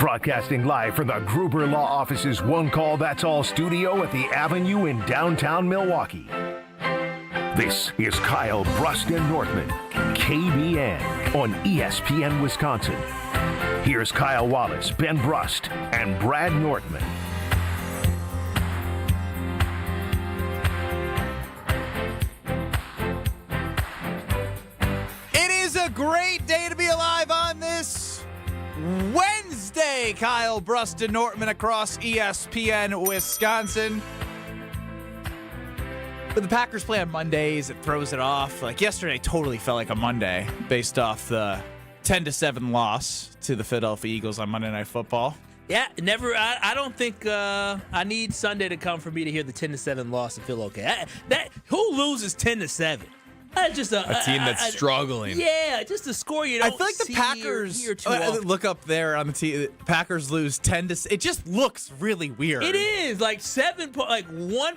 Broadcasting live from the Gruber Law Office's One Call That's All studio at the Avenue in downtown Milwaukee. This is Kyle Brust and Northman, KBN on ESPN Wisconsin. Here's Kyle Wallace, Ben Brust, and Brad Northman. It is a great day to be alive on this Wednesday. Kyle Brust and Northman across ESPN Wisconsin. But the Packers play on Mondays, it throws it off. Like yesterday totally felt like a Monday based off the 10-7 loss to the Philadelphia Eagles on Monday Night Football. Yeah, never. I don't think I need Sunday to come for me to hear the 10-7 loss and feel okay. Who loses 10-7? That's just a team that's struggling. Yeah, just a score you don't I feel like the Packers hear too often. look up there on the team. Packers lose 10-6. It just looks really weird. It is like 7 points, like one.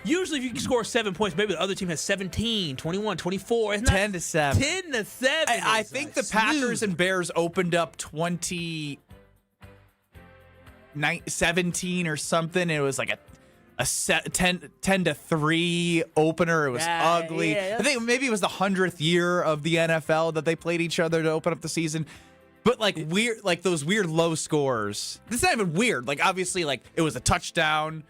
Usually, if you can score 7 points, maybe the other team has 17, 21, 24. It's not 10-7. 10-7. I think the Packers and Bears opened up 17 or something. It was like a 10-3 opener. It was ugly. Yeah. I think maybe it was the 100th year of the NFL that they played each other to open up the season. But like weird, like those weird low scores. This is not even weird. Like obviously, like it was a touchdown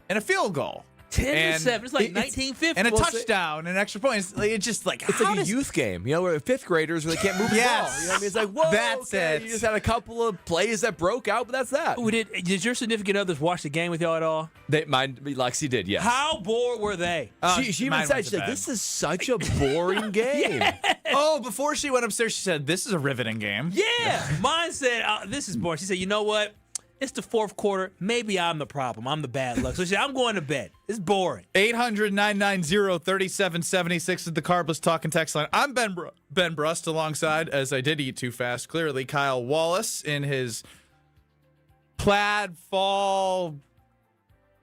and a field goal. 10-7. It's like 1950. And a touchdown and extra points. It's just like It's like a youth game, where fifth graders really can't move the ball. You know what I mean? It's like, whoa, that's it. You just had a couple of plays that broke out, but that's that. Did your significant others watch the game with y'all at all? Lexi did, yes. How bored were they? She even said, she's like, this is such a boring game. Oh, before she went upstairs, she said, this is a riveting game. Yeah. Mine said, this is boring. She said, you know what? It's the fourth quarter. Maybe I'm the problem. I'm the bad luck. So she said, I'm going to bed. It's boring. 800-990-3776 is the Carbless Talking text line. I'm Ben Brust alongside, as I did eat too fast, clearly, Kyle Wallace in his plaid fall,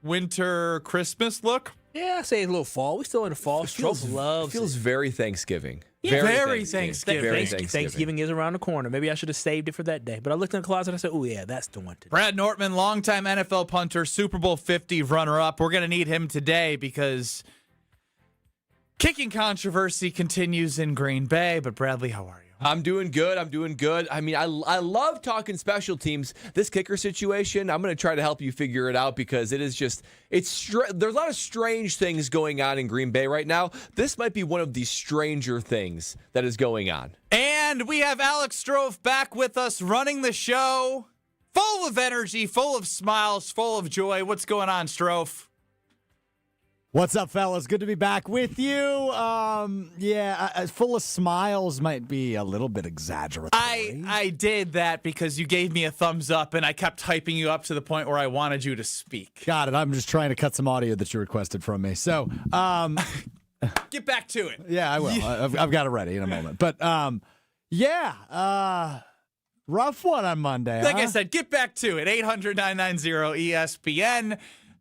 winter, Christmas look. Yeah, I say a little fall. We're still in the fall. Stroke loves feels it. very Thanksgiving. Yeah. Very Thanksgiving. Very Thanksgiving. Thanksgiving is around the corner. Maybe I should have saved it for that day. But I looked in the closet and I said, oh, yeah, that's the one today. Brad Northman, longtime NFL punter, Super Bowl 50 runner-up. We're going to need him today because kicking controversy continues in Green Bay. But Bradley, how are you? I'm doing good. I mean, I love talking special teams. This kicker situation, I'm going to try to help you figure it out because it is just, there's a lot of strange things going on in Green Bay right now. This might be one of the stranger things that is going on. And we have Alex Strofe back with us running the show, full of energy, full of smiles, full of joy. What's going on, Strofe? What's up, fellas? Good to be back with you. Full of smiles might be a little bit exaggerated. I did that because you gave me a thumbs up, and I kept hyping you up to the point where I wanted you to speak. Got it. I'm just trying to cut some audio that you requested from me. So, Get back to it. yeah, I will. I've got it ready in a moment. But, rough one on Monday. Like I said, get back to it. 800-990-ESPN.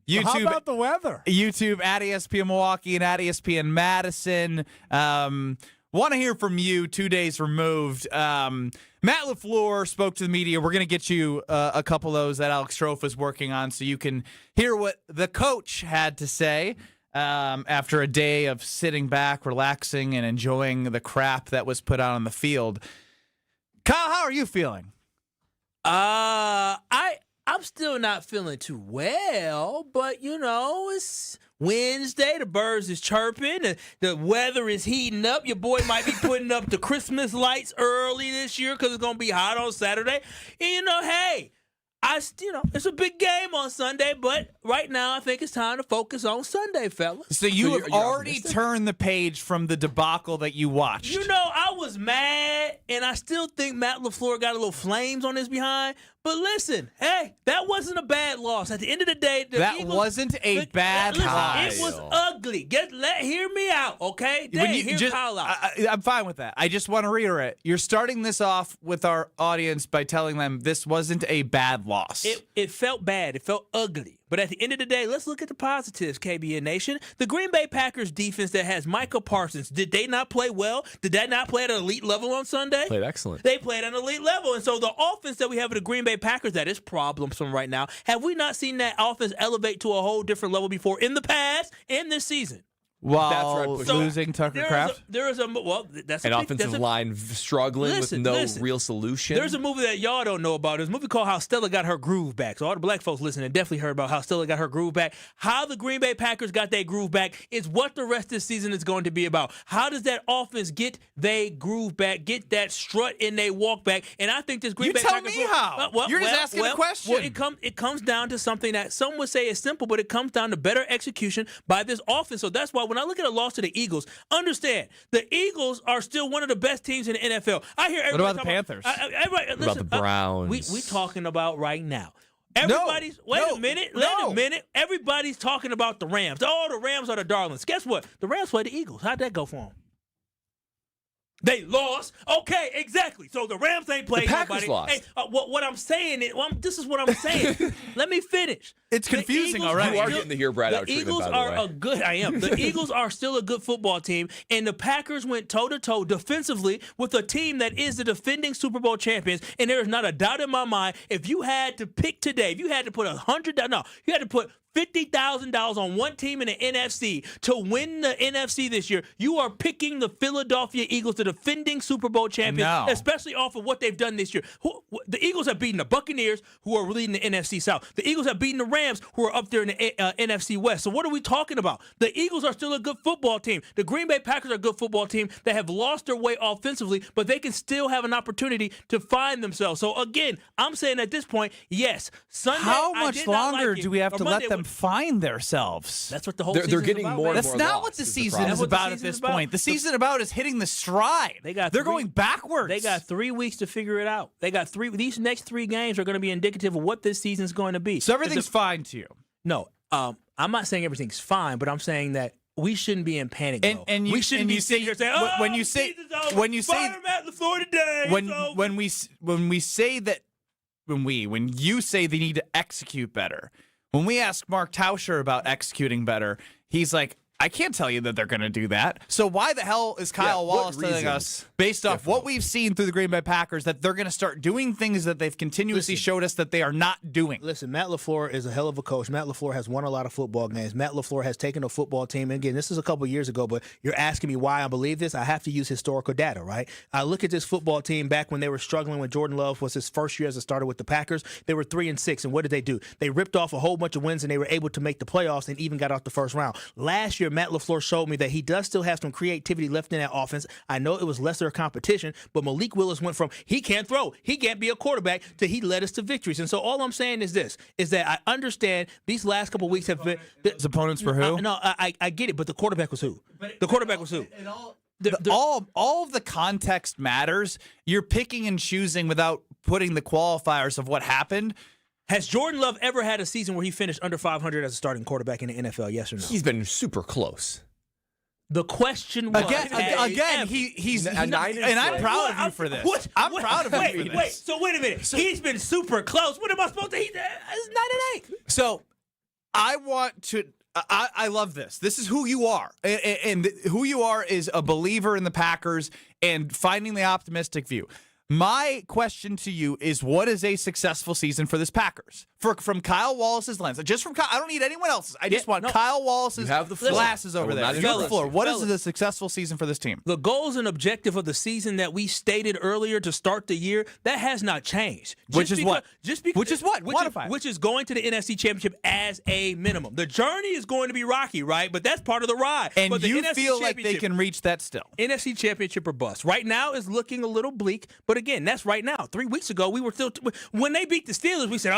YouTube, how about the weather? YouTube at ESPN Milwaukee and at ESPN Madison. Want to hear from you 2 days removed. Matt LaFleur spoke to the media. We're going to get you a couple of those that Alex Strofe is working on so you can hear what the coach had to say after a day of sitting back, relaxing, and enjoying the crap that was put out on the field. Kyle, how are you feeling? I'm still not feeling too well, but, it's Wednesday. The birds is chirping. The weather is heating up. Your boy might be putting up the Christmas lights early this year because it's going to be hot on Saturday. And, hey, it's a big game on Sunday, but right now I think it's time to focus on Sunday, fellas. So you've already turned the page from the debacle that you watched. I was mad, and I still think Matt LaFleur got a little flames on his behind. But listen, hey, that wasn't a bad loss. At the end of the day, that Eagles, wasn't a bad loss. It was ugly. Hear me out, okay? Hear Kyle out. I'm fine with that. I just want to reiterate. You're starting this off with our audience by telling them this wasn't a bad loss. loss. It felt bad. It felt ugly. But at the end of the day, let's look at the positives, KBN Nation. The Green Bay Packers defense that has Micah Parsons, did they not play well? Did that not play at an elite level on Sunday? Played excellent. They played at an elite level. And so the offense that we have at the Green Bay Packers that is problemsome right now, have we not seen that offense elevate to a whole different level before in the past and this season? While That's right. losing Tucker Kraft? That's An offensive line struggling with no real solution. There's a movie that y'all don't know about. There's a movie called How Stella Got Her Groove Back. So all the black folks listening definitely heard about How Stella got her groove back. How the Green Bay Packers got their groove back is what the rest of the season is going to be about. How does that offense get their groove back, get that strut in their walk back? And I think this Green Bay tell Packers... me how. You're just asking a question. Well, it comes down to something that some would say is simple, but it comes down to better execution by this offense. So that's why when I look at a loss to the Eagles, understand the Eagles are still one of the best teams in the NFL. I hear everybody. What about the Panthers? What about the Browns? We talking about right now. Everybody's wait a minute. Everybody's talking about the Rams. Oh, the Rams are the darlings. Guess what? The Rams play the Eagles. How'd that go for them? They lost. Okay, exactly. So the Rams ain't playing Packers nobody. lost. Hey, what I'm saying is, this is what I'm saying. Let me finish. It's confusing already. You are getting the here Brad out treatment, Eagles by the are way. a good. I am. The Eagles are still a good football team, and the Packers went toe to toe defensively with a team that is the defending Super Bowl champions. And there is not a doubt in my mind. If you had to pick today, if you had to put you had to put $50,000 on one team in the NFC to win the NFC this year, you are picking the Philadelphia Eagles, the defending Super Bowl champions, especially off of what they've done this year. The Eagles have beaten the Buccaneers, who are leading the NFC South. The Eagles have beaten the Rams, who are up there in the NFC West. So what are we talking about? The Eagles are still a good football team. The Green Bay Packers are a good football team that have lost their way offensively, but they can still have an opportunity to find themselves. So again, I'm saying at this point, yes, Sunday. How much longer do we have to let them find themselves? That's what the whole They're season's getting about, more man. and That's more not lost what the is season problem. is That's what the about at season's this about. point. The season about is hitting the stride. They're going backwards. They got 3 weeks to figure it out. They got these next 3 games are going to be indicative of what this season's going to be. So everything's fine to you. No, I'm not saying everything's fine, but I'm saying that we shouldn't be in panic mode. And we shouldn't be sitting here saying, "Oh, when you say Matt LaFleur today." when you say they need to execute better, when we ask Mark Tauscher about executing better, he's like, I can't tell you that they're going to do that. So why the hell is Kyle Wallace telling us, based off what we've seen through the Green Bay Packers, that they're going to start doing things that they've continuously showed us that they are not doing? Listen, Matt LaFleur is a hell of a coach. Matt LaFleur has won a lot of football games. Matt LaFleur has taken a football team. And again, this is a couple years ago, but you're asking me why I believe this. I have to use historical data, right? I look at this football team back when they were struggling when Jordan Love was his first year as a starter with the Packers. They were 3-6. And what did they do? They ripped off a whole bunch of wins and they were able to make the playoffs and even got out the first round. Last year, Matt LaFleur showed me that he does still have some creativity left in that offense. I know it was lesser competition, but Malik Willis went from he can't throw, he can't be a quarterback, to he led us to victories. And so all I'm saying is this, is that I understand these last couple of weeks have been... His opponents were who? I get it, but the quarterback was who? The quarterback was who? All of the context matters. You're picking and choosing without putting the qualifiers of what happened. Has Jordan Love ever had a season where he finished under 500 as a starting quarterback in the NFL, yes or no? He's been super close. The question was... He's a 9 and I'm proud of you for this. I'm proud of you for this. So wait a minute. He's been super close. What am I supposed to... It's 9-8. So I want to... I love this. This is who you are. And who you are is a believer in the Packers and finding the optimistic view. My question to you is, what is a successful season for this Packers? From Kyle Wallace's lens. Just from Kyle. I don't need anyone else's. I just want Kyle Wallace's glasses over there. You're on the floor. What is a successful season for this team? The goals and objective of the season that we stated earlier to start the year, that has not changed. Which is what? Quantify. Which is going to the NFC Championship as a minimum. The journey is going to be rocky, right? But that's part of the ride. And but you feel like they can reach that still? NFC Championship or bust. Right now is looking a little bleak, but again, that's right now. 3 weeks ago, we were still... When they beat the Steelers, we said,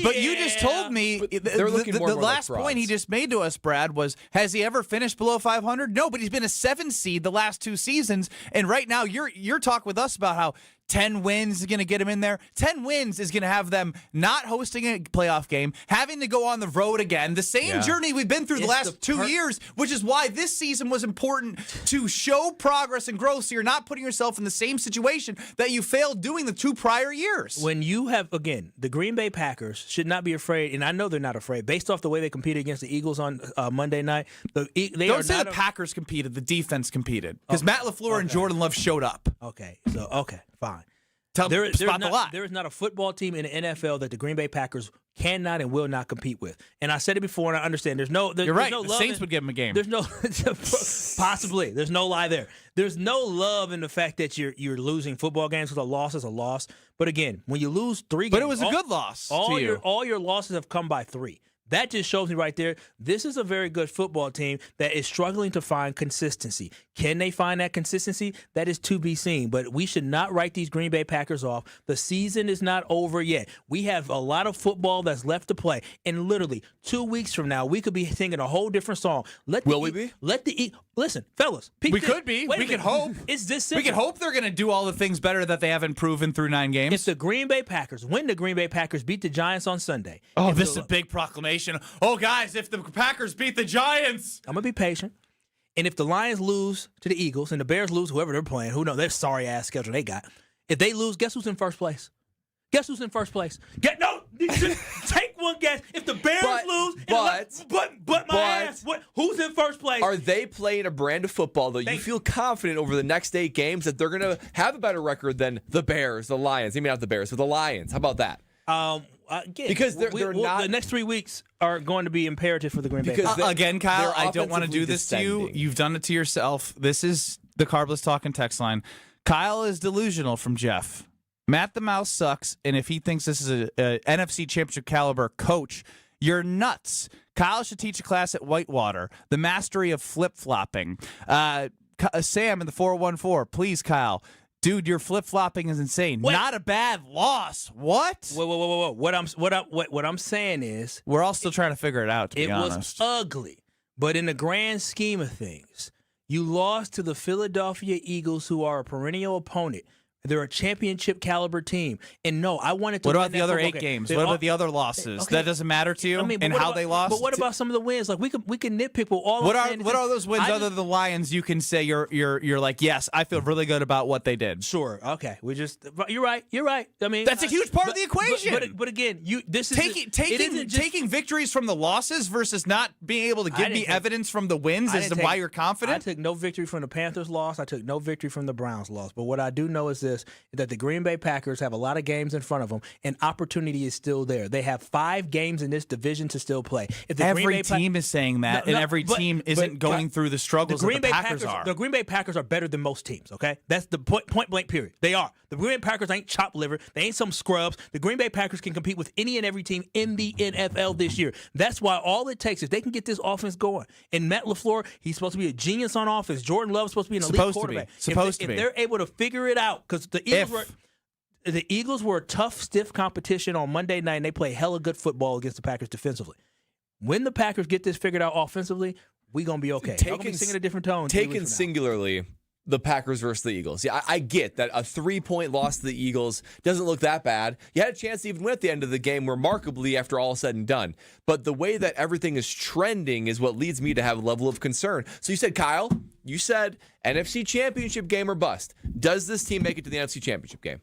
But you just told me the last like point he just made to us, Brad, was, has he ever finished below 500? No, but he's been a 7 seed the last 2 seasons. And right now, you're talking with us about how 10 wins is going to get them in there. 10 wins is going to have them not hosting a playoff game, having to go on the road again. The same journey we've been through the last 2 years, which is why this season was important to show progress and growth so you're not putting yourself in the same situation that you failed doing the 2 prior years. When you have, again, the Green Bay Packers should not be afraid, and I know they're not afraid, based off the way they competed against the Eagles on Monday night. Don't say the Packers competed, the defense competed. Because Matt LaFleur and Jordan Love showed up. Okay, fine. There is not a football team in the NFL that the Green Bay Packers cannot and will not compete with. And I said it before, and I understand. You're right. The Saints would give them a game. There's no possibly. There's no lie there. There's no love in the fact that you're losing football games because a loss is a loss. But again, when you lose 3 games, but it was a good loss. All your losses have come by 3. That just shows me right there, this is a very good football team that is struggling to find consistency. Can they find that consistency? That is to be seen. But we should not write these Green Bay Packers off. The season is not over yet. We have a lot of football that's left to play. And literally 2 weeks from now, we could be singing a whole different song. Will we be? Listen, fellas. We could be. We could hope. It's this simple. We could hope they're going to do all the things better that they haven't proven through 9 games. If the Green Bay Packers beat the Giants on Sunday. Oh, this is a big proclamation. Oh, guys, if the Packers beat the Giants. I'm going to be patient. And if the Lions lose to the Eagles and the Bears lose whoever they're playing, who knows, their sorry-ass schedule they got. If they lose, guess who's in first place? Take one guess. If the Bears lose, who's in first place? Are they playing a brand of football, though, you feel confident over the next 8 games that they're going to have a better record than the Bears, the Lions? Maybe not the Bears, but the Lions. How about that? Again, because they're not. The next 3 weeks are going to be imperative for the Green Bay Packers. Again, Kyle, I don't want to do this to you. You've done it to yourself. This is the Carbless Talking text line. Kyle is delusional from Jeff. Matt the Mouse sucks, and if he thinks this is a NFC Championship caliber coach, you're nuts. Kyle should teach a class at Whitewater, the mastery of flip-flopping. Sam in the 414, please, Kyle. Dude, your flip-flopping is insane. Wait. Not a bad loss. What? Whoa. What I'm saying is, we're all still trying to figure it out, to be honest. It was ugly, but in the grand scheme of things, you lost to the Philadelphia Eagles, who are a perennial opponent. They're a championship caliber team. And no, I wanted to. What about the other 8 games? What about the other losses? Okay. That doesn't matter to you? And how they lost? But what about some of the wins? Like we can nitpick, but all what are those wins other than the Lions you can say you're like, yes, I feel really good about what they did. Sure. Okay. You're right. I mean, that's a huge part of the equation. But again, this is taking victories from the losses versus not being able to give me evidence from the wins as to why you're confident. I took no victory from the Panthers loss. I took no victory from the Browns loss. But what I do know is this: that the Green Bay Packers have a lot of games in front of them, and opportunity is still there. They have 5 games in this division to still play. Every team is saying that, and every team isn't going through the struggles that the Packers are. The Green Bay Packers are better than most teams, okay? That's the point blank period. They are. The Green Bay Packers ain't chopped liver. They ain't some scrubs. The Green Bay Packers can compete with any and every team in the NFL this year. That's why all it takes, if they can get this offense going, and Matt LaFleur, he's supposed to be a genius on offense. Jordan Love is supposed to be an elite quarterback. If they're able to figure it out, because the Eagles were a tough, stiff competition on Monday night, and they play hella good football against the Packers defensively. When the Packers get this figured out offensively, we're going to be okay. We're going to be singing a different tone. Taken singularly, the Packers versus the Eagles. Yeah, I get that a 3-point loss to the Eagles doesn't look that bad. You had a chance to even win at the end of the game remarkably after all said and done. But the way that everything is trending is what leads me to have a level of concern. So you said, Kyle, NFC Championship game or bust. Does this team make it to the NFC Championship game?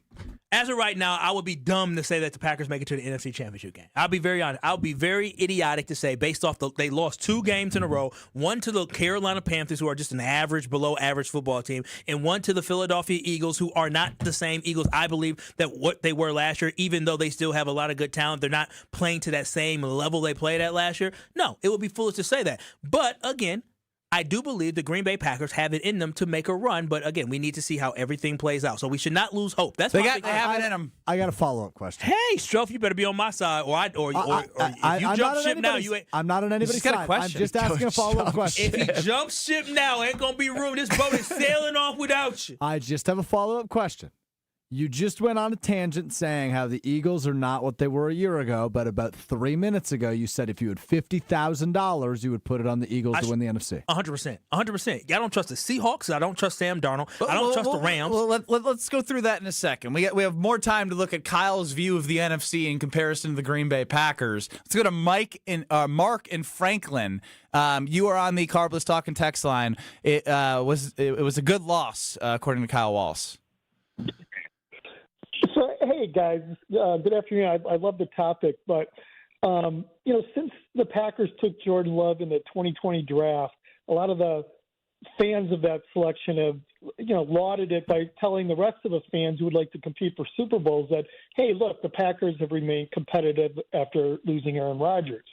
As of right now, I would be dumb to say that the Packers make it to the NFC Championship game. I'll be very honest. I'll be very idiotic to say, based off they lost 2 games in a row, one to the Carolina Panthers, who are just an average, below average football team, and one to the Philadelphia Eagles, who are not the same Eagles, I believe, that what they were last year, even though they still have a lot of good talent. They're not playing to that same level they played at last year. No, it would be foolish to say that. But again, I do believe the Green Bay Packers have it in them to make a run, but again, we need to see how everything plays out. So we should not lose hope. That's they have it in them. I got a follow-up question. Hey, Strofe, you better be on my side, or if you jump ship now, you ain't. I'm not on anybody's side. I'm just asking a follow-up question. If you jump ship now, ain't gonna be room. This boat is sailing off without you. I just have a follow-up question. You just went on a tangent saying how the Eagles are not what they were a year ago, but about 3 minutes ago, you said if you had $50,000, you would put it on the Eagles to win the NFC. 100%. 100%. I don't trust the Seahawks. I don't trust Sam Darnold. I don't trust the Rams. Well, let's go through that in a second. We have more time to look at Kyle's view of the NFC in comparison to the Green Bay Packers. Let's go to Mark and Franklin. You are on the Carbless Talk and text line. It was a good loss, according to Kyle Wallace. So, hey, guys, good afternoon. I love the topic, but, since the Packers took Jordan Love in the 2020 draft, a lot of the fans of that selection have, lauded it by telling the rest of the fans who would like to compete for Super Bowls that, hey, look, the Packers have remained competitive after losing Aaron Rodgers.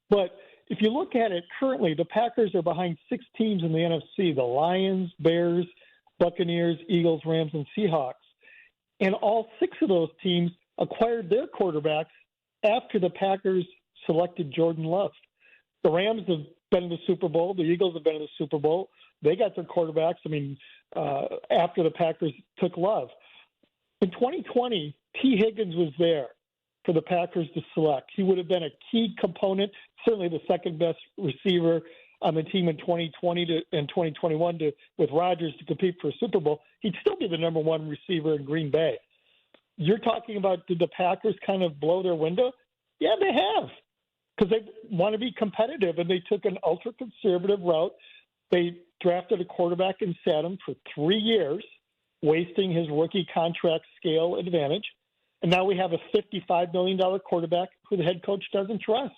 But if you look at it currently, the Packers are behind 6 teams in the NFC, the Lions, Bears, Buccaneers, Eagles, Rams, and Seahawks. And all 6 of those teams acquired their quarterbacks after the Packers selected Jordan Love. The Rams have been in the Super Bowl. The Eagles have been in the Super Bowl. They got their quarterbacks, after the Packers took Love. In 2020, T. Higgins was there for the Packers to select. He would have been a key component, certainly the second best receiver on the team in 2020 and 2021 with Rodgers to compete for a Super Bowl. He'd still be the number 1 receiver in Green Bay. You're talking about, did the Packers kind of blow their window? Yeah, they have, because they want to be competitive, and they took an ultra-conservative route. They drafted a quarterback and sat him for 3 years, wasting his rookie contract scale advantage. And now we have a $55 million quarterback who the head coach doesn't trust.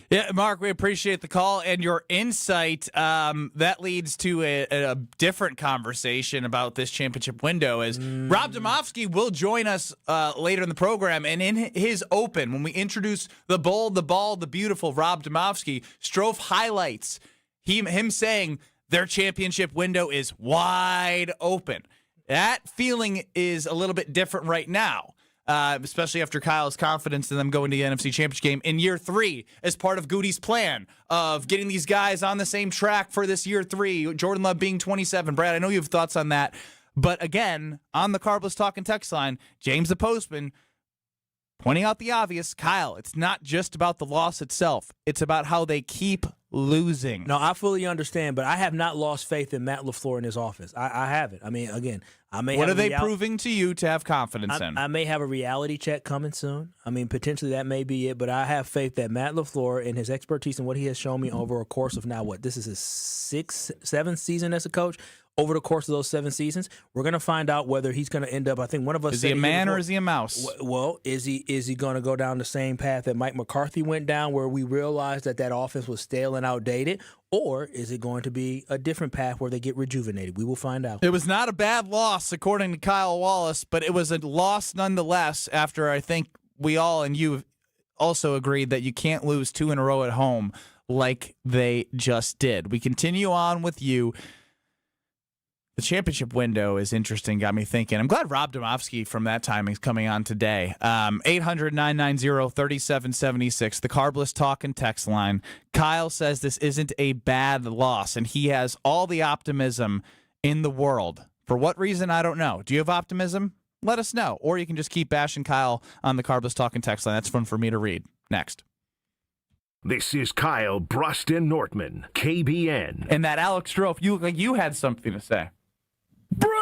Yeah, Mark, we appreciate the call and your insight. That leads to a different conversation about this championship window. As Rob Domofsky will join us later in the program, and in his open, when we introduce the bold, the bald, the beautiful Rob Domofsky, Strofe highlights him saying their championship window is wide open. That feeling is a little bit different right now. Especially after Kyle's confidence in them going to the NFC Championship game in year 3 as part of Goody's plan of getting these guys on the same track for this year 3, Jordan Love being 27. Brad, I know you have thoughts on that. But again, on the Carbless Talk and text line, James the Postman pointing out the obvious. Kyle, it's not just about the loss itself. It's about how they keep losing. No, I fully understand, but I have not lost faith in Matt LaFleur and his offense. I haven't. I mean, again, I may What have are they proving to you to have confidence in? I may have a reality check coming soon. I mean, potentially that may be it, but I have faith that Matt LaFleur and his expertise and what he has shown me over a course of now, this is his 7th season as a coach. Over the course of those 7 seasons, we're going to find out whether he's going to end up. I think one of us is he a man or is he a mouse? Well, is he going to go down the same path that Mike McCarthy went down, where we realized that offense was stale and outdated, or is it going to be a different path where they get rejuvenated? We will find out. It was not a bad loss, according to Kyle Wallace, but it was a loss nonetheless. After I think we all and you also agreed that you can't lose 2 in a row at home like they just did. We continue on with you. The championship window is interesting, got me thinking. I'm glad Rob Domofsky from that time is coming on today. 800-990-3776, the Carbless Talk and text line. Kyle says this isn't a bad loss, and he has all the optimism in the world. For what reason, I don't know. Do you have optimism? Let us know. Or you can just keep bashing Kyle on the Carbless Talk and text line. That's fun for me to read. Next. This is Kyle Bruston Nortman, KBN. And that Alex Strofe, you look like you had something to say. Brewers!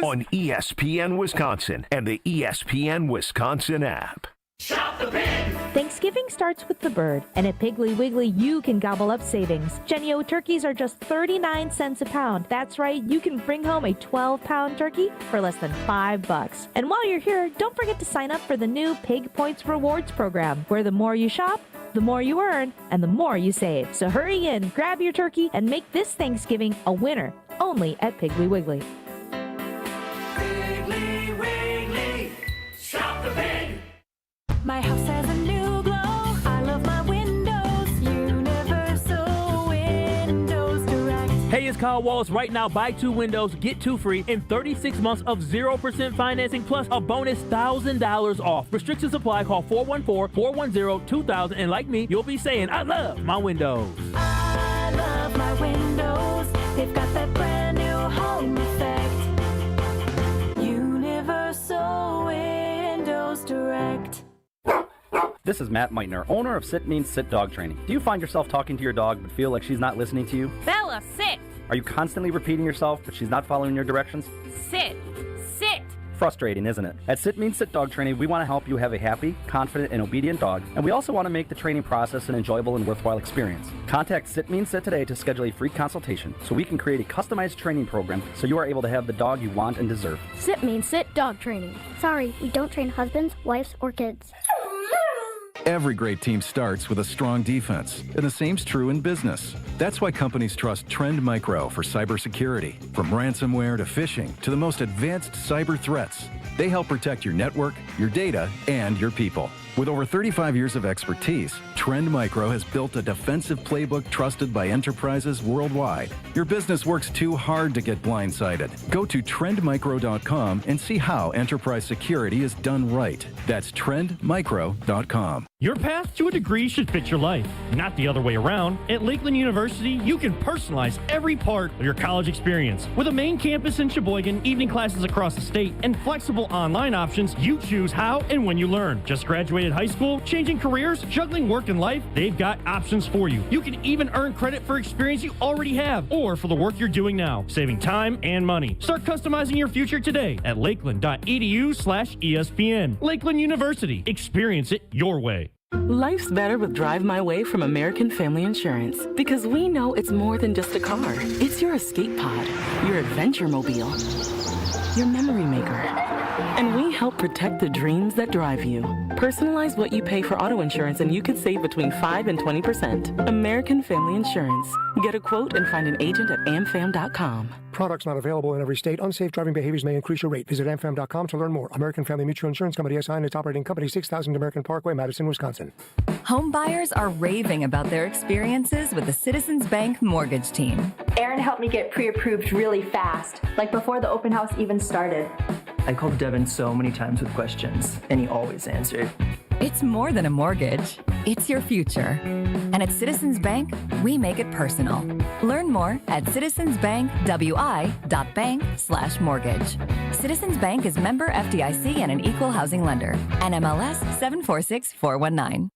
On ESPN Wisconsin and the ESPN Wisconsin app. Shop the Pig! Thanksgiving starts with the bird, and at Piggly Wiggly, you can gobble up savings. Jenny-O turkeys are just 39 cents a pound. That's right, you can bring home a 12-pound turkey for less than $5. And while you're here, don't forget to sign up for the new Pig Points Rewards program, where the more you shop, the more you earn, and the more you save. So hurry in, grab your turkey, and make this Thanksgiving a winner, only at Piggly Wiggly. Piggly Wiggly, shop the pig! My house has a new glow. I love my windows. Universal Windows Direct. Hey, it's Kyle Wallace. Right now, buy 2 windows, get 2 free in 36 months of 0% financing plus a bonus $1,000 off. Restrictions apply. Call 414-410-2000. And like me, you'll be saying, I love my windows. I love my windows. They've got that brand new This is Matt Meitner, owner of Sit Means Sit Dog Training. Do you find yourself talking to your dog but feel like she's not listening to you? Bella, sit! Are you constantly repeating yourself but she's not following your directions? Sit! Sit! Frustrating, isn't it? At Sit Means Sit Dog Training, we want to help you have a happy, confident, and obedient dog, and we also want to make the training process an enjoyable and worthwhile experience. Contact Sit Means Sit today to schedule a free consultation so we can create a customized training program so you are able to have the dog you want and deserve. Sit Means Sit Dog Training. Sorry, we don't train husbands, wives, or kids. Every great team starts with a strong defense, and the same's true in business. That's why companies trust Trend Micro for cybersecurity. From ransomware to phishing to the most advanced cyber threats, they help protect your network, your data, and your people. With over 35 years of expertise, Trend Micro has built a defensive playbook trusted by enterprises worldwide. Your business works too hard to get blindsided. Go to trendmicro.com and see how enterprise security is done right. That's trendmicro.com. Your path to a degree should fit your life, not the other way around. At Lakeland University, you can personalize every part of your college experience. With a main campus in Sheboygan, evening classes across the state, and flexible online options, you choose how and when you learn. Just graduated high school, changing careers, juggling work and life, they've got options for you. You can even earn credit for experience you already have or for the work you're doing now, saving time and money. Start customizing your future today at lakeland.edu/ESPN. Lakeland University. Experience it your way. Life's better with Drive My Way from American Family Insurance because we know it's more than just a car. It's your escape pod, your adventure mobile, your memory maker. And we help protect the dreams that drive you. Personalize what you pay for auto insurance and you could save between 5 and 20%. American Family Insurance. Get a quote and find an agent at amfam.com. Products not available in every state. Unsafe driving behaviors may increase your rate. Visit amfam.com to learn more. American Family Mutual Insurance Company SI and its operating company, 6000 American Parkway, Madison, Wisconsin. Home buyers are raving about their experiences with the Citizens Bank mortgage team. Aaron helped me get pre-approved really fast, like before the open house even started. I called Devin so many times with questions, and he always answered. It's more than a mortgage. It's your future. And at Citizens Bank, we make it personal. Learn more at citizensbankwi.bank/mortgage. Citizens Bank is member FDIC and an equal housing lender. NMLS 746419.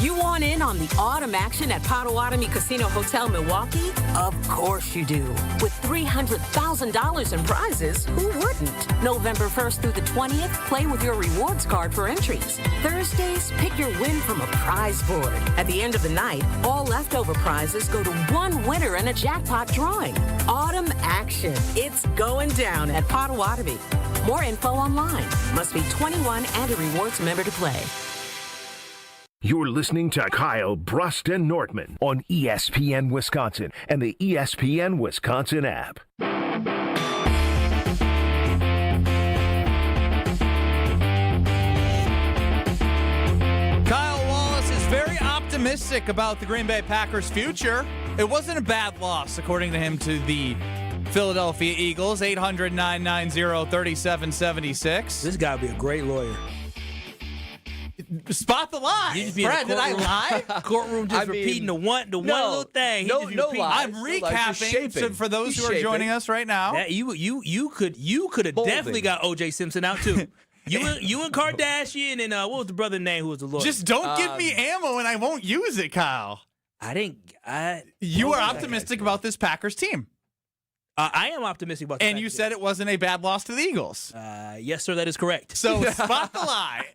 You want in on the autumn action at Potawatomi Casino Hotel Milwaukee? Of course you do. With $300,000 in prizes, who wouldn't? November 1st through the 20th, play with your rewards card for entries. Thursdays, pick your win from a prize board. At the end of the night, all leftover prizes go to one winner in a jackpot drawing. Autumn action. It's going down at Potawatomi. More info online. Must be 21 and a rewards member to play. You're listening to Kyle Brust and Nortman on ESPN Wisconsin and the ESPN Wisconsin app. Kyle Wallace is very optimistic about the Green Bay Packers' future. It wasn't a bad loss, according to him, to the Philadelphia Eagles, 800-990-3776. This guy would be a great lawyer. Spot the lie. Brad, did I lie? Courtroom just repeating the one little thing. No lies. I'm recapping so for those who are joining us right now. Yeah, you could have definitely got O.J. Simpson out too. You and Kardashian and what was the brother's name who was the lawyer? Just don't give me ammo and I won't use it, Kyle. You are optimistic about this Packers team. I am optimistic about. And you said it wasn't a bad loss to the Eagles. Yes, sir, that is correct. So spot the lie.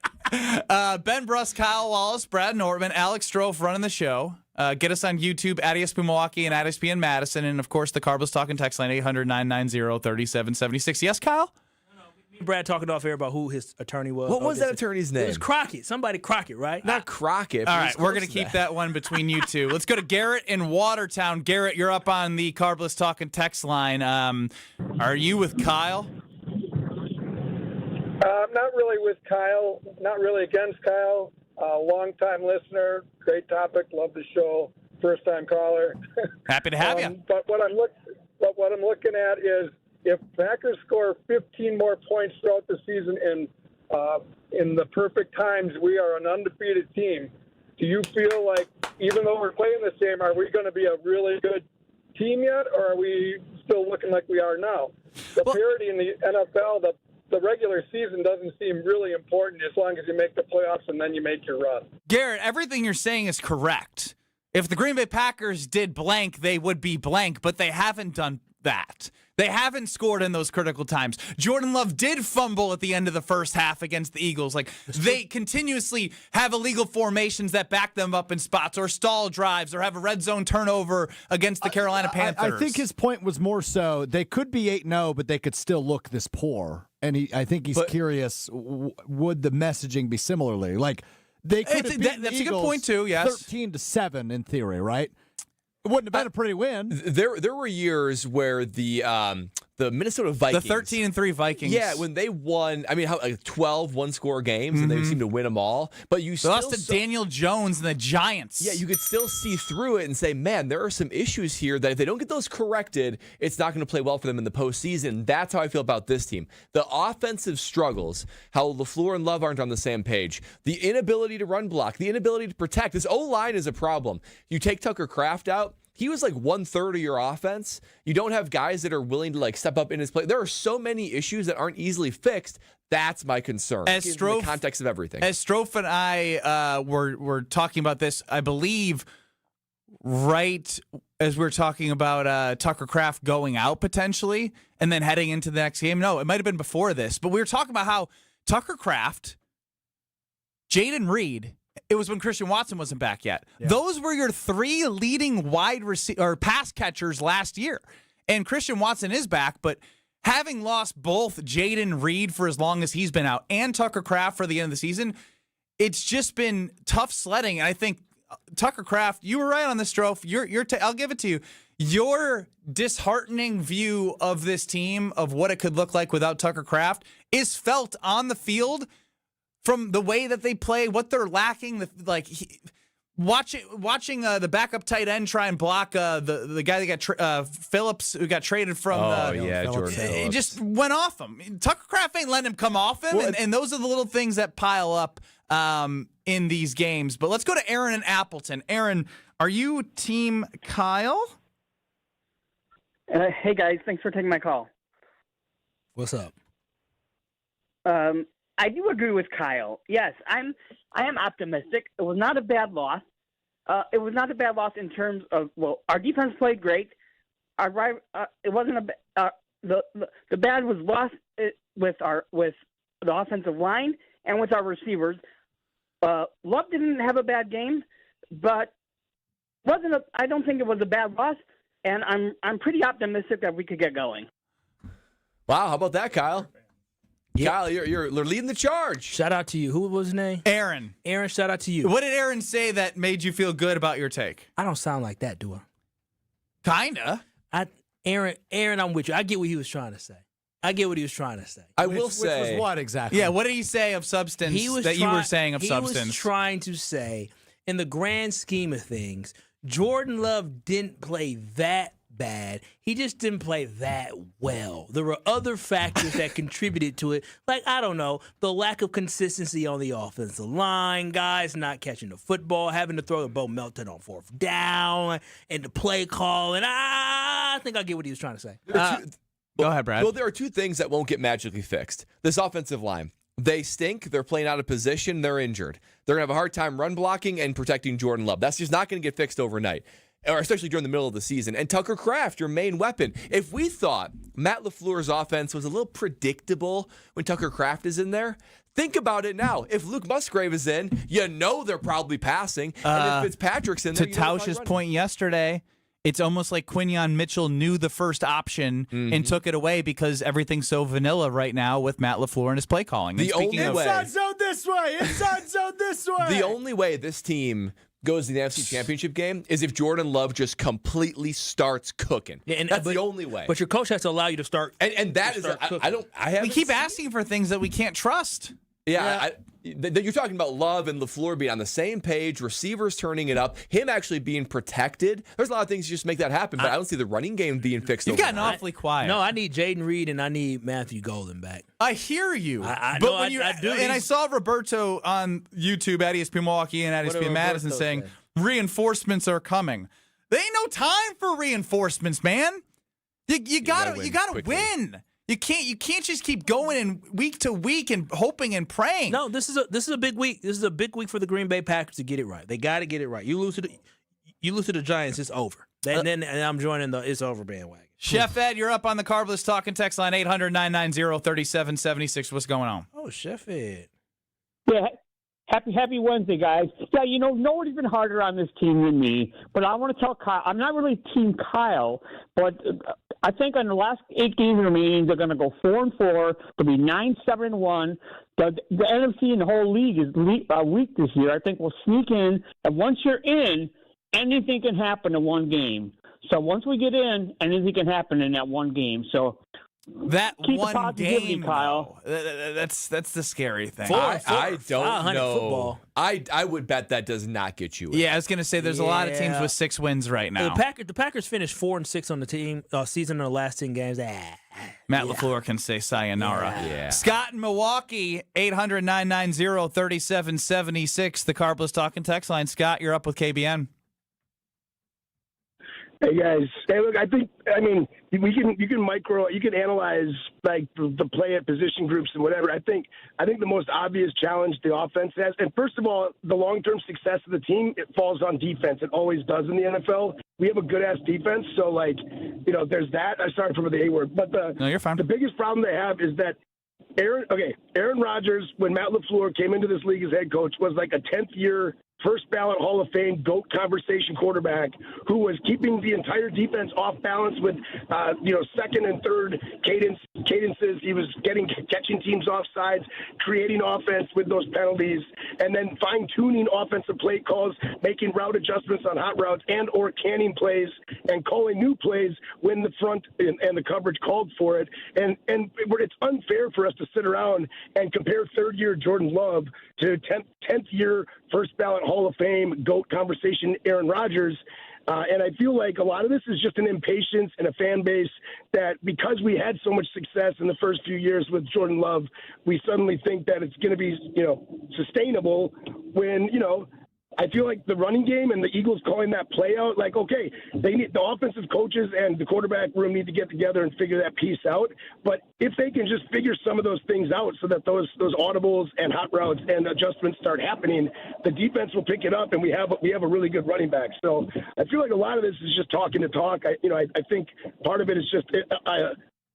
Ben Brust, Kyle Wallace, Brad Nortman, Alex Strofe running the show. Get us on YouTube at ESPN Milwaukee and at ESPN Madison. And, of course, the Carbos Talking text line, 800-990-3776. Yes, Kyle? Brad talking off air about who his attorney was. What was that attorney's name? It was Crockett. Somebody Crockett, right? Not Crockett. All right, we're going to keep that one between you two. Let's go to Garrett in Watertown. Garrett, you're up on the Carbless Talking text line. Are you with Kyle? Not really with Kyle. Not really against Kyle. Long-time listener. Great topic. Love the show. First-time caller. Happy to have you. But what I'm looking at is, if Packers score 15 more points throughout the season in the perfect times, we are an undefeated team. Do you feel like, even though we're playing the same, are we going to be a really good team yet, or are we still looking like we are now? The parity in the NFL, the regular season doesn't seem really important as long as you make the playoffs and then you make your run. Garrett, everything you're saying is correct. If the Green Bay Packers did blank, they would be blank, but they haven't done that. They haven't scored in those critical times. Jordan Love did fumble at the end of the first half against the Eagles. Like, they continuously have illegal formations that back them up in spots, or stall drives, or have a red zone turnover against the Carolina Panthers. I think his point was more so they could be 8-0, but they could still look this poor. And I think he's curious, would the messaging be similarly? Like, they could have beaten the that's Eagles a good point, too, yes. 13-7 in theory, right? It wouldn't have been a pretty win. There were years where the Minnesota Vikings, the 13-3 Vikings, when they won, I mean, 12 one-score games, and they seemed to win them all. But you still lost to Daniel Jones and the Giants. Yeah, you could still see through it and say, man, there are some issues here that if they don't get those corrected, it's not going to play well for them in the postseason. That's how I feel about this team. The offensive struggles, how LaFleur and Love aren't on the same page, the inability to run block, the inability to protect. This O-line is a problem. You take Tucker Kraft out, he was like 1/3 of your offense. You don't have guys that are willing to step up in his play. There are so many issues that aren't easily fixed. That's my concern in the context of everything. As Strofe and I were talking about this, I believe, right as we were talking about Tucker Kraft going out potentially and then heading into the next game. No, it might have been before this, but we were talking about how Tucker Kraft, Jaden Reed, it was when Christian Watson wasn't back yet. Yeah. Those were your three leading pass catchers last year. And Christian Watson is back, but having lost both Jaden Reed for as long as he's been out and Tucker Kraft for the end of the season, it's just been tough sledding. And I think Tucker Kraft, you were right on this, Strofe. I'll give it to you. Your disheartening view of this team, of what it could look like without Tucker Kraft, is felt on the field from the way that they play, what they're lacking. Watching the backup tight end try and block the guy that got Phillips, who got traded from. Jordan Phillips. It just went off him. Tucker Kraft ain't letting him come off him, and those are the little things that pile up in these games. But let's go to Aaron and Appleton. Aaron, are you team Kyle? Hey guys, thanks for taking my call. What's up? I do agree with Kyle. Yes, I am optimistic. It was not a bad loss. It was not a bad loss in terms of, our defense played great. It wasn't the bad was lost with the offensive line and with our receivers. Love didn't have a bad game, but I don't think it was a bad loss, and I'm pretty optimistic that we could get going. Wow, how about that, Kyle? Yeah. Kyle, you're leading the charge. Shout out to you. Who was his name? Aaron. Aaron, shout out to you. What did Aaron say that made you feel good about your take? I don't sound like that, do I? Kinda. Aaron, I'm with you. I get what he was trying to say. I will say. Which was what exactly? Yeah, what did he say of substance you were saying of substance? He was trying to say, in the grand scheme of things, Jordan Love didn't play that bad. He just didn't play that well. There were other factors that contributed to it, like, I don't know, the lack of consistency on the offensive line, guys not catching the football, having to throw the Bo Melton on 4th down, and the play call, and I think I get what he was trying to say. Go ahead, Brad. Well, there are two things that won't get magically fixed. This offensive line. They stink. They're playing out of position. They're injured. They're going to have a hard time run blocking and protecting Jordan Love. That's just not going to get fixed overnight, or especially during the middle of the season. And Tucker Kraft, your main weapon. If we thought Matt LaFleur's offense was a little predictable when Tucker Kraft is in there, think about it now. If Luke Musgrave is in, they're probably passing. And if Fitzpatrick's in there, to Tausch's point yesterday, it's almost like Quinyon Mitchell knew the first option and took it away because everything's so vanilla right now with Matt LaFleur and his play calling. Inside zone this way. Inside zone this way. The only way this team goes to the NFC Championship game is if Jordan Love just completely starts cooking. Yeah, that's the only way. But your coach has to allow you to start. And that is, we keep asking for things that we can't trust. Yeah. You're talking about Love and LaFleur being on the same page, receivers turning it up, him actually being protected. There's a lot of things to just make that happen, but I don't see the running game being fixed. You've gotten awfully quiet. No, I need Jaden Reed and I need Matthew Golden back. I hear you. I do. And I saw Roberto on YouTube at ESPN Milwaukee and at ESPN Madison saying reinforcements are coming. There ain't no time for reinforcements, man. You gotta win. You can't just keep going in week to week and hoping and praying. No, this is a big week. This is a big week for the Green Bay Packers to get it right. They got to get it right. You lose to the Giants, it's over. And I'm joining the it's over bandwagon. Chef Ed, you're up on the Carbless Talking text line 800-990-3776. What's going on? Oh, Chef Ed. Yeah, happy Wednesday, guys. Yeah, nobody's been harder on this team than me, but I want to tell Kyle, I'm not really Team Kyle, but I think on the last 8 games remaining, they're going to go 4-4. They'll be 9-7-1. The NFC and the whole league is weak this year. I think we'll sneak in, and once you're in, anything can happen in one game. So once we get in, anything can happen in that one game. So that keep one the positivity, game, Kyle. That's the scary thing. I don't know. Football. I would bet that does not get you in. Yeah, I was going to say there's a lot of teams with 6 wins right now. The Packers finished 4-6 on the team season in the last 10 games. Matt LaFleur can say sayonara. Yeah. Scott in Milwaukee, 800-990-3776, the Carbless Talking text line. Scott, you're up with KBN. Hey guys, look, you can analyze like the play at position groups and whatever. I think the most obvious challenge the offense has, and first of all, the long-term success of the team, it falls on defense. It always does in the NFL. We have a good-ass defense, so there's that. I'm sorry for the A word, but no, you're fine. The biggest problem they have is that Aaron Rodgers, when Matt LaFleur came into this league as head coach, was like a 10th year first ballot Hall of Fame GOAT conversation quarterback who was keeping the entire defense off balance with, second and third cadences. He was catching teams off sides, creating offense with those penalties, and then fine-tuning offensive play calls, making route adjustments on hot routes and or canning plays and calling new plays when the front and the coverage called for it. And it's unfair for us to sit around and compare third-year Jordan Love to 10th year first ballot Hall of Fame GOAT conversation Aaron Rodgers. And I feel like a lot of this is just an impatience and a fan base that because we had so much success in the first few years with Jordan Love, we suddenly think that it's going to be, sustainable when, I feel like the running game and the Eagles calling that play out, okay, they need the offensive coaches and the quarterback room need to get together and figure that piece out. But if they can just figure some of those things out so that those audibles and hot routes and adjustments start happening, the defense will pick it up and we have a really good running back. So I feel like a lot of this is just talking to talk. I think part of it is just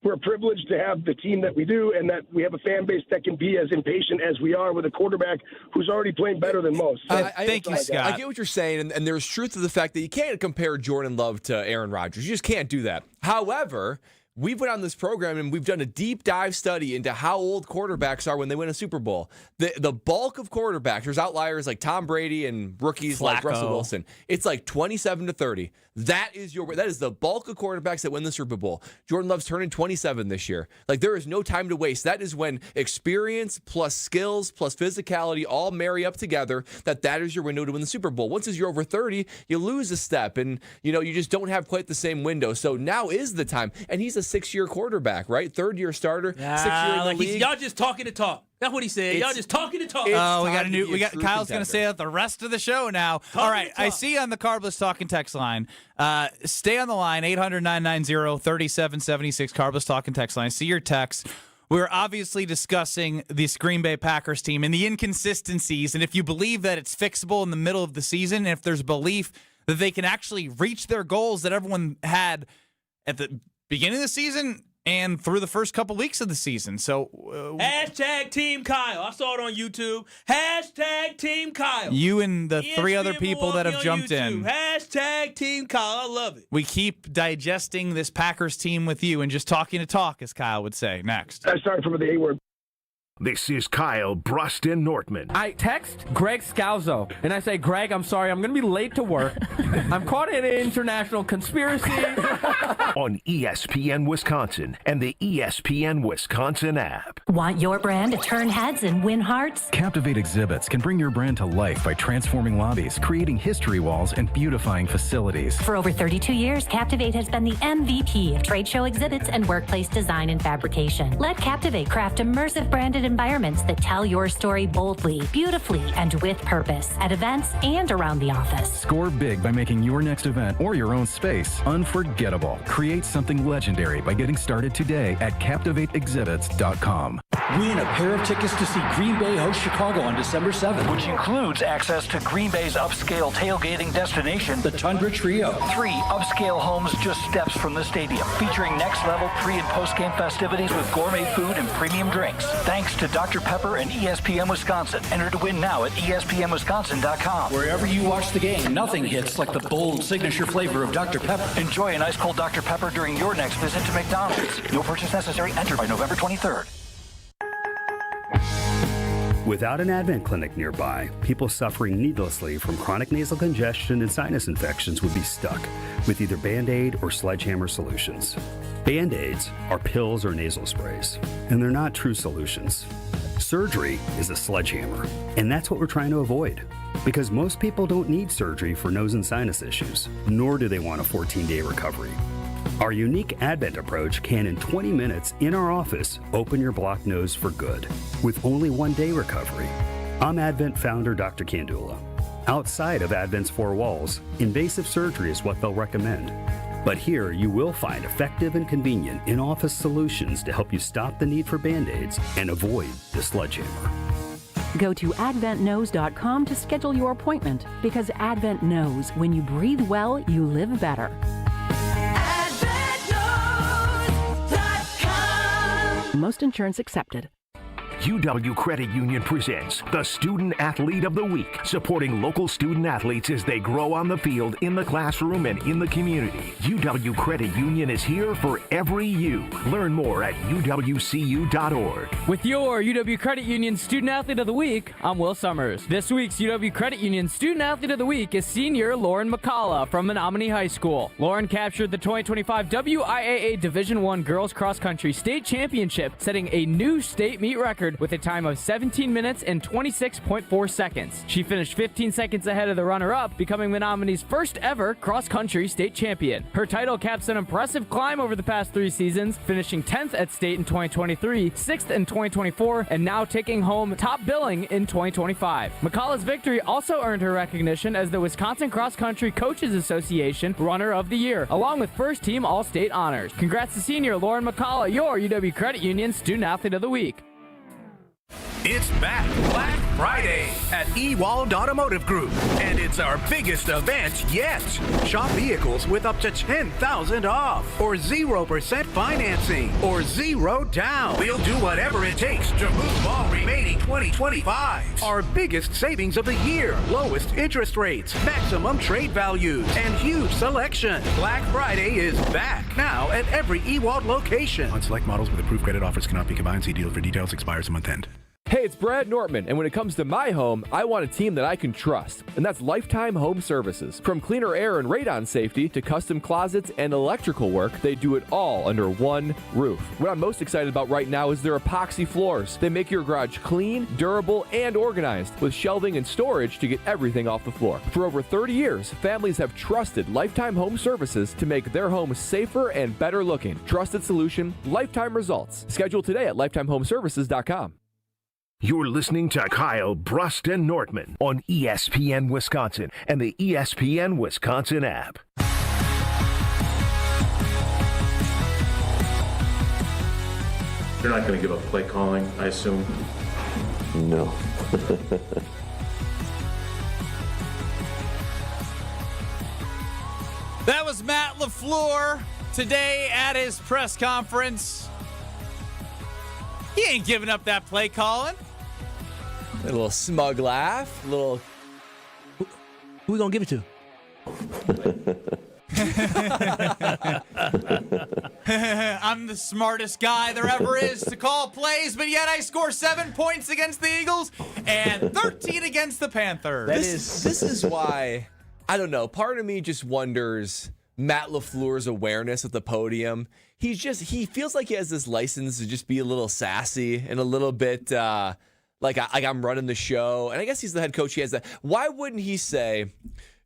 we're privileged to have the team that we do and that we have a fan base that can be as impatient as we are with a quarterback who's already playing better than most. So thank you, Scott. I get what you're saying, and there's truth to the fact that you can't compare Jordan Love to Aaron Rodgers. You just can't do that. However, we've been on this program and we've done a deep dive study into how old quarterbacks are when they win a Super Bowl. The bulk of quarterbacks, there's outliers like Tom Brady and rookies like Russell Wilson. It's like 27 to 30. That is the bulk of quarterbacks that win the Super Bowl. Jordan Love's turning 27 this year. There is no time to waste. That is when experience plus skills plus physicality all marry up together. That is your window to win the Super Bowl. Once you're over 30, you lose a step and you just don't have quite the same window. So now is the time. And he's a 6-year quarterback, right? 3rd-year starter, 6 year in the league. Y'all just talking to talk. That's what he said. Y'all just talking to talk. Oh, we got Kyle's going to say that the rest of the show now. All right, I see you on the Carbless Talking text line. Stay on the line, 800-990-3776, Carbless Talking text line. I see your text. We're obviously discussing this Green Bay Packers team and the inconsistencies, and if you believe that it's fixable in the middle of the season, and if there's belief that they can actually reach their goals that everyone had at the beginning of the season and through the first couple weeks of the season. So hashtag Team Kyle. I saw it on YouTube. Hashtag Team Kyle. You and the ESPN 3 other people that have jumped in. Hashtag Team Kyle. I love it. We keep digesting this Packers team with you and just talking to talk, as Kyle would say. Next. Sorry for the A word. This is Kyle Bruston Nortman. I text Greg Scalzo, and I say, Greg, I'm sorry, I'm going to be late to work. I'm caught in an international conspiracy. On ESPN Wisconsin and the ESPN Wisconsin app. Want your brand to turn heads and win hearts? Captivate Exhibits can bring your brand to life by transforming lobbies, creating history walls, and beautifying facilities. For over 32 years, Captivate has been the MVP of trade show exhibits and workplace design and fabrication. Let Captivate craft immersive branded environments that tell your story boldly, beautifully, and with purpose at events and around the office. Score big by making your next event or your own space unforgettable. Create something legendary by getting started today at CaptivateExhibits.com. Win a pair of tickets to see Green Bay host Chicago on December 7th, which includes access to Green Bay's upscale tailgating destination, the Tundra Trio. 3 upscale homes just steps from the stadium, featuring next-level pre- and post-game festivities with gourmet food and premium drinks. Thanks to Dr. Pepper and ESPN Wisconsin. Enter to win now at ESPNWisconsin.com. Wherever you watch the game, nothing hits like the bold signature flavor of Dr. Pepper. Enjoy an ice-cold Dr. Pepper during your next visit to McDonald's. No purchase necessary. Enter by November 23rd. Without an Advent clinic nearby, people suffering needlessly from chronic nasal congestion and sinus infections would be stuck with either Band-Aid or Sledgehammer solutions. Band-Aids are pills or nasal sprays, and they're not true solutions. Surgery is a sledgehammer, and that's what we're trying to avoid. Because most people don't need surgery for nose and sinus issues, nor do they want a 14-day recovery. Our unique Advent approach can, in 20 minutes in our office, open your blocked nose for good, with only 1-day recovery. I'm Advent founder Dr. Kandula. Outside of Advent's 4 walls, invasive surgery is what they'll recommend. But here you will find effective and convenient in-office solutions to help you stop the need for Band-Aids and avoid the sledgehammer. Go to adventknows.com to schedule your appointment, because Advent knows when you breathe well, you live better. Most insurance accepted. UW Credit Union presents the Student Athlete of the Week, supporting local student athletes as they grow on the field, in the classroom, and in the community. UW Credit Union is here for every you. Learn more at uwcu.org. With your UW Credit Union Student Athlete of the Week, I'm Will Summers. This week's UW Credit Union Student Athlete of the Week is senior Lauren McCullough from Menominee High School. Lauren captured the 2025 WIAA Division I Girls Cross Country State Championship, setting a new state meet record with a time of 17 minutes and 26.4 seconds. She finished 15 seconds ahead of the runner-up, becoming Menominee's first ever cross-country state champion. Her title caps an impressive climb over the past 3 seasons, finishing 10th at state in 2023, 6th in 2024, and now taking home top billing in 2025. McCullough's victory also earned her recognition as the Wisconsin Cross Country Coaches Association Runner of the Year, along with first-team All-State honors. Congrats to senior Lauren McCullough, your UW Credit Union Student Athlete of the Week. It's back, Black Friday at Ewald Automotive Group, and it's our biggest event yet. Shop vehicles with up to $10,000 off, or 0% financing, or 0 down. We'll do whatever it takes to move all remaining 2025s. Our biggest savings of the year, lowest interest rates, maximum trade values, and huge selection. Black Friday is back now at every Ewald location. On select models with approved credit offers cannot be combined. See dealer for details. Expires month end. Hey, it's Brad Nortman, and when it comes to my home, I want a team that I can trust, and that's Lifetime Home Services. From cleaner air and radon safety to custom closets and electrical work, they do it all under one roof. What I'm most excited about right now is their epoxy floors. They make your garage clean, durable, and organized, with shelving and storage to get everything off the floor. For over 30 years, families have trusted Lifetime Home Services to make their homes safer and better looking. Trusted solution, lifetime results. Schedule today at lifetimehomeservices.com. You're listening to Kyle Brust and Nortman on ESPN Wisconsin and the ESPN Wisconsin app. You're not going to give up play calling, I assume? No. That was Matt LaFleur today at his press conference. He ain't giving up that play calling. A little smug laugh, a little. Who we gonna give it to? I'm the smartest guy there ever is to call plays, but yet I score 7 points against the Eagles and 13 against the Panthers. This is why, I don't know, part of me just wonders Matt LaFleur's awareness at the podium. He feels like he has this license to just be a little sassy and a little bit like I'm running the show. And I guess he's the head coach. He has that. Why wouldn't he say,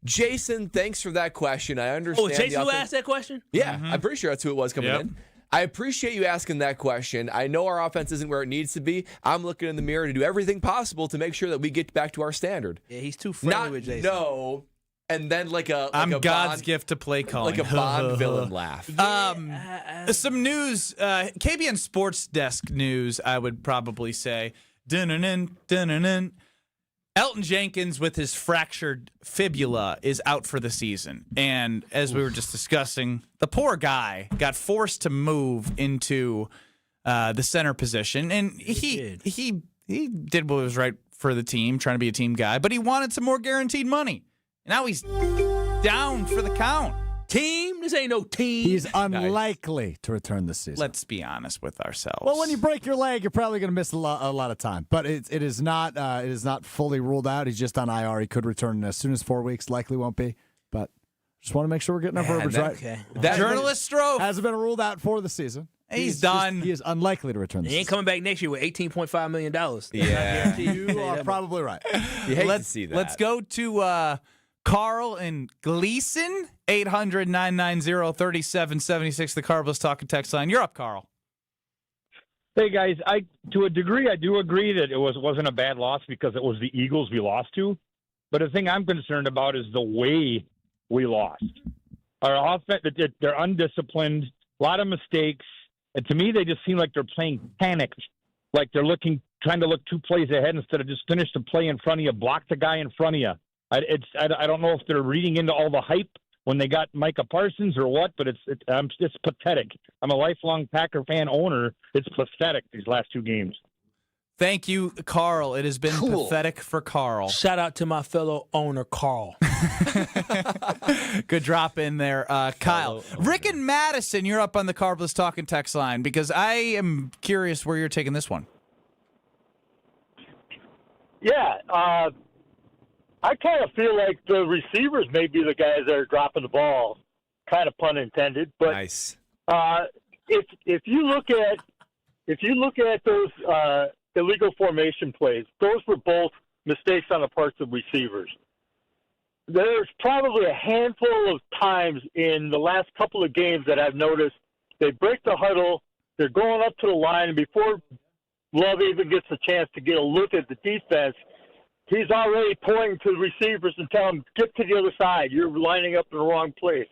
Jason, thanks for that question. I understand. Oh, Jason who asked that question? Yeah, I'm pretty sure that's who it was coming in. I appreciate you asking that question. I know our offense isn't where it needs to be. I'm looking in the mirror to do everything possible to make sure that we get back to our standard. Yeah, he's too friendly with Jason. No, And then like a God's Bond, gift to play calling. like a Bond villain laugh. Some news, KBN Sports Desk news, I would probably say. Dun-dun-dun, dun-dun-dun. Elton Jenkins with his fractured fibula is out for the season. And as we were just discussing, the poor guy got forced to move into the center position. And he did what was right for the team, trying to be a team guy, but he wanted some more guaranteed money. Now he's down for the count. Team? This ain't no team. He's unlikely to return this season. Let's be honest with ourselves. Well, when you break your leg, you're probably going to miss a lot of time. But it is not fully ruled out. He's just on IR. He could return as soon as 4 weeks. Likely won't be. But just want to make sure we're getting our verbiage right. Okay. That journalist stroke hasn't been ruled out for the season. He's done. He is unlikely to return this He ain't season. coming back next year with $18.5 million. Yeah. You are probably right. You hate to see that. Let's go to Carl and Gleason, 800-990-3776, the Carlos Talking text line. You're up, Carl. Hey, guys, to a degree, I do agree that it wasn't a bad loss because it was the Eagles we lost to. But the thing I'm concerned about is the way we lost. Our offense, they're undisciplined, a lot of mistakes. And to me, they just seem like they're playing panicked, like they're trying to look 2 plays ahead instead of just finish the play in front of you, block the guy in front of you. I don't know if they're reading into all the hype when they got Micah Parsons or what, but it's pathetic. I'm a lifelong Packer fan owner. It's pathetic these last 2 games. Thank you, Carl. It has been pathetic for Carl. Shout out to my fellow owner, Carl. Good drop in there, Kyle. Rick and Madison, you're up on the Carbless Talking text line because I am curious where you're taking this one. Yeah, I kind of feel like the receivers may be the guys that are dropping the ball, kind of pun intended. But nice. If you look at those illegal formation plays, those were both mistakes on the parts of receivers. There's probably a handful of times in the last couple of games that I've noticed they break the huddle, they're going up to the line, and before Love even gets a chance to get a look at the defense, he's already pointing to the receivers and telling them, get to the other side. You're lining up in the wrong place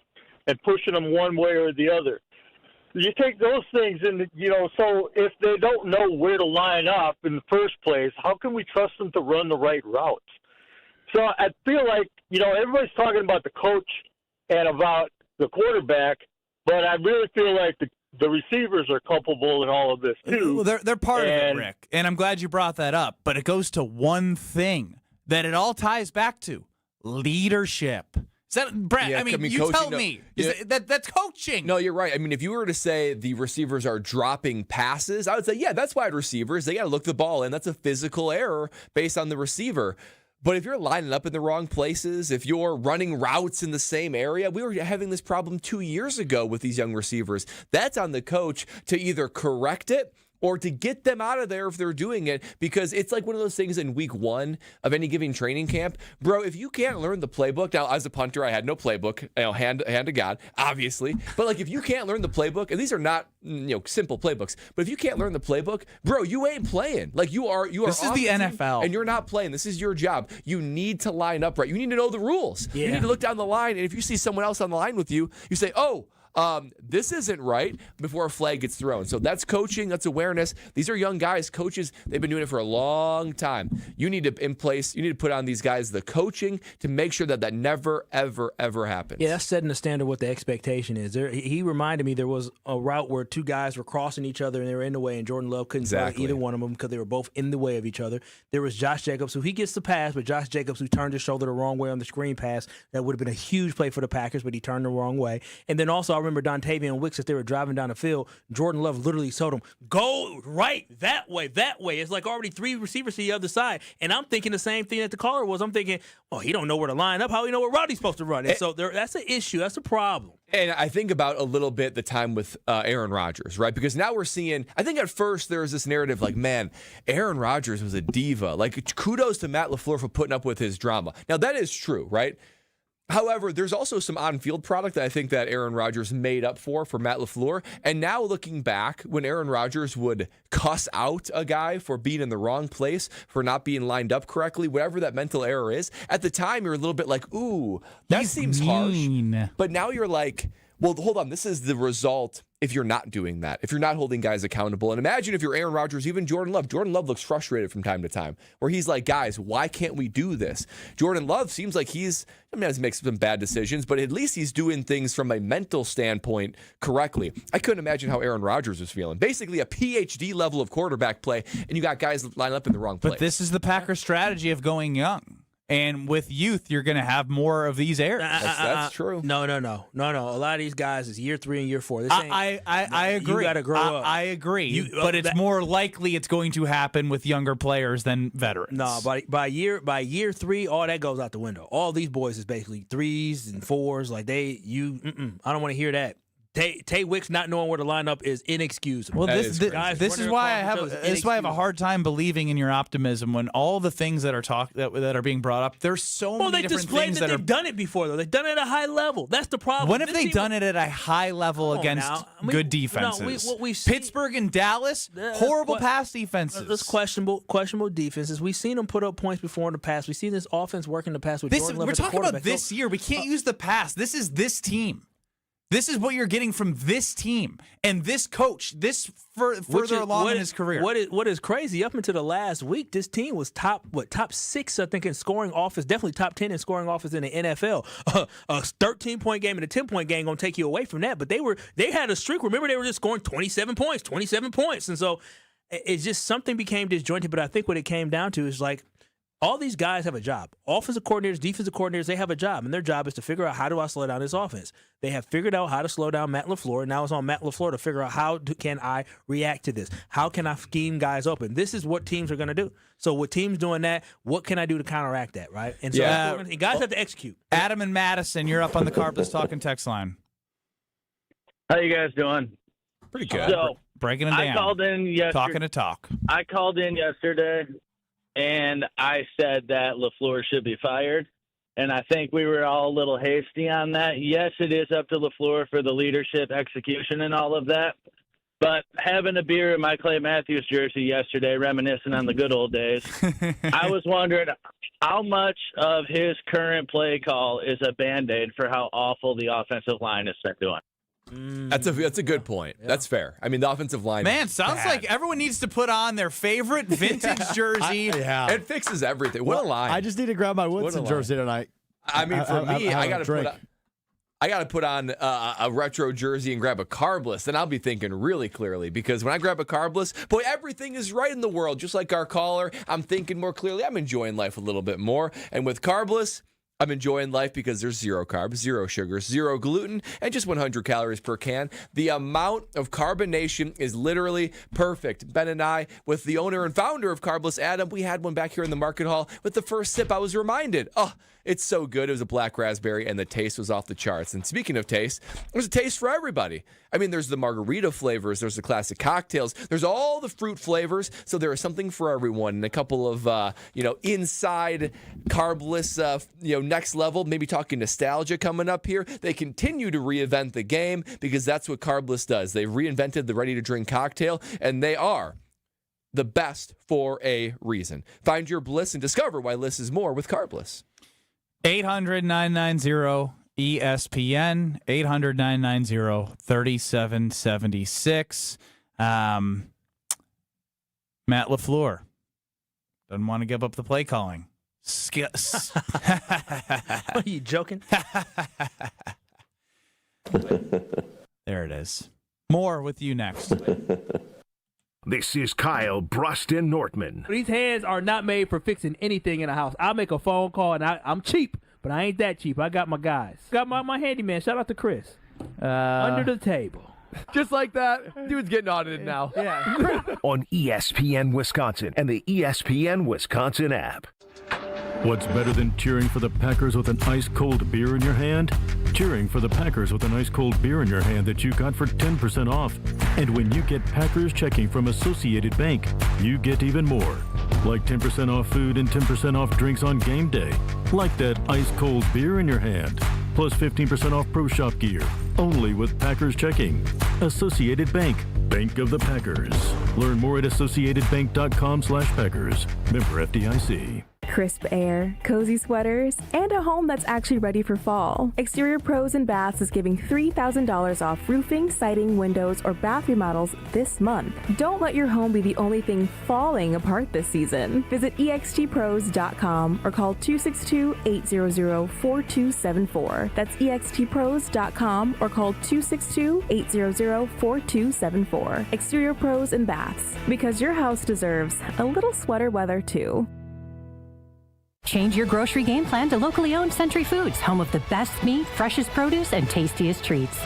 and pushing them one way or the other. You take those things and, so if they don't know where to line up in the first place, how can we trust them to run the right routes? So I feel like, everybody's talking about the coach and about the quarterback, but I really feel like the receivers are culpable in all of this too. Well, they're part of it, Rick, and I'm glad you brought that up. But it goes to one thing that it all ties back to: leadership. Is that Brett? Yeah, you coaching, tell me. That's coaching. No, you're right. I mean, if you were to say the receivers are dropping passes, I would say, yeah, that's wide receivers. They got to look the ball in. That's a physical error based on the receiver. But if you're lining up in the wrong places, if you're running routes in the same area, we were having this problem 2 years ago with these young receivers. That's on the coach to either correct it or to get them out of there if they're doing it, because it's like one of those things in week 1 of any given training camp. Bro, if you can't learn the playbook, now as a punter, I had no playbook, hand to God, obviously. But like if you can't learn the playbook, and these are not simple playbooks, but if you can't learn the playbook, bro, you ain't playing. Like you are. This is the NFL, and you're not playing. This is your job. You need to line up right. You need to know the rules. Yeah. You need to look down the line, and if you see someone else on the line with you, you say, oh, this isn't right, before a flag gets thrown. So that's coaching. That's awareness. These are young guys, coaches. They've been doing it for a long time. You need to put on these guys the coaching to make sure that never, ever, ever happens. Yeah, that's setting the standard what the expectation is. He reminded me there was a route where 2 guys were crossing each other and they were in the way, and Jordan Love couldn't follow either one of them because they were both in the way of each other. There was Josh Jacobs, who he gets the pass, but Josh Jacobs, who turned his shoulder the wrong way on the screen pass, that would have been a huge play for the Packers, but he turned the wrong way. And then also I remember Dontavian Wicks, as they were driving down the field, Jordan Love literally told him, go right, that way. It's like already 3 receivers to the other side. And I'm thinking the same thing that the caller was. I'm thinking, he don't know where to line up. How do he know what route he's supposed to run? And so that's an issue. That's a problem. And I think about a little bit the time with Aaron Rodgers, right? Because now we're seeing, I think at first there was this narrative like, man, Aaron Rodgers was a diva. Like, kudos to Matt LaFleur for putting up with his drama. Now, that is true, right? However, there's also some on-field product that I think that Aaron Rodgers made up for Matt LaFleur. And now looking back, when Aaron Rodgers would cuss out a guy for being in the wrong place, for not being lined up correctly, whatever that mental error is, at the time you're a little bit like, ooh, that seems harsh. But now you're like, well, hold on, this is the result if you're not doing that, if you're not holding guys accountable. And imagine if you're Aaron Rodgers, even Jordan Love. Jordan Love looks frustrated from time to time, where he's like, guys, why can't we do this? Jordan Love seems like he makes some bad decisions, but at least he's doing things from a mental standpoint correctly. I couldn't imagine how Aaron Rodgers was feeling. Basically a PhD level of quarterback play, and you got guys lined up in the wrong place. But this is the Packers' strategy of going young. And with youth, you're going to have more of these errors. That's true. No. A lot of these guys is year 3 and year 4. I agree. You got to grow up. I agree. But it's more likely it's going to happen with younger players than veterans. No, by year 3, all that goes out the window. All these boys is basically 3s and 4s. Like I don't want to hear that. Tay Wicks not knowing where to line up is inexcusable. Well, this is why I have a hard time believing in your optimism when all the things that are that are being brought up. There's so many different things that they've done it before though. They've done it at a high level. That's the problem. When have they done it at a high level against good defenses? Pittsburgh and Dallas, horrible pass defenses. That's questionable defenses. We've seen them put up points before in the past. We've seen this offense work in the past with Jordan Love. We're talking about this year. We can't use the past. This is this team. This is what you're getting from this team and this coach. This further along in his career. What is crazy? Up until the last week, this team was top 6, I think, in scoring offense. Definitely top 10 in scoring offense in the NFL. A 13-point game and a 10-point game gonna take you away from that. But they had a streak. Remember, they were just scoring 27 points, and so it's just something became disjointed. But I think what it came down to is like, all these guys have a job. Offensive coordinators, defensive coordinators, they have a job, and their job is to figure out how do I slow down this offense. They have figured out how to slow down Matt LaFleur, and now it's on Matt LaFleur to figure out how can I react to this? How can I scheme guys open? This is what teams are going to do. So with teams doing that, what can I do to counteract that, right? And so guys have to execute. Adam and Madison, you're up on the Carbless Talking text line. How you guys doing? Pretty good. So, breaking it down. I called in yesterday. Talking to talk. I called in yesterday. And I said that LaFleur should be fired. And I think we were all a little hasty on that. Yes, it is up to LaFleur for the leadership, execution, and all of that. But having a beer in my Clay Matthews jersey yesterday, reminiscing on the good old days, I was wondering how much of his current play call is a Band-Aid for how awful the offensive line has been doing. That's a good point. Yeah. That's fair. I mean, the offensive line. Man, sounds like everyone needs to put on their favorite vintage jersey. It fixes everything. What a line! I just need to grab my Woodson jersey tonight. I mean, for me, I got to put on a retro jersey and grab a Carbless, and I'll be thinking really clearly, because when I grab a Carbless, boy, everything is right in the world. Just like our caller, I'm thinking more clearly. I'm enjoying life a little bit more, and with Carbless, I'm enjoying life because there's 0 carbs, 0 sugars, 0 gluten, and just 100 calories per can. The amount of carbonation is literally perfect. Ben and I, with the owner and founder of Carbless, Adam, we had one back here in the market hall. With the first sip, I was reminded, it's so good. It was a black raspberry, and the taste was off the charts. And speaking of taste, there's a taste for everybody. I mean, there's the margarita flavors. There's the classic cocktails. There's all the fruit flavors. So there is something for everyone. And a couple of, inside carbless, next level, maybe talking nostalgia coming up here. They continue to reinvent the game because that's what Carbless does. They've reinvented the ready-to-drink cocktail, and they are the best for a reason. Find your bliss and discover why less is more with Carbless. 800-990-ESPN, 800-990-3776. Matt LaFleur doesn't want to give up the play calling. Are you joking? There it is. More with you next. This is Kyle Bruston Nortman. These hands are not made for fixing anything in the house. I'll make a phone call, and I'm cheap, but I ain't that cheap. I got my guys. Got my handyman. Shout out to Chris. Under the table. Just like that. Dude's getting audited now. Yeah. On ESPN Wisconsin and the ESPN Wisconsin app. What's better than cheering for the Packers with an ice-cold beer in your hand? Cheering for the Packers with an ice-cold beer in your hand that you got for 10% off. And when you get Packers checking from Associated Bank, you get even more. Like 10% off food and 10% off drinks on game day. Like that ice-cold beer in your hand. Plus 15% off Pro Shop gear. Only with Packers Checking. Associated Bank. Bank of the Packers. Learn more at associatedbank.com/Packers. Member FDIC. Crisp air, cozy sweaters, and a home that's actually ready for fall. Exterior Pros and Baths is giving $3,000 off roofing, siding, windows, or bath remodels this month. Don't let your home be the only thing falling apart this season. Visit extpros.com or call 262-800-4274. That's extpros.com or call 262-800-4274. Exterior Pros and Baths, because your house deserves a little sweater weather too. Change your grocery game plan to locally owned Century Foods, home of the best meat, freshest produce, and tastiest treats.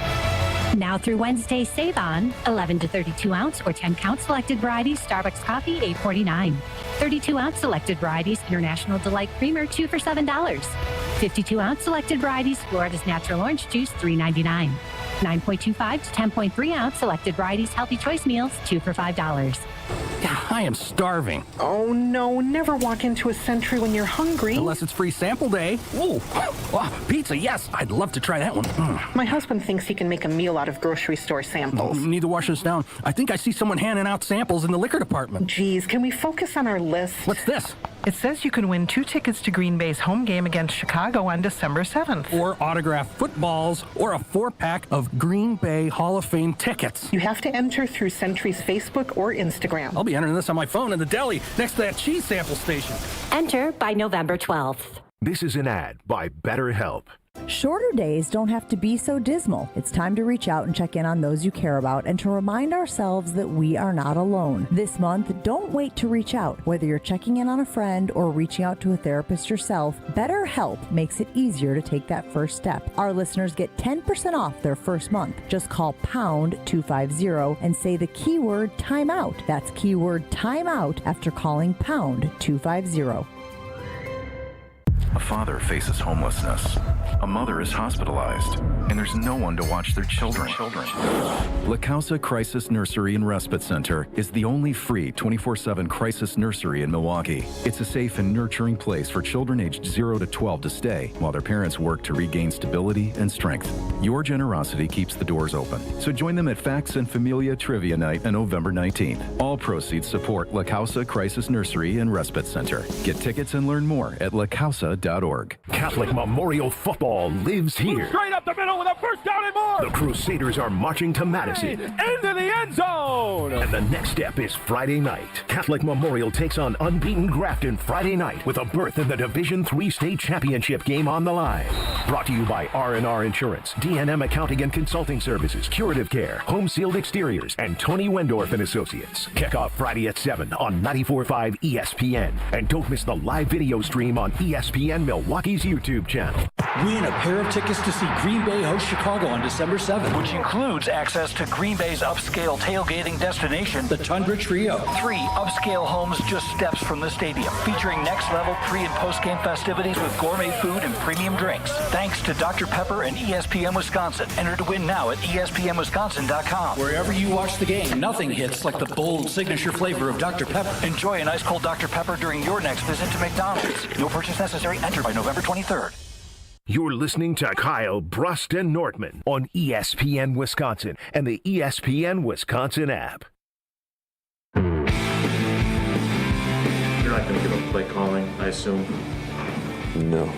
Now through Wednesday, save on 11 to 32 ounce or 10 count selected varieties Starbucks coffee, $8.49. 32 ounce selected varieties International Delight Creamer, 2 for $7. 52 ounce selected varieties Florida's Natural Orange Juice, $3.99. 9.25 to 10.3 ounce selected varieties Healthy Choice Meals, 2 for $5. I am starving. Oh no, never walk into a Century when you're hungry. Unless it's free sample day. Ooh, wow, pizza, yes. I'd love to try that one. My husband thinks he can make a meal out of grocery store samples. Need to wash this down. I think I see someone handing out samples in the liquor department. Geez, can we focus on our list? What's this? It says you can win 2 tickets to Green Bay's home game against Chicago on December 7th. Or autographed footballs, or a 4-pack of Green Bay Hall of Fame tickets. You have to enter through Century's Facebook or Instagram. I'll be entering this on my phone in the deli next to that cheese sample station. Enter by November 12th. This is an ad by BetterHelp. Shorter days don't have to be so dismal. It's time to reach out and check in on those you care about and to remind ourselves that we are not alone. This month, don't wait to reach out. Whether you're checking in on a friend or reaching out to a therapist yourself, BetterHelp makes it easier to take that first step. Our listeners get 10% off their first month. Just call pound 250 and say the keyword timeout. That's keyword timeout after calling pound 250. A father faces homelessness. A mother is hospitalized, and there's no one to watch their children. La Causa Crisis Nursery and Respite Center is the only free 24/7 crisis nursery in Milwaukee. It's a safe and nurturing place for children aged 0 to 12 to stay while their parents work to regain stability and strength. Your generosity keeps the doors open, so join them at Facts and Familia Trivia Night on November 19th. All proceeds support La Causa Crisis Nursery and Respite Center. Get tickets and learn more at lacausa.org. Catholic Memorial Football lives here. Straight up the middle with a first down and more. The Crusaders are marching to Madison. Into the end zone. And the next step is Friday night. Catholic Memorial takes on unbeaten Grafton Friday night with a berth in the Division III state championship game on the line. Brought to you by R&R Insurance, D&M Accounting and Consulting Services, Curative Care, Home Sealed Exteriors, and Tony Wendorf and Associates. Kickoff Friday at 7 on 94.5 ESPN. And don't miss the live video stream on ESPN Milwaukee's YouTube channel. Win a pair of tickets to see Green Bay host Chicago on December 7th, which includes access to Green Bay's upscale tailgating destination, the Tundra Trio. 3 upscale homes just steps from the stadium, featuring next-level pre- and post-game festivities with gourmet food and premium drinks. Thanks to Dr. Pepper and ESPN Wisconsin. Enter to win now at ESPNWisconsin.com. Wherever you watch the game, nothing hits like the bold signature flavor of Dr. Pepper. Enjoy an ice-cold Dr. Pepper during your next visit to McDonald's. No purchase necessary. Enter by November 23rd. You're listening to Kyle Brust and Nortman on ESPN Wisconsin and the ESPN Wisconsin app. You're not going to give up play calling, I assume? I No.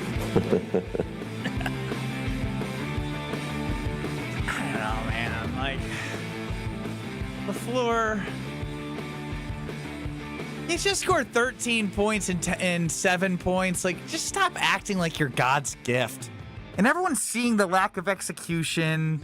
don't know, man. Like, LaFleur, he's just scored 13 points and 7 points. Like, just stop acting like you're God's gift. And everyone's seeing the lack of execution,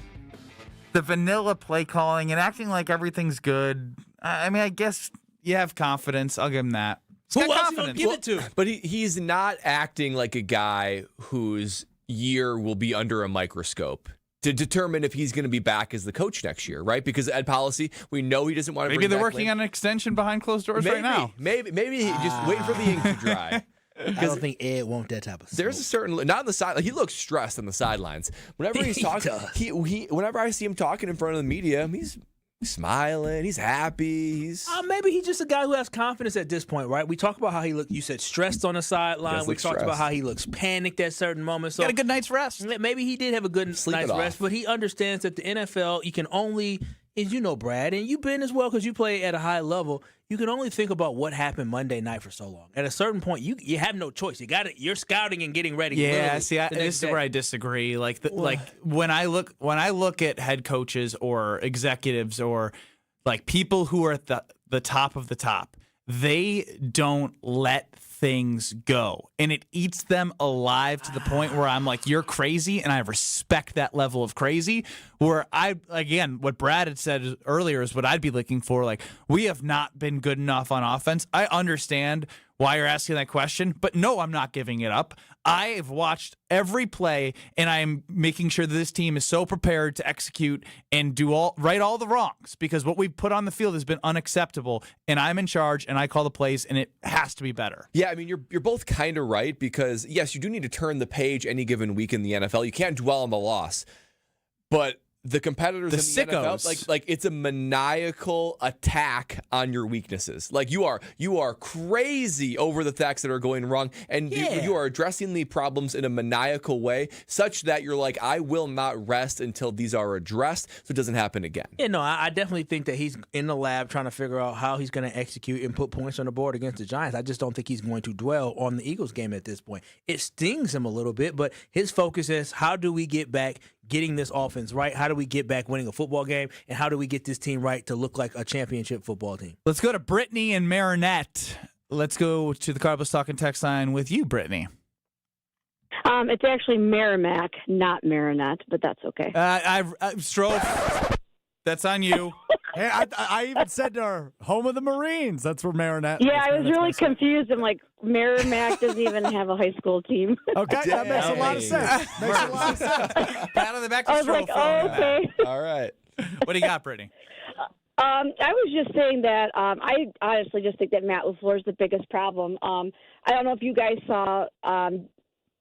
the vanilla play calling, and acting like everything's good. I mean, I guess you have confidence. I'll give him that. Who else you gonna give it to? But he's not acting like a guy whose year will be under a microscope to determine if he's going to be back as the coach next year, right? Because Ed Policy, we know he doesn't want to Maybe bring they're back working on an extension behind closed doors right now. Maybe he's just waiting for the ink to dry. I don't think Ed want that type of stuff. There's a certain, not on the side, like he looks stressed on the sidelines. Whenever he's talking, he whenever I see him talking in front of the media, he's smiling. He's happy. He's maybe he's just a guy who has confidence at this point, right? We talk about how he looked. You said stressed on the sideline. We talked about how he looks panicked at certain moments. So got a good night's rest. Maybe he did have a good night's rest, but he understands that the NFL, you can only, as you know, Brad, and you've been as well because you play at a high level. You can only think about what happened Monday night for so long. At a certain point, you have no choice. You're scouting and getting ready. Yeah, see, this is where I disagree. Like when I look at head coaches or executives or like people who are at the top of the top, they don't let things go, and it eats them alive to the point where I'm like, you're crazy, and I respect that level of crazy. Where what Brad had said earlier is what I'd be looking for. Like, we have not been good enough on offense. I understand why you're asking that question, but no, I'm not giving it up. I've watched every play, and I'm making sure that this team is so prepared to execute and right all the wrongs, because what we put on the field has been unacceptable, and I'm in charge, and I call the plays, and it has to be better. Yeah, I mean, you're both kind of right, because, yes, you do need to turn the page any given week in the NFL. You can't dwell on the loss. But the competitors in the NFL, like it's a maniacal attack on your weaknesses. Like you are crazy over the facts that are going wrong, and you are addressing the problems in a maniacal way, such that you're like, I will not rest until these are addressed, so it doesn't happen again. Yeah, no, I definitely think that he's in the lab trying to figure out how he's going to execute and put points on the board against the Giants. I just don't think he's going to dwell on the Eagles game at this point. It stings him a little bit, but his focus is, how do we get back getting this offense right? How do we get back winning a football game? And how do we get this team right to look like a championship football team? Let's go to Brittany and Marinette. Let's go to the Cardinals Talking text line with you, Brittany. It's actually Merrimack, not Marinette, but that's okay. Strofe, that's on you. Hey, I even said to her, home of the Marines. That's where Marinette. Yeah, I was really confused. I'm like, Merrimack doesn't even have a high school team. Okay, that makes a lot of sense. Pat on the back to I was like, oh, okay. All right. What do you got, Brittany? I was just saying that I honestly just think that Matt LaFleur is the biggest problem. I don't know if you guys saw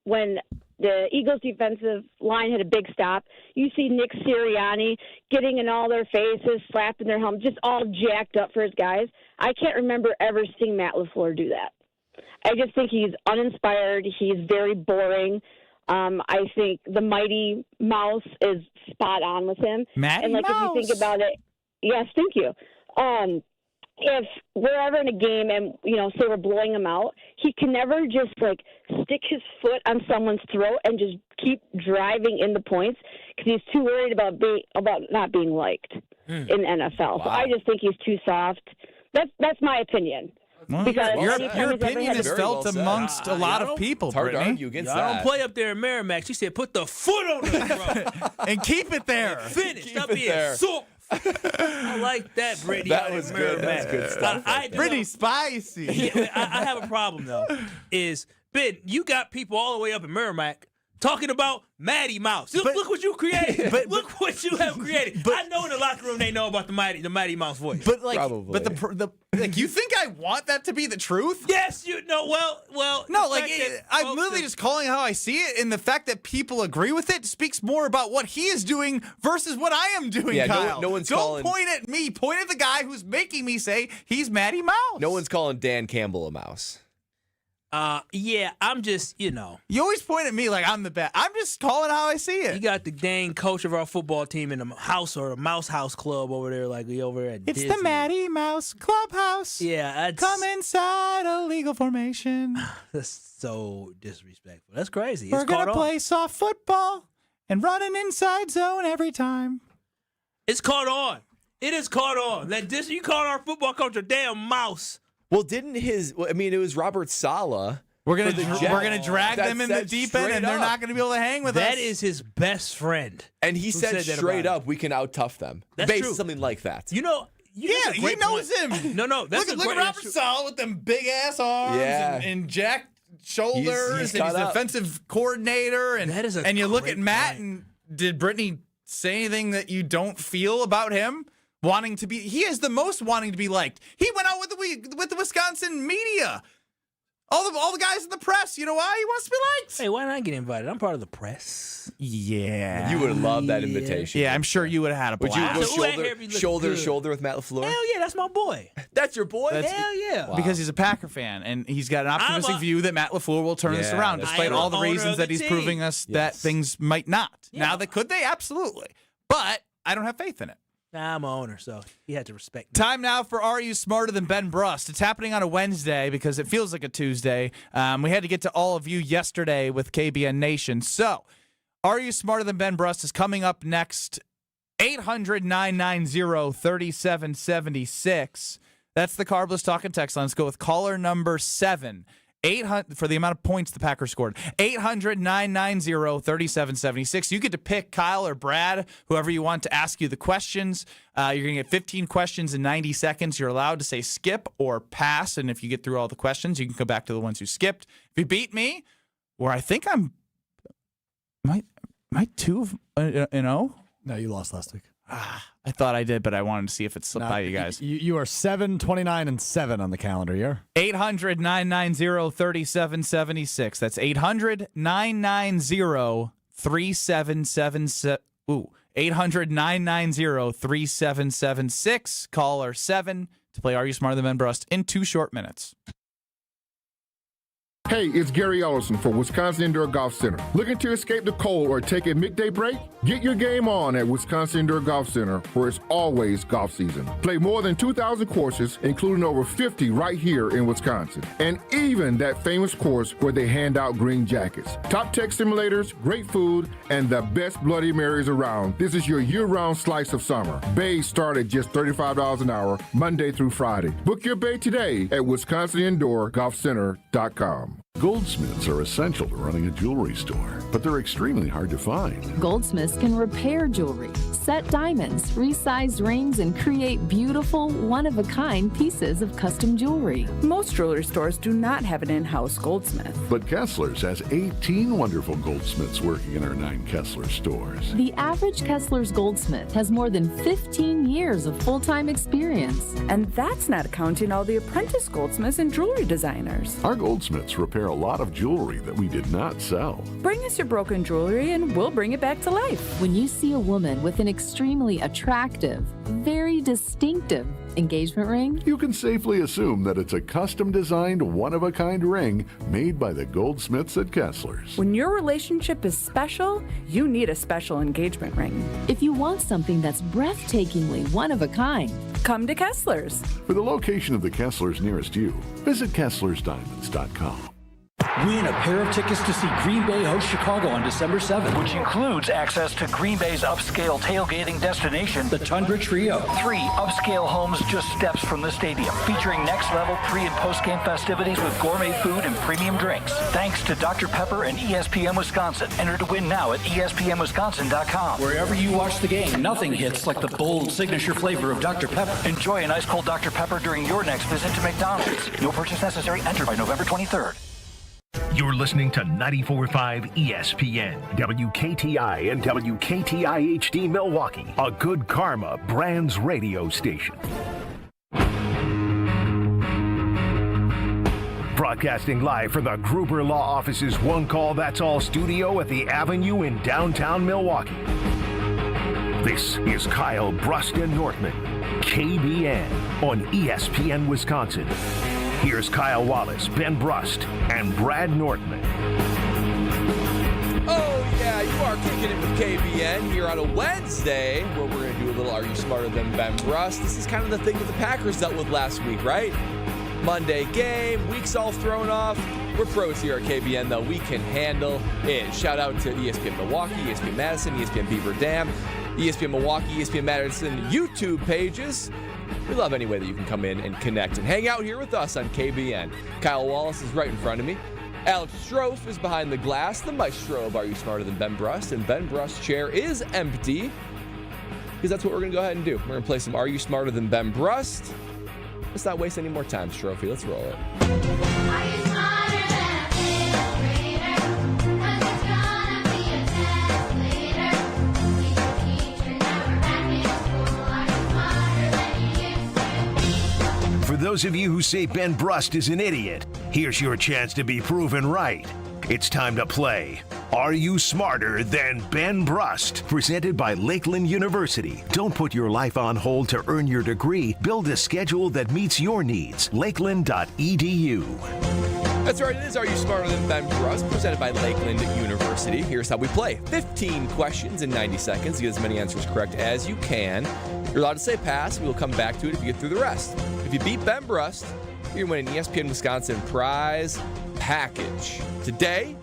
when the Eagles' defensive line had a big stop. You see Nick Sirianni getting in all their faces, slapping their helmet, just all jacked up for his guys. I can't remember ever seeing Matt LaFleur do that. I just think he's uninspired. He's very boring. I think the Mighty Mouse is spot on with him. Matty and like Mouse. If you think about it, yes, thank you. If we're ever in a game and, say we're blowing him out, he can never just, stick his foot on someone's throat and just keep driving in the points because he's too worried about not being liked in the NFL. Wow. So I just think he's too soft. That's my opinion. Well, your opinion is felt amongst a lot of people, It's hard Brittany. to argue against that. I don't play up there in Merrimack. She said, put the foot on the throat. And keep it there. Finish. Keep Stop it being there. soft. I like that, Brittany. That was good. That's good stuff. Brittany spicy. Yeah, I have a problem, though, is, Ben, you got people all the way up in Merrimack talking about Matty Mouse. Look what you created. Look what you have created. I know in the locker room they know about the Mighty Mouse voice. But Probably. but you think I want that to be the truth? Yes, you know. Well. No, I'm literally just calling how I see it, and the fact that people agree with it speaks more about what he is doing versus what I am doing. Yeah, Kyle. no one's Don't calling. point at me. Point at the guy who's making me say he's Matty Mouse. No one's calling Dan Campbell a mouse. Yeah, I'm just, You always point at me like I'm the best. I'm just calling how I see it. You got the dang coach of our football team in the house or the Mouse House Club over there, like we over at It's Disney. the Matty Mouse Clubhouse. Yeah, Come inside a legal formation. That's so disrespectful. That's crazy. We're It's caught gonna on. play soft football and run an inside zone every time. It's caught on. It is caught on. You called our football coach a damn mouse. Well, it was Robert Saleh. We're gonna drag them in the deep end, and they're not gonna be able to hang with us. That is his best friend. And he said that straight about up, we can out-tough them. That's Basically true. something like that. You know, Yeah, he knows him. No, that's look at Robert Saleh with them big ass arms and jacked shoulders, He's and he's cut the up. defensive coordinator. And That is a and you look at great Matt, point. and did Brittany say anything that you don't feel about him? He is the most wanting to be liked. He went out with the Wisconsin media. All the guys in the press. You know why? He wants to be liked. Hey, why not get invited? I'm part of the press. Yeah. You would have loved that invitation. Yeah, I'm sure you would have had a blast. Would you go shoulder to shoulder with Matt LaFleur? Hell yeah, that's my boy. That's your boy? Hell yeah. Wow. Because he's a Packer fan, and he's got an optimistic view that Matt LaFleur will turn this around, despite all the reasons that he's proving us that things might not. Yeah. Now, could they? Absolutely. But I don't have faith in it. Nah, I'm an owner, so he had to respect me. Time now for Are You Smarter Than Ben Brust? It's happening on a Wednesday because it feels like a Tuesday. We had to get to all of you yesterday with KBN Nation. So, Are You Smarter Than Ben Brust is coming up next. 800-990-3776. That's the Carbless Talk and Text line. Let's go with caller number 7. 800 for the amount of points the Packers scored. 800-990-3776. You get to pick Kyle or Brad, whoever you want to ask you the questions. You're going to get 15 questions in 90 seconds. You're allowed to say skip or pass, and if you get through all the questions, you can come back to the ones who skipped. If you beat me, where I think I'm might 2-0. No, you lost last week. I thought I did, but I wanted to see if it slipped by you guys. You are 7, 29, and 7 on the calendar year. 800-990-3776. That's 800-990-3777. Ooh, 800-990-3776. Caller 7 to play Are You Smarter Than Ben Brust in 2 short minutes. Hey, it's Gary Ellison for Wisconsin Indoor Golf Center. Looking to escape the cold or take a midday break? Get your game on at Wisconsin Indoor Golf Center, where it's always golf season. Play more than 2,000 courses, including over 50 right here in Wisconsin. And even that famous course where they hand out green jackets. Top tech simulators, great food, and the best Bloody Marys around. This is your year-round slice of summer. Bays start at just $35 an hour, Monday through Friday. Book your bay today at WisconsinIndoorGolfCenter.com. Goldsmiths are essential to running a jewelry store, but they're extremely hard to find. Goldsmiths can repair jewelry, set diamonds, resize rings, and create beautiful, one-of-a-kind pieces of custom jewelry. Most jewelry stores do not have an in-house goldsmith. But Kessler's has 18 wonderful goldsmiths working in our 9 Kessler stores. The average Kessler's goldsmith has more than 15 years of full-time experience. And that's not counting all the apprentice goldsmiths and jewelry designers. Our goldsmiths repair a lot of jewelry that we did not sell. Bring us your broken jewelry and we'll bring it back to life. When you see a woman with an extremely attractive, very distinctive engagement ring, you can safely assume that it's a custom-designed, one-of-a-kind ring made by the goldsmiths at Kessler's. When your relationship is special, you need a special engagement ring. If you want something that's breathtakingly one of a kind, come to Kessler's. For the location of the Kessler's nearest you, visit KesslersDiamonds.com. Win a pair of tickets to see Green Bay host Chicago on December 7th, which includes access to Green Bay's upscale tailgating destination, the Tundra Trio. 3 upscale homes just steps from the stadium, featuring next-level pre- and post-game festivities with gourmet food and premium drinks. Thanks to Dr. Pepper and ESPN Wisconsin. Enter to win now at ESPNWisconsin.com. Wherever you watch the game, nothing hits like the bold signature flavor of Dr. Pepper. Enjoy an ice-cold Dr. Pepper during your next visit to McDonald's. No purchase necessary. Enter by November 23rd. You're listening to 94.5 ESPN, WKTI and WKTI HD Milwaukee, a Good Karma Brands radio station. Broadcasting live from the Gruber Law Office's One Call That's All studio at the Avenue in downtown Milwaukee. This is Kyle Brust and Northman, KBN on ESPN Wisconsin. Here's Kyle Wallace, Ben Brust, and Brad Northman. Oh, yeah, you are kicking it with KBN here on a Wednesday where we're going to do a little Are You Smarter Than Ben Brust? This is kind of the thing that the Packers dealt with last week, right? Monday game, weeks all thrown off. We're pros here at KBN, though. We can handle it. Shout out to ESPN Milwaukee, ESPN Madison, ESPN Beaver Dam, ESPN Milwaukee, ESPN Madison YouTube pages. We love any way that you can come in and connect and hang out here with us on KBN. Kyle Wallace is right in front of me. Alex Strofe is behind the glass, the maestro of Are You Smarter Than Ben Brust? And Ben Brust's chair is empty because that's what we're going to go ahead and do. We're going to play some Are You Smarter Than Ben Brust? Let's not waste any more time, Strophy. Let's roll it. For those of you who say Ben Brust is an idiot, Here's your chance to be proven right. It's time to play Are You Smarter Than Ben Brust? Presented by Lakeland University. Don't put your life on hold to earn your degree. Build a schedule that meets your needs. Lakeland.edu. That's right, it is Are You Smarter Than Ben Brust? Presented by Lakeland University. Here's how we play. 15 questions in 90 seconds. Get as many answers correct as you can. You're allowed to say pass. We will come back to it if you get through the rest. If you beat Ben Brust, you're going to win an ESPN Wisconsin prize package. Today,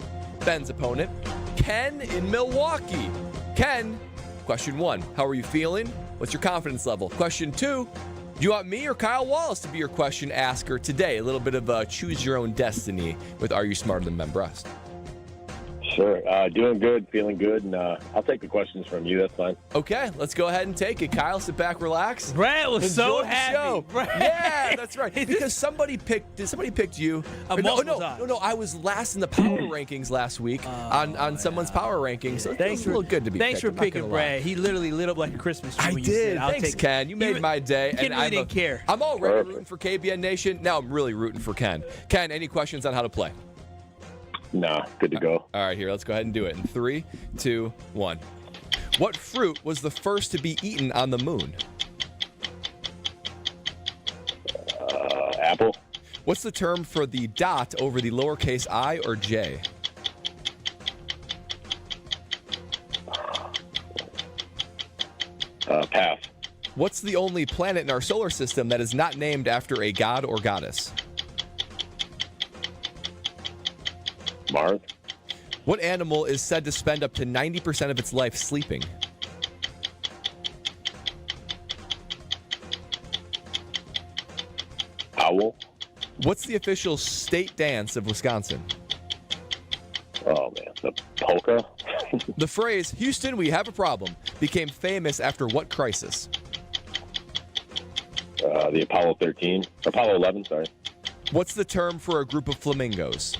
Ben's opponent, Ken in Milwaukee. Ken, question 1, how are you feeling? What's your confidence level? Question 2, do you want me or Kyle Wallace to be your question asker today? A little bit of choose your own destiny with Are You Smarter Than Ben Brust? Sure. Doing good, feeling good, and I'll take the questions from you. That's fine. Okay, let's go ahead and take it. Kyle, sit back, relax. Brad was Enjoy so the happy. show. Yeah, that's right. Because somebody picked you. No, I was last in the power rankings last week on someone's power rankings. So Thanks it's a little good to be Thanks picked. for picking Brad. He literally lit up like a Christmas tree. I when did. You said, I'll Thanks, take Ken. You made my day. Ken really didn't care. I'm already rooting for KBN Nation. Now I'm really rooting for Ken. Ken, any questions on how to play? Nah, good to go. All right, here, let's go ahead and do it. In 3, 2, 1. What fruit was the first to be eaten on the moon? Apple. What's the term for the dot over the lowercase I or J? Pass. What's the only planet in our solar system that is not named after a god or goddess? Mars. What animal is said to spend up to 90% of its life sleeping? Owl. What's the official state dance of Wisconsin? Oh, man. The polka. The phrase, Houston, we have a problem, became famous after what crisis? The Apollo 11, sorry. What's the term for a group of flamingos?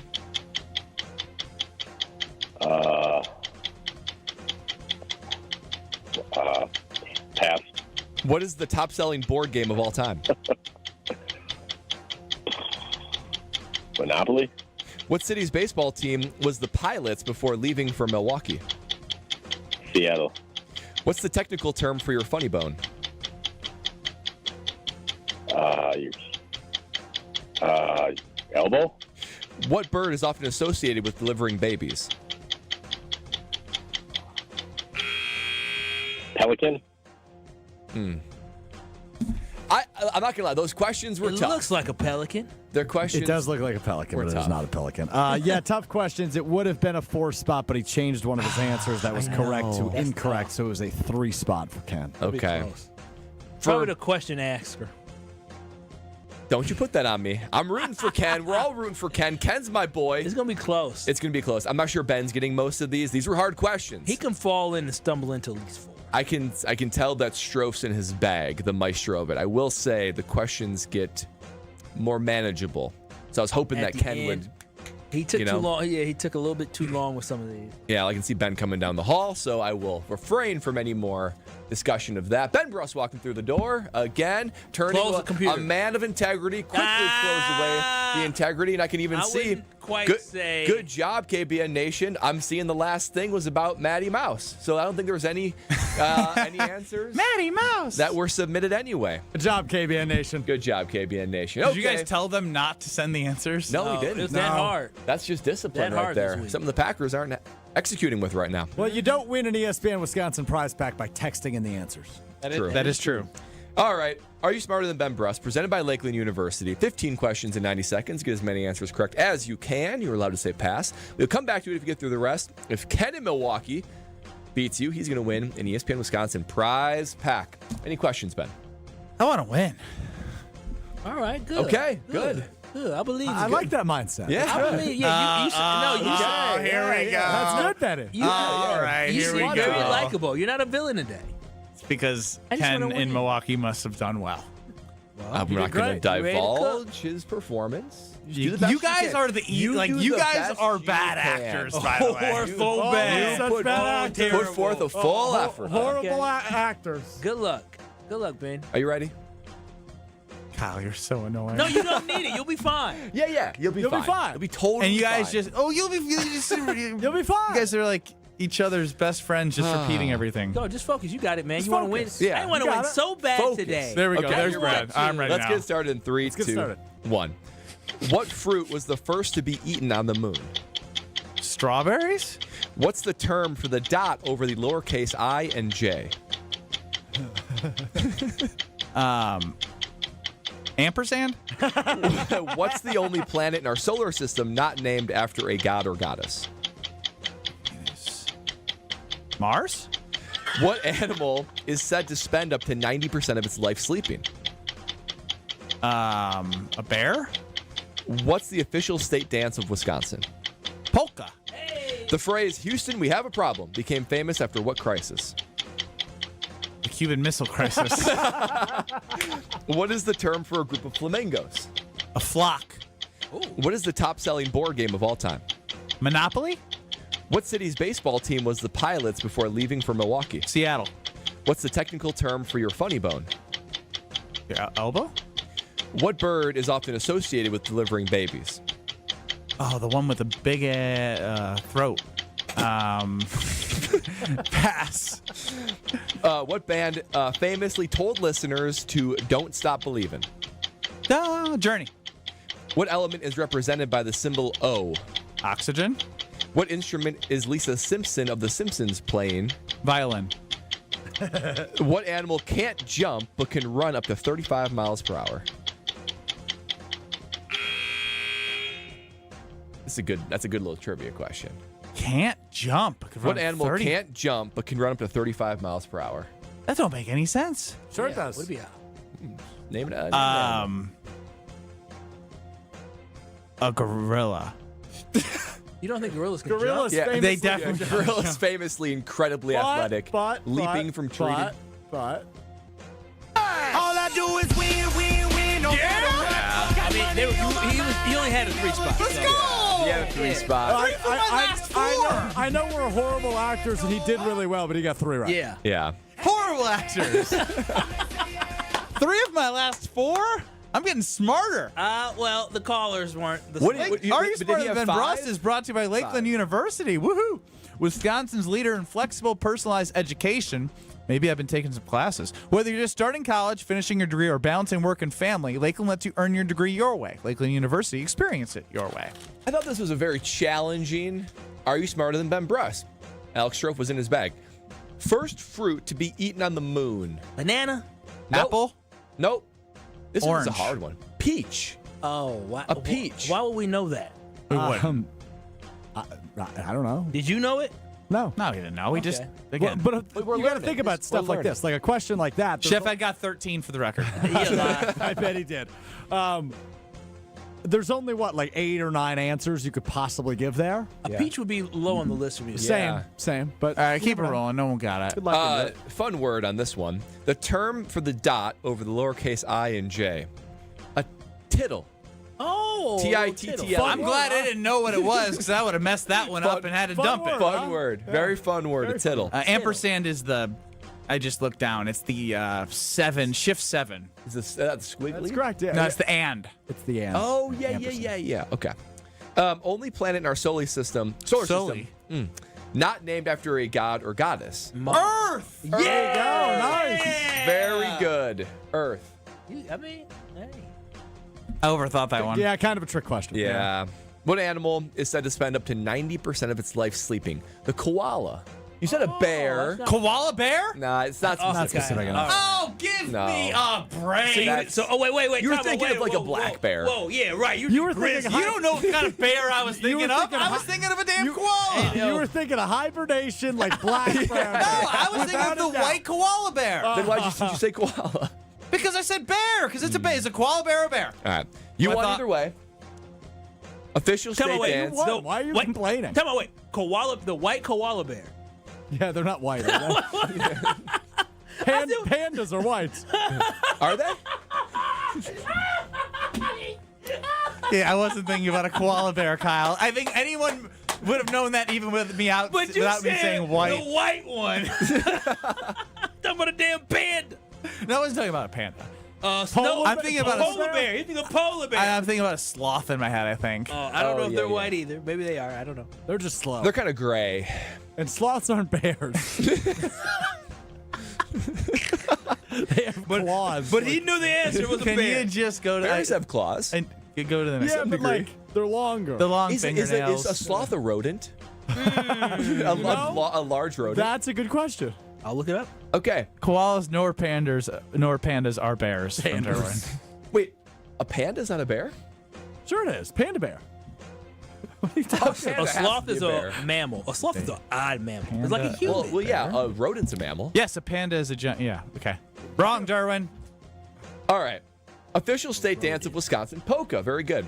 Pass. What is the top-selling board game of all time? Monopoly. What city's baseball team was the Pilots before leaving for Milwaukee? Seattle. What's the technical term for your funny bone? Elbow. What bird is often associated with delivering babies? Pelican. I'm not gonna lie; those questions were It tough. looks like a pelican. Their questions. It does look like a pelican, but tough. it's not a pelican. Yeah, tough questions. It would have been a 4 spot, but he changed one of his answers that was correct to incorrect, so it was a 3 spot for Ken. Okay. Probably the question asker. Don't you put that on me. I'm rooting for Ken. We're all rooting for Ken. Ken's my boy. It's going to be close. It's going to be close. I'm not sure Ben's getting most of these. These were hard questions. He can fall in and stumble into at least 4. I can tell that Stroh's in his bag, the maestro of it. I will say the questions get more manageable. So I was hoping At that the Ken end, would. He took too long. Yeah, he took a little bit too long with some of these. Yeah, I can see Ben coming down the hall, so I will refrain from any more discussion of that. Ben Brust walking through the door again, turning Close the computer. a man of integrity, quickly closed away the integrity, and I can even I see. wouldn't quite good, say. Good job, KBN Nation. I'm seeing the last thing was about Matty Mouse, so I don't think there was any answers. Matty Mouse that were submitted anyway. Good job, KBN Nation. Good job, KBN Nation. Did Okay. you guys tell them not to send the answers? No, we didn't. It was that hard. That's just discipline That right hard this there. week. Something the Packers aren't executing with right now. Well, you don't win an ESPN Wisconsin prize pack by texting in the answers. That is true. All right. Are You Smarter Than Ben Brust? Presented by Lakeland University. 15 questions in 90 seconds. Get as many answers correct as you can. You're allowed to say pass. We'll come back to it if you get through the rest. If Ken in Milwaukee beats you, he's going to win an ESPN Wisconsin prize pack. Any questions, Ben? I want to win. All right, good. Okay, good. Good. I believe you. I like that mindset. Yeah. I believe, yeah, you should. No, you should. Here we go. That's good, Benny. All right, You here we seem go. very likable. You're not a villain today. It's because I just Ken wanna in win. Milwaukee must have done well. I'm you not did going to great. You ready to cook? divulge his performance. You best guys can. are the You like do you the guys best are you bad can. actors, by the way. We're so bad. Such Put, bad actors. put forth a full effort. Horrible actors. Good luck. Good luck, Ben. Are you ready? Kyle, you're so annoying. No, you don't need it. You'll be fine. Yeah, you'll be fine. You'll be totally And you guys fine. just, you'll be fine. You guys are like each other's best friends, just repeating everything. No, just focus. You got it, man. Just you want to win. focus. Yeah. I want to You win got it. so bad Focus. today. There we go. Okay, There's you're Brad. right. I'm ready Let's now. get started in 3, get 2, started. 1. What fruit was the first to be eaten on the moon? Strawberries? What's the term for the dot over the lowercase I and J? Ampersand? What's the only planet in our solar system not named after a god or goddess? Mars? What animal is said to spend up to 90% of its life sleeping? A bear? What's the official state dance of Wisconsin? Polka. The phrase, Houston, we have a problem, became famous after what crisis? The Cuban Missile Crisis. What is the term for a group of flamingos? A flock. What is the top-selling board game of all time? Monopoly? What city's baseball team was the Pilots before leaving for Milwaukee? Seattle. What's the technical term for your funny bone? Your elbow? What bird is often associated with delivering babies? Oh, the one with the big throat. Pass. What band famously told listeners to don't stop believing? Journey. What element is represented by the symbol O? Oxygen. What instrument is Lisa Simpson of The Simpsons playing? Violin. What animal can't jump but can run up to 35 miles per hour? That's a good little trivia question. Can't jump. Could What run animal 30. can't jump but can run up to 35 miles per hour? That don't make any sense. Sure it does. Would be out. Name it. A gorilla. You don't think gorillas can Gorillas jump? Yeah, They definitely. Gorillas famously incredibly athletic, leaping from tree to... But All I do is win, win, win. No matter what. I mean, he only had a 3 spot. Let's so. go! He had a 3 spot. I know we're horrible actors, and he did really well, but he got 3 right. Yeah. Yeah. Horrible actors. 3 of my last 4? I'm getting smarter. Well, the callers weren't the What- same. what- Are You did he Smarter have Than 5? Brust is brought to you by Lakeland University. Woohoo! Wisconsin's leader in flexible, personalized education. Maybe I've been taking some classes. Whether you're just starting college, finishing your degree, or balancing work and family, Lakeland lets you earn your degree your way. Lakeland University, experience it your way. I thought this was a very challenging Are You Smarter Than Ben Bruss? Alex Strofe was in his bag. First fruit to be eaten on the moon. Banana? Nope. Apple? Nope. This one's a Orange. hard one. Peach. Oh, wow. A peach. Why would we know that? I don't know. Did you know it? No. No, he didn't know. We just, Well, again. but We're you got to learning. think about We're stuff like learning. this, like a question like that. there's Chef, I got 13 for the record. I bet he did. There's only like 8 or 9 answers you could possibly give there. A peach would be low on the list for me. Same. But All right, keep it rolling. No one got it. Good luck with it. Fun word on this one. The term for the dot over the lowercase I and J. A tittle. Oh. T-I-T-T-L. I'm glad I didn't know what it was because I would have messed that one up and had to dump it. Fun word. Very fun word. A tittle. Ampersand is the. I just looked down. It's the 7, shift 7. Is this squiggly? That's correct. Yeah. No, it's the and. It's the and. Oh, yeah. Okay. Only planet in our solar system. Soli. Not named after a god or goddess. Earth! There you go. Nice. Very good. Earth. I mean, hey. I overthought that one. Yeah, kind of a trick question. Yeah. What animal is said to spend up to 90% of its life sleeping? The koala. You said a bear. Koala bear? Nah, it's not Not specific. specific enough. Oh, give No. me a break. Wait. You were time out, thinking wait, of like whoa, a black whoa, bear. Whoa, yeah, right. You were thinking You don't know what kind of bear I was thinking of. thinking I was thinking of a damn koala. You were thinking of hibernation, like black brown. No, I was thinking of the white koala bear. Then why did you say koala? Because I said bear. Because it's a bear. Is a koala bear or a bear? All right. You I won thought- either way. Official Come state on, wait. dance. won. Why are you complaining? Come on, wait. The white koala bear. Yeah, they're not white. Are they? Pandas are white. Are they? Yeah, I wasn't thinking about a koala bear, Kyle. I think anyone would have known that even with me out But you without said me saying white. the white one. Talking about a damn panda. No, I wasn't talking about a panda. I'm thinking about a polar bear. You think a polar bear? I'm thinking about a sloth in my head, I think. I don't know if they're white either. Maybe they are. I don't know. They're just sloths. They're kind of gray. And sloths aren't bears. They have claws. But he knew the answer was a Can bear. you just go to Bears have claws. and you go to the next Yeah, but like they're longer. the long Is fingernails? a sloth a rodent? a large rodent? That's a good question. I'll look it up. Okay. Koalas nor pandas are bears. from Darwin. Wait, a panda's not a bear? Sure it is. Panda bear. What are you talking A about? sloth is bear. a mammal. A sloth is an odd mammal. It's like a human. Well, yeah, a rodent's a mammal. Yes, a panda is a giant. Yeah, okay. Wrong, Darwin. All right. Official state dance of Wisconsin, polka. Very good.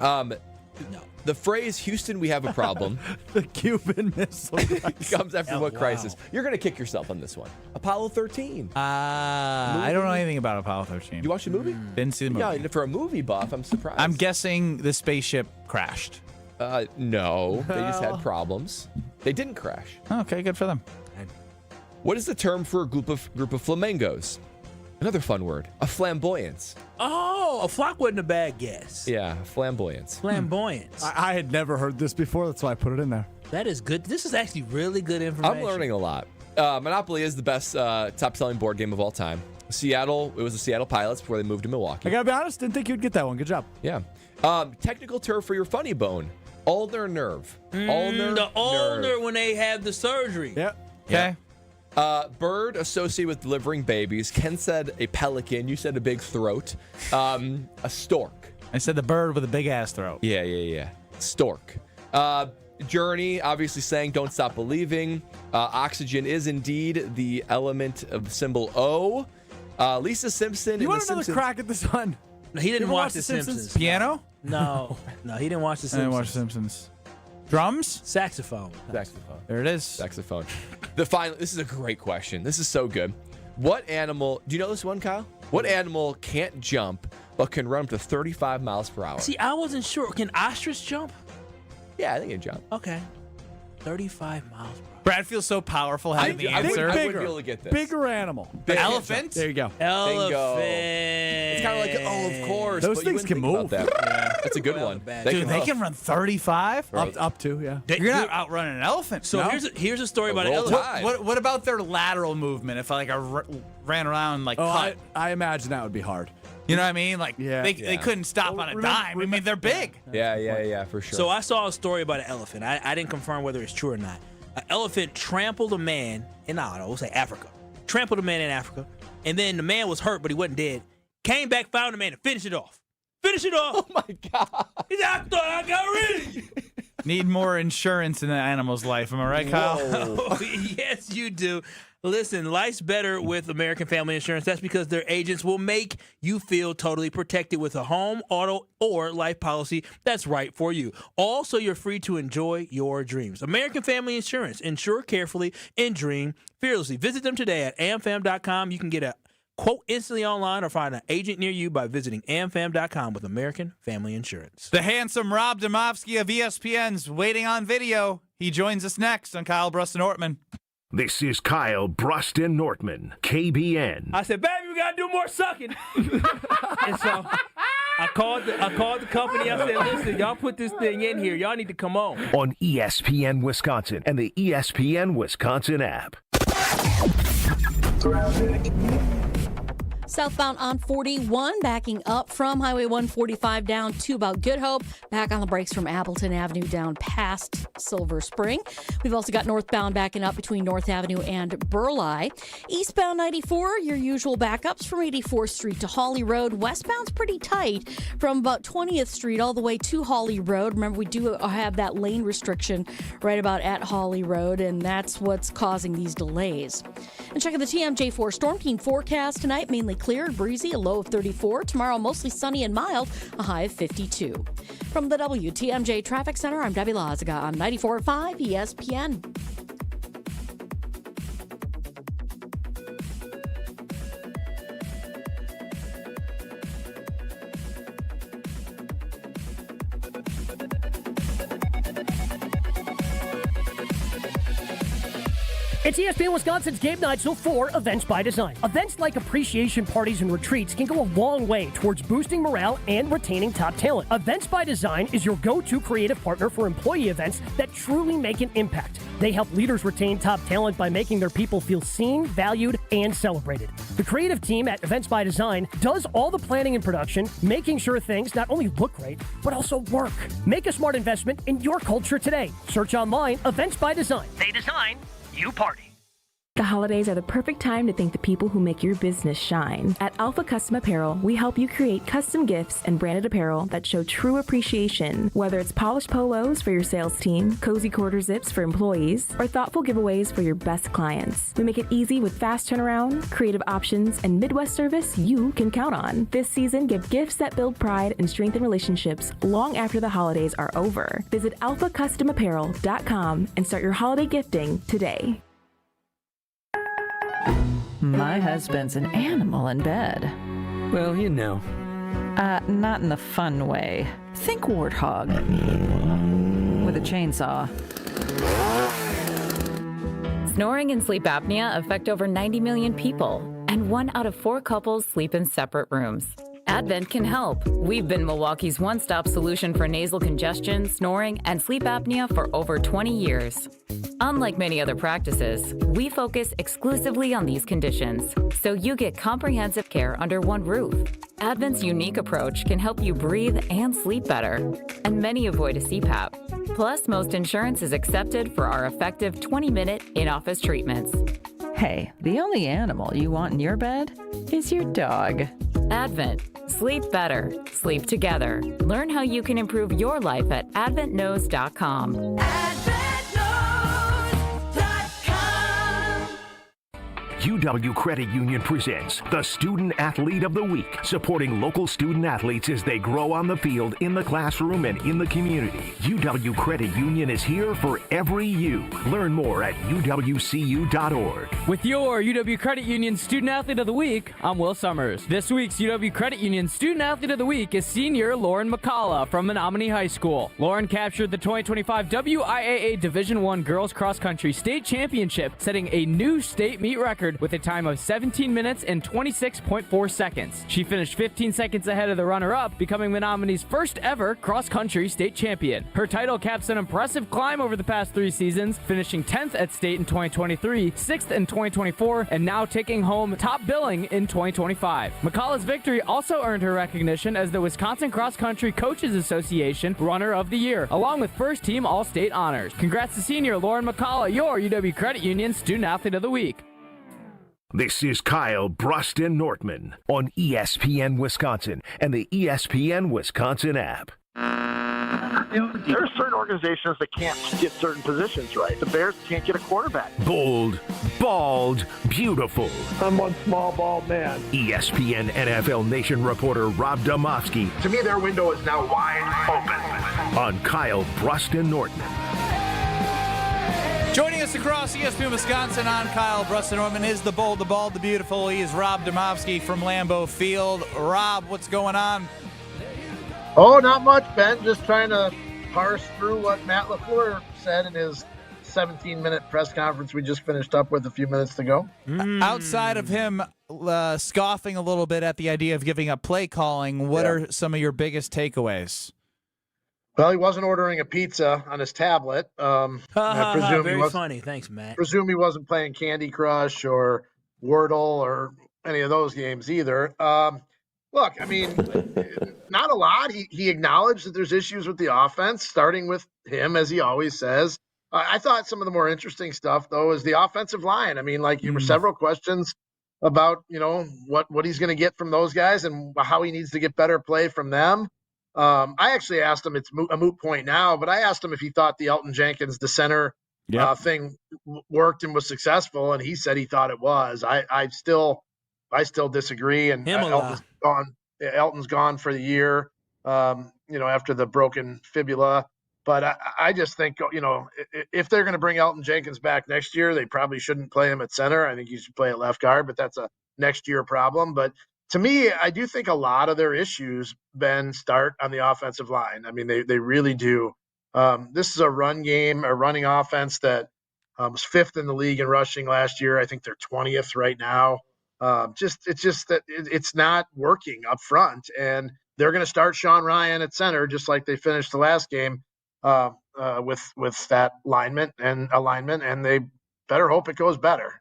No. The phrase "Houston, we have a problem" The Cuban Missile Crisis. comes after what crisis? You're gonna kick yourself on this one. Apollo 13. I don't know anything about Apollo 13. You watched the movie? Didn't see the movie. Yeah, for a movie buff, I'm surprised. I'm guessing the spaceship crashed. No, they just had problems. They didn't crash. Okay, good for them. What is the term for a group of flamingos? Another fun word. A flamboyance. Oh, a flock wasn't a bad guess. Yeah, flamboyance. Flamboyance. I had never heard this before. That's why I put it in there. That is good. This is actually really good information. I'm learning a lot. Monopoly is the best top-selling board game of all time. Seattle, it was the Seattle Pilots before they moved to Milwaukee. I gotta be honest, didn't think you'd get that one. Good job. Yeah. Technical term for your funny bone. Ulnar nerve. Ulnar the ulnar nerve. when they have the surgery. Yep. Okay. Bird associated with delivering babies. Ken said a pelican. You said a big throat. A stork. I said the bird with a big ass throat. Yeah. Stork. Journey, obviously saying don't stop believing. Oxygen is indeed the element of the symbol O. Lisa Simpson. You in want the another Simpsons. crack at this one? No, he didn't ever watch watch The The Simpsons. Simpsons? Piano? No, he didn't watch The I Simpsons. didn't watch Simpsons. Drums? Saxophone. There it is. Saxophone. The final. This is a great question. This is so good. What animal? Do you know this one, Kyle? What animal can't jump but can run up to 35 miles per hour? See, I wasn't sure. Can ostrich jump? Yeah, I think it can jump. Okay. 35 miles per hour. Brad feels so powerful having the I would- answer. I Bigger. wouldn't be able to get this. Bigger animal. Big Elephant? There you go. Elephant. It's kind of like, of course. Those but you things wouldn't can think about move. That. Yeah, that's a good one. Dude, they can run 35? Up to, yeah. You're not outrunning an elephant. So no? here's a story about an roll elephant. tide. What about their lateral movement? If I ran around like cut, I imagine that would be hard. you know what I mean? Like they couldn't stop on a dime. I mean, they're big. Yeah, for sure. So I saw a story about an elephant. I didn't confirm whether it's true or not. An elephant trampled a man in, we'll say Africa. Trampled a man in Africa. And then the man was hurt, but he wasn't dead. Came back, found the man, and finished it off. Finish it off. Oh, my God. He said, I thought I got rid of you. Need more insurance in the animal's life. Am I right, Kyle? Oh, yes, you do. Listen, life's better with American Family Insurance. That's because their agents will make you feel totally protected with a home, auto, or life policy that's right for you. Also, you're free to enjoy your dreams. American Family Insurance. Insure carefully and dream fearlessly. Visit them today at amfam.com. You can get a quote instantly online or find an agent near you by visiting amfam.com with American Family Insurance. The handsome Rob Domofsky of ESPN's waiting on video. He joins us next on Kyle Bruston Ortman. This is Kyle Bruston Nortman, KBN. I said, baby, we gotta do more sucking. And so I called the company. I said, listen, y'all put this thing in here. Y'all need to come on. On ESPN Wisconsin and the ESPN Wisconsin app. Southbound on 41, backing up from Highway 145 down to about Good Hope. Back on the brakes from Appleton Avenue down past Silver Spring. We've also got northbound backing up between North Avenue and Burleigh. Eastbound 94, your usual backups from 84th Street to Hawley Road. Westbound's pretty tight from about 20th Street all the way to Hawley Road. Remember, we do have that lane restriction right about at Hawley Road, and that's what's causing these delays. And checking the TMJ4 Storm King forecast tonight, mainly clear, breezy, a low of 34. Tomorrow, mostly sunny and mild, a high of 52. From the WTMJ Traffic Center, I'm Debbie Lazaga on 94.5 ESPN. It's ESPN Wisconsin's Game Night Show for Events by Design. Events like appreciation parties and retreats can go a long way towards boosting morale and retaining top talent. Events by Design is your go-to creative partner for employee events that truly make an impact. They help leaders retain top talent by making their people feel seen, valued, and celebrated. The creative team at Events by Design does all the planning and production, making sure things not only look great, but also work. Make a smart investment in your culture today. Search online, Events by Design. They design, you party. The holidays are the perfect time to thank the people who make your business shine. At Alpha Custom Apparel, we help you create custom gifts and branded apparel that show true appreciation. Whether it's polished polos for your sales team, cozy quarter zips for employees, or thoughtful giveaways for your best clients. We make it easy with fast turnaround, creative options, and Midwest service you can count on. This season, give gifts that build pride and strengthen relationships long after the holidays are over. Visit alphacustomapparel.com and start your holiday gifting today. My husband's an animal in bed. Well, you know. Not in the fun way. Think warthog. With a chainsaw. Snoring and sleep apnea affect over 90 million people, and 1 out of 4 couples sleep in separate rooms. Advent can help. We've been Milwaukee's one-stop solution for nasal congestion, snoring, and sleep apnea for over 20 years. Unlike many other practices, we focus exclusively on these conditions, so you get comprehensive care under one roof. Advent's unique approach can help you breathe and sleep better, and many avoid a CPAP. Plus, most insurance is accepted for our effective 20-minute in-office treatments. Hey, the only animal you want in your bed is your dog. Advent. Sleep better. Sleep together. Learn how you can improve your life at adventknows.com. UW Credit Union presents the Student Athlete of the Week, supporting local student athletes as they grow on the field, in the classroom, and in the community. UW Credit Union is here for every you. Learn more at uwcu.org. With your UW Credit Union Student Athlete of the Week, I'm Will Summers. This week's UW Credit Union Student Athlete of the Week is senior Lauren McCullough from Menominee High School. Lauren captured the 2025 WIAA Division I Girls Cross Country State Championship, setting a new state meet record with a time of 17 minutes and 26.4 seconds. She finished 15 seconds ahead of the runner-up, becoming Menominee's first ever cross-country state champion. Her title caps an impressive climb over the past 3 seasons, finishing 10th at state in 2023, 6th in 2024, and now taking home top billing in 2025. McCullough's victory also earned her recognition as the Wisconsin Cross Country Coaches Association Runner of the Year, along with first team All-State honors. Congrats to senior Lauren McCullough, your UW Credit Union Student Athlete of the Week. This is Kyle Bruston Nortman on ESPN Wisconsin and the ESPN Wisconsin app. There are certain organizations that can't get certain positions right. The Bears can't get a quarterback. Bold, bald, beautiful. I'm one small, bald man. ESPN NFL Nation reporter Rob Domofsky. To me, their window is now wide open. On Kyle Bruston Nortman. Joining us across ESPN Wisconsin on Kyle Bruston Norman is the bold, the bald, the beautiful. He is Rob Domofsky from Lambeau Field. Rob, what's going on? Oh, not much, Ben. Just trying to parse through what Matt LaFleur said in his 17-minute press conference we just finished up with a few minutes ago. Outside of him scoffing a little bit at the idea of giving up play calling, what are some of your biggest takeaways? Well, he wasn't ordering a pizza on his tablet. I presume very funny. Thanks, Matt. Presume he wasn't playing Candy Crush or Wordle or any of those games either. Look, I mean, not a lot. He acknowledged that there's issues with the offense, starting with him, as he always says. I thought some of the more interesting stuff, though, is the offensive line. I mean, like, there were several questions about, what he's going to get from those guys and how he needs to get better play from them. I actually asked him, it's a moot point now, but I asked him if he thought the Elton Jenkins, the center thing worked and was successful. And he said he thought it was. I still disagree. And Elton's gone for the year, after the broken fibula. But I just think, if they're going to bring Elton Jenkins back next year, they probably shouldn't play him at center. I think he should play at left guard, but that's a next year problem. But to me, I do think a lot of their issues, Ben, start on the offensive line. I mean, they really do. This is a run game, a running offense that Was fifth in the league in rushing last year. I think they're 20th right now. It's just that it's not working up front, and they're going to start Sean Ryan at center, just like they finished the last game with that alignment, and they better hope it goes better.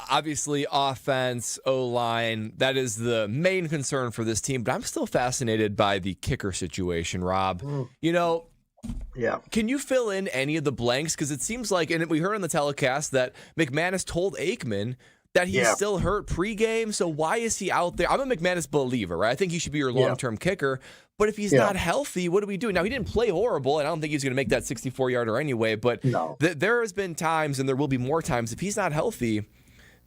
Obviously, offense, O-line, that is the main concern for this team, but I'm still fascinated by the kicker situation, Rob. Yeah. Can you fill in any of the blanks? Because it seems like, and we heard on the telecast that McManus told Aikman that he's still hurt pregame, so why is he out there? I'm a McManus believer, right? I think he should be your long-term kicker, but if he's not healthy, what do we do? Now, he didn't play horrible, and I don't think he's going to make that 64-yarder anyway, but there has been times, and there will be more times, if he's not healthy,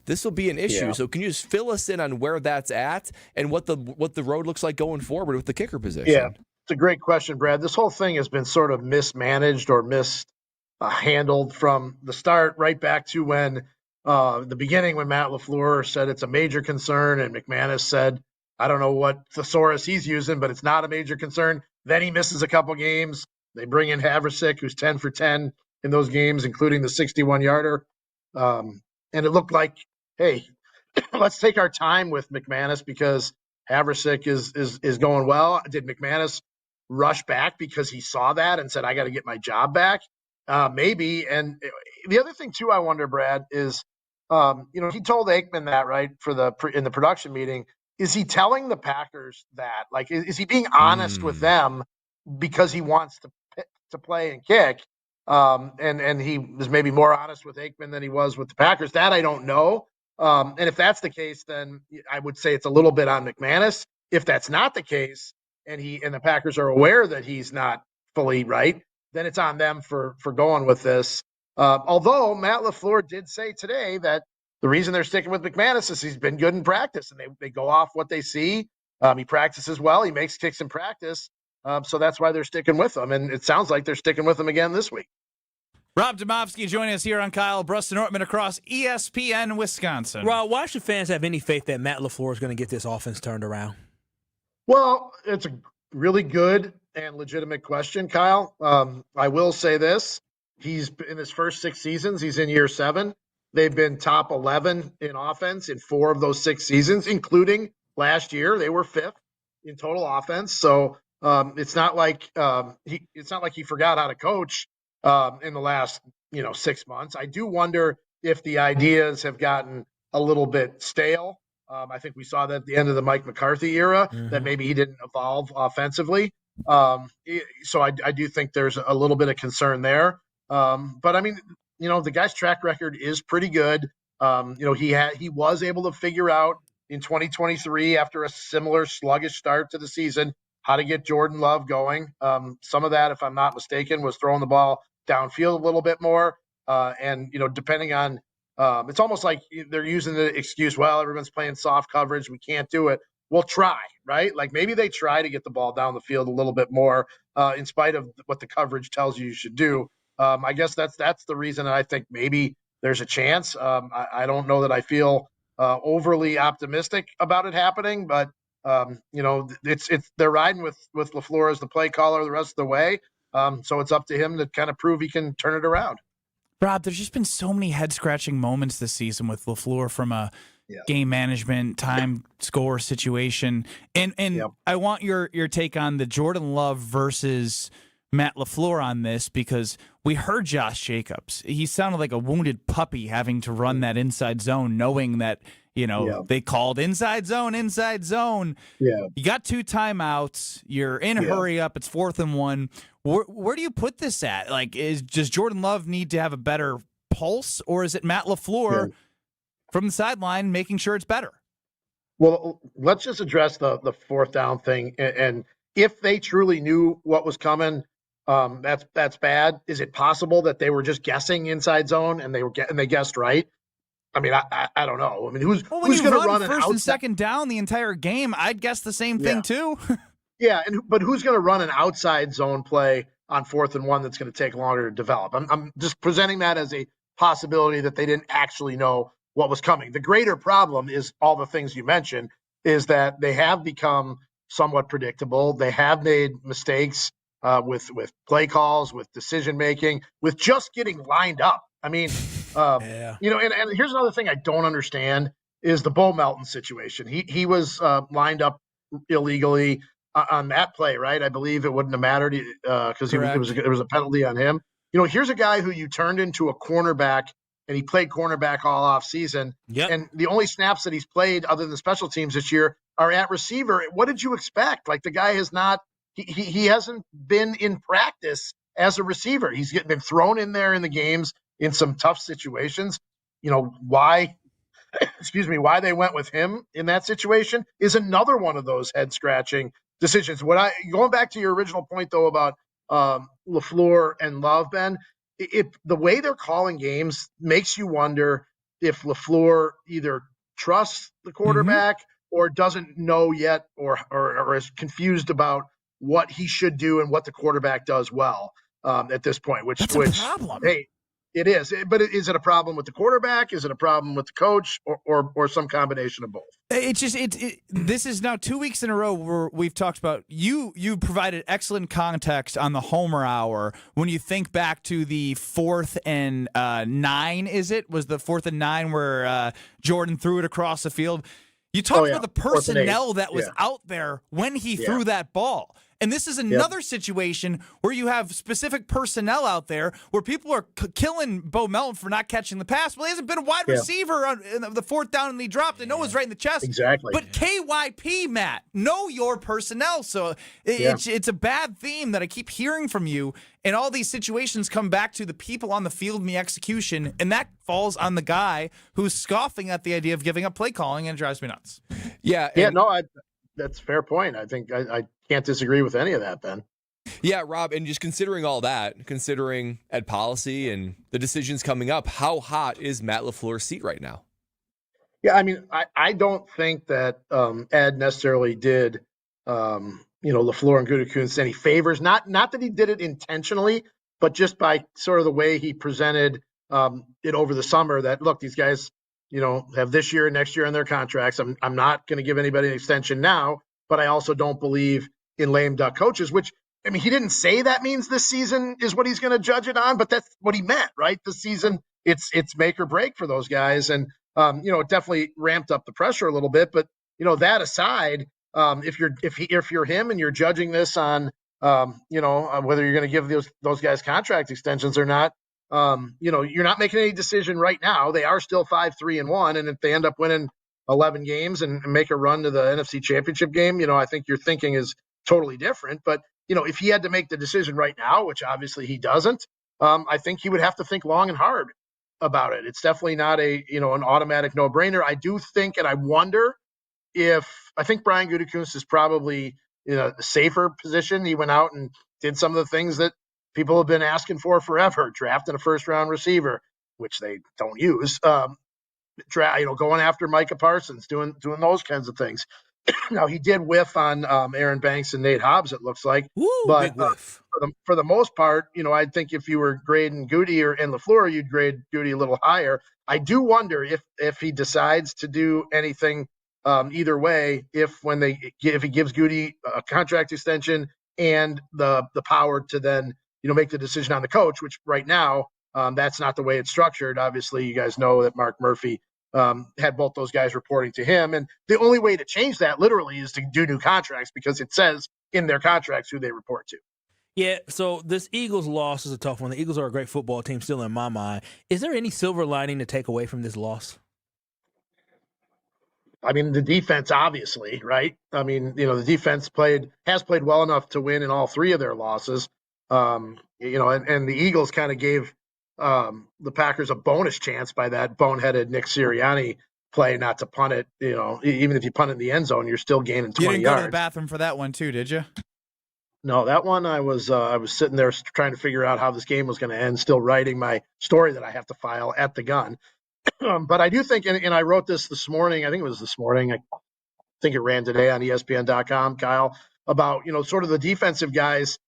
this will be an issue. Yeah. So can you just fill us in on where that's at and what the road looks like going forward with the kicker position? Yeah, it's a great question, Brad. This whole thing has been sort of mismanaged or mishandled from the start, right back to when the beginning, when Matt LaFleur said it's a major concern, and McManus said, I don't know what thesaurus he's using, but it's not a major concern. Then he misses a couple games. They bring in Haversick, who's 10 for 10 in those games, including the 61-yarder. And it looked like, hey, let's take our time with McManus because Haversick is going well. Did McManus rush back because he saw that and said, I got to get my job back? Maybe. And the other thing, too, I wonder, Brad, is, he told Aikman that, right, in the production meeting. Is he telling the Packers that? Like, is he being honest with them because he wants to play and kick? And he was maybe more honest with Aikman than he was with the Packers. That I don't know. And if that's the case, then I would say it's a little bit on McManus. If that's not the case, and the Packers are aware that he's not fully right, then it's on them for going with this. Although Matt LaFleur did say today that the reason they're sticking with McManus is he's been good in practice, and they go off what they see. He practices well. He makes kicks in practice. So that's why they're sticking with him. And it sounds like they're sticking with him again this week. Rob Demovsky joining us here on Kyle Brust and Ortman across ESPN Wisconsin. Rob, why should fans have any faith that Matt LaFleur is going to get this offense turned around? Well, it's a really good and legitimate question, Kyle. I will say this. He's in his first 6 seasons. He's in year 7. They've been top 11 in offense in 4 of those 6 seasons, including last year. They were 5th in total offense. So it's not like he forgot how to coach in the last 6 months. I do wonder if the ideas have gotten a little bit stale. I think we saw that at the end of the Mike McCarthy era, that maybe he didn't evolve offensively. So I do think there's a little bit of concern there. But I mean, the guy's track record is pretty good. He was able to figure out in 2023, after a similar sluggish start to the season, how to get Jordan Love going. Some of that, if I'm not mistaken, was throwing the ball downfield a little bit more. And depending on, it's almost like they're using the excuse, well, everyone's playing soft coverage, we can't do it. We'll try, right? Like maybe they try to get the ball down the field a little bit more in spite of what the coverage tells you should do. I guess that's the reason that I think maybe there's a chance. I don't know that I feel overly optimistic about it happening, but they're riding with LaFleur as the play caller the rest of the way. So it's up to him to kind of prove he can turn it around. Rob, there's just been so many head-scratching moments this season with LaFleur from a game management, time score situation. And I want your take on the Jordan Love versus Matt LaFleur on this, because we heard Josh Jacobs. He sounded like a wounded puppy having to run that inside zone, knowing that, they called inside zone. Yeah. You got 2 timeouts. You're in a hurry up. It's 4th and 1. Where do you put this at? Like, does Jordan Love need to have a better pulse, or is it Matt LaFleur from the sideline making sure it's better? Well, let's just address the 4th down thing. And if they truly knew what was coming, that's bad. Is it possible that they were just guessing inside zone and they guessed right? I mean, I don't know. I mean, who's going to run an first and second down the entire game? I'd guess the same thing too. Yeah, but who's going to run an outside zone play on 4th and 1 that's going to take longer to develop? I'm just presenting that as a possibility that they didn't actually know what was coming. The greater problem is all the things you mentioned, is that they have become somewhat predictable. They have made mistakes with play calls, with decision making, with just getting lined up. I mean, you know, and here's another thing I don't understand is the Bo Melton situation. He was lined up illegally on that play, right? I believe it wouldn't have mattered because it was a penalty on him. You know, here's a guy who you turned into a cornerback, and he played cornerback all off season. Yep. And the only snaps that he's played other than special teams this year are at receiver. What did you expect? Like, the guy has not he hasn't been in practice as a receiver. He's been thrown in there in the games in some tough situations. You know, why why they went with him in that situation is another one of those head scratching decisions. Going back to your original point though about LaFleur and Love, Ben, the way they're calling games makes you wonder if LaFleur either trusts the quarterback or doesn't know yet or is confused about what he should do and what the quarterback does well at this point, which problem. Hey, it is. But is it a problem with the quarterback? Is it a problem with the coach or some combination of both? It's just this is now 2 weeks in a row where we've talked about you provided excellent context on the Homer Hour when you think back to the 4th and 9, was the 4th and 9 where Jordan threw it across the field. You talked about the personnel that was out there when he threw that ball. And this is another situation where you have specific personnel out there where people are killing Bo Melton for not catching the pass. Well, he hasn't been a wide receiver on the 4th down and he dropped. And Noah's right in the chest. Exactly. But KYP, Matt, know your personnel. So it's a bad theme that I keep hearing from you. And all these situations come back to the people on the field and the execution. And that falls on the guy who's scoffing at the idea of giving up play calling, and it drives me nuts. That's a fair point. I think I can't disagree with any of that, Ben. Yeah, Rob, and just considering all that, considering Ed policy and the decisions coming up, how hot is Matt LaFleur's seat right now? Yeah, I mean, I don't think that Ed necessarily did, LaFleur and Gutekunst any favors. Not that he did it intentionally, but just by sort of the way he presented it over the summer that, look, these guys, have this year and next year on their contracts. I'm not going to give anybody an extension now, but I also don't believe in lame duck coaches, which, I mean, he didn't say that means this season is what he's going to judge it on, but that's what he meant, right? This season, it's make or break for those guys. And, it definitely ramped up the pressure a little bit, but, that aside, if you're him and you're judging this on, whether you're going to give those guys contract extensions or not, you're not making any decision right now. They are still 5-3-1. And if they end up winning 11 games and make a run to the NFC Championship game, I think your thinking is totally different. But, if he had to make the decision right now, which obviously he doesn't, I think he would have to think long and hard about it. It's definitely not an automatic no-brainer. I do think, and I wonder I think Brian Gutekunst is probably in a safer position. He went out and did some of the things that people have been asking for forever, drafting a first-round receiver, which they don't use, going after Micah Parsons, doing those kinds of things. Now, he did whiff on Aaron Banks and Nate Hobbs, it looks like. But big whiff. For the most part, I think if you were grading Goody and LaFleur, you'd grade Goody a little higher. I do wonder if he decides to do anything either way, if he gives Goody a contract extension and the power to then make the decision on the coach, which right now that's not the way it's structured. Obviously, you guys know that Mark Murphy had both those guys reporting to him. And the only way to change that literally is to do new contracts because it says in their contracts who they report to. Yeah, so this Eagles loss is a tough one. The Eagles are a great football team still in my mind. Is there any silver lining to take away from this loss? I mean, the defense, obviously, right? I mean, the defense has played well enough to win in all three of their losses. And the Eagles kind of gave the Packers a bonus chance by that boneheaded Nick Sirianni play not to punt it. Even if you punt it in the end zone, you're still gaining 20 yards. You didn't go to the bathroom for that one too, did you? No, that one I was sitting there trying to figure out how this game was going to end, still writing my story that I have to file at the gun. But I do think, and I wrote this morning, I think it was this morning, I think it ran today on ESPN.com, Kyle, about, sort of the defensive guys,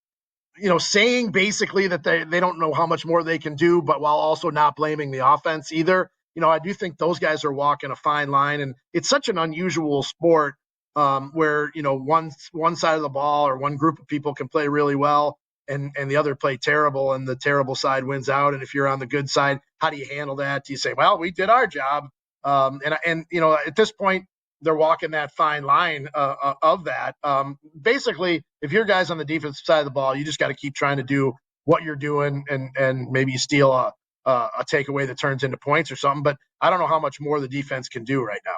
saying basically that they don't know how much more they can do, but while also not blaming the offense either. I do think those guys are walking a fine line, and it's such an unusual sport where, one side of the ball or one group of people can play really well and the other play terrible and the terrible side wins out. And if you're on the good side, how do you handle that? Do you say, well, we did our job? And you know, at this point, they're walking that fine line of that. Basically, if your guys on the defensive side of the ball, you just got to keep trying to do what you're doing, and maybe you steal a takeaway that turns into points or something. But I don't know how much more the defense can do right now.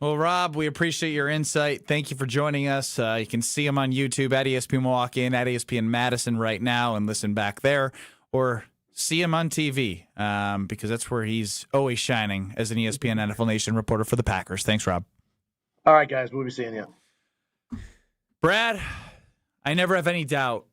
Well, Rob, we appreciate your insight. Thank you for joining us. You can see him on YouTube at ESPN Milwaukee and at ESPN Madison right now and listen back there, or see him on TV because that's where he's always shining as an ESPN NFL Nation reporter for the Packers. Thanks, Rob. All right, guys. We'll be seeing you. Brad, I never have any doubt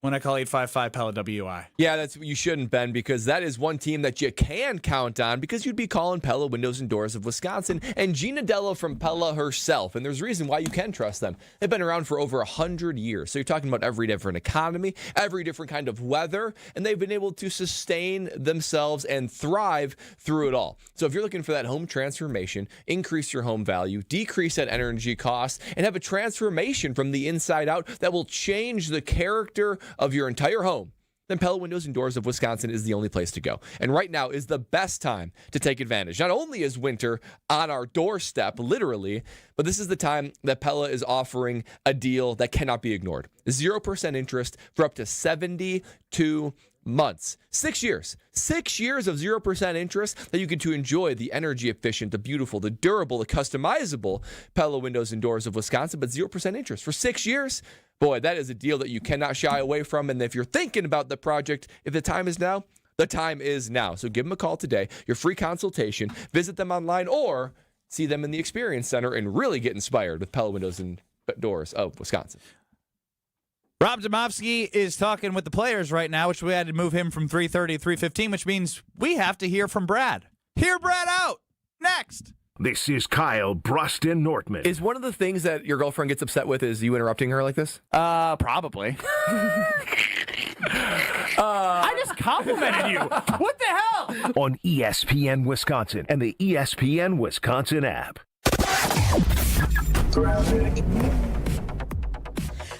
when I call 855 Pella WI. Yeah, that's what you shouldn't, Ben, because that is one team that you can count on because you'd be calling Pella Windows and Doors of Wisconsin and Gina Dello from Pella herself. And there's a reason why you can trust them. They've been around for over 100 years. So you're talking about every different economy, every different kind of weather, and they've been able to sustain themselves and thrive through it all. So if you're looking for that home transformation, increase your home value, decrease that energy cost, and have a transformation from the inside out that will change the character of your entire home, then Pella Windows and Doors of Wisconsin is the only place to go. And right now is the best time to take advantage. Not only is winter on our doorstep, literally, but this is the time that Pella is offering a deal that cannot be ignored. 0% interest for up to 72 months. 6 years. 6 years of 0% interest that you get to enjoy the energy efficient, the beautiful, the durable, the customizable Pella Windows and Doors of Wisconsin, but 0% interest for 6 years. Boy, that is a deal that you cannot shy away from. And if you're thinking about the project, if the time is now, the time is now. So give them a call today. Your free consultation. Visit them online or see them in the Experience Center and really get inspired with Pella Windows and Doors of Wisconsin. Rob Domofsky is talking with the players right now, which we had to move him from 3:30 to 3:15, which means we have to hear from Brad. Hear Brad out. Next. This is Kyle Bruston Nortman. Is one of the things that your girlfriend gets upset with is you interrupting her like this? Probably. I just complimented you. What the hell? On ESPN Wisconsin and the ESPN Wisconsin app.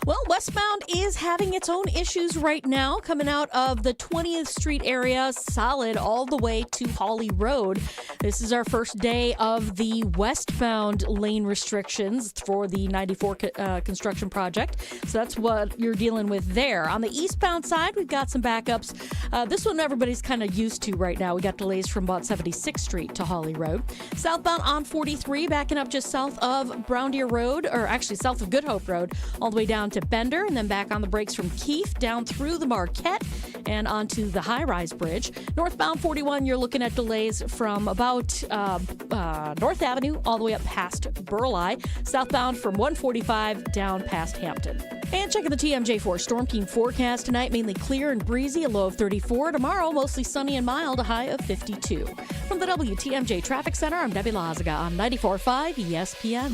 Well, westbound is having its own issues right now, coming out of the 20th Street area, solid all the way to Hawley Road. This is our first day of the westbound lane restrictions for the 94 construction project. So that's what you're dealing with there. On the eastbound side, we've got some backups. This one everybody's kind of used to right now. We got delays from about 76th Street to Hawley Road. Southbound on 43, backing up just south of Brown Deer Road, or actually south of Good Hope Road, all the way down to Bender, and then back on the brakes from Keefe down through the Marquette and onto the high-rise bridge. Northbound 41, you're looking at delays from about North Avenue all the way up past Burleigh. Southbound from 145 down past Hampton. And checking the TMJ4 Storm Team forecast tonight, mainly clear and breezy, a low of 34. Tomorrow, mostly sunny and mild, a high of 52. From the WTMJ Traffic Center, I'm Debbie Lazaga on 94.5 ESPN.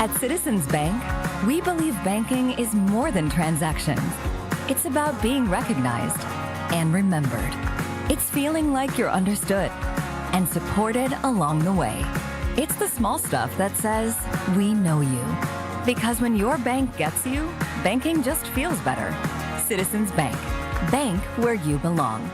At Citizens Bank, we believe banking is more than transactions. It's about being recognized and remembered. It's feeling like you're understood and supported along the way. It's the small stuff that says, we know you. Because when your bank gets you, banking just feels better. Citizens Bank. Bank where you belong.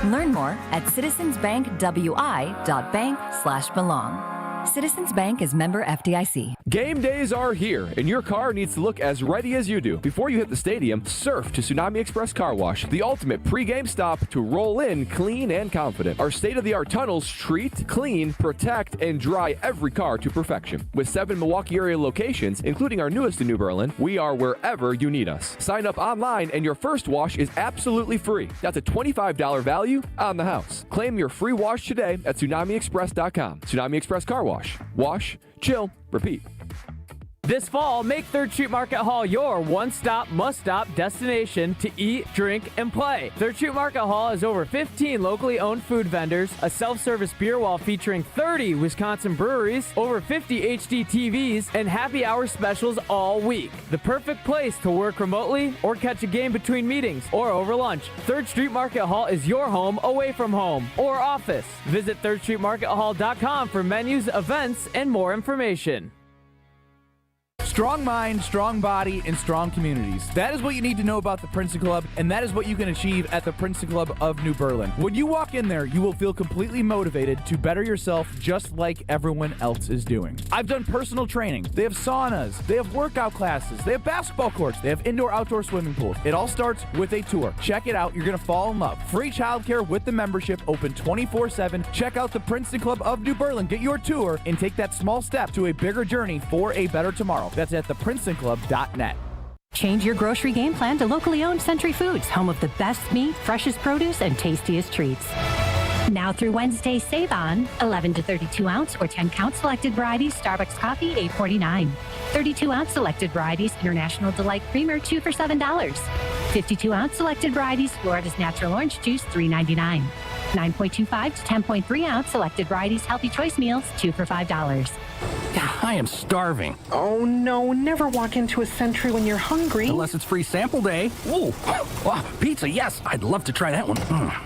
Learn more at citizensbankwi.bank/belong. Citizens Bank is member FDIC. Game days are here, and your car needs to look as ready as you do. Before you hit the stadium, surf to Tsunami Express Car Wash, the ultimate pre-game stop to roll in clean and confident. Our state-of-the-art tunnels treat, clean, protect, and dry every car to perfection. With 7 Milwaukee area locations, including our newest in New Berlin, we are wherever you need us. Sign up online, and your first wash is absolutely free. That's a $25 value on the house. Claim your free wash today at TsunamiExpress.com. Tsunami Express Car Wash. Wash, chill, repeat. This fall, make 3rd Street Market Hall your one-stop, must-stop destination to eat, drink, and play. 3rd Street Market Hall has over 15 locally owned food vendors, a self-service beer wall featuring 30 Wisconsin breweries, over 50 HD TVs, and happy hour specials all week. The perfect place to work remotely or catch a game between meetings or over lunch. 3rd Street Market Hall is your home away from home or office. Visit 3rdstreetmarkethall.com for menus, events, and more information. Strong mind, strong body, and strong communities. That is what you need to know about the Princeton Club, and that is what you can achieve at the Princeton Club of New Berlin. When you walk in there, you will feel completely motivated to better yourself just like everyone else is doing. I've done personal training. They have saunas. They have workout classes. They have basketball courts. They have indoor-outdoor swimming pools. It all starts with a tour. Check it out. You're going to fall in love. Free childcare with the membership, open 24/7. Check out the Princeton Club of New Berlin. Get your tour and take that small step to a bigger journey for a better tomorrow. That's at theprincetonclub.net. Change your grocery game plan to locally owned Century Foods, home of the best meat, freshest produce, and tastiest treats. Now through Wednesday, save on 11 to 32 ounce or 10 count selected varieties Starbucks coffee, $8.49. 32 ounce selected varieties International Delight Creamer, 2 for $7. 52 ounce selected varieties Florida's Natural Orange Juice, $3.99. 9.25 to 10.3 ounce selected varieties Healthy Choice Meals, 2 for $5. I am starving. Oh no, never walk into a Century when you're hungry. Unless it's free sample day. Ooh, pizza, yes. I'd love to try that one.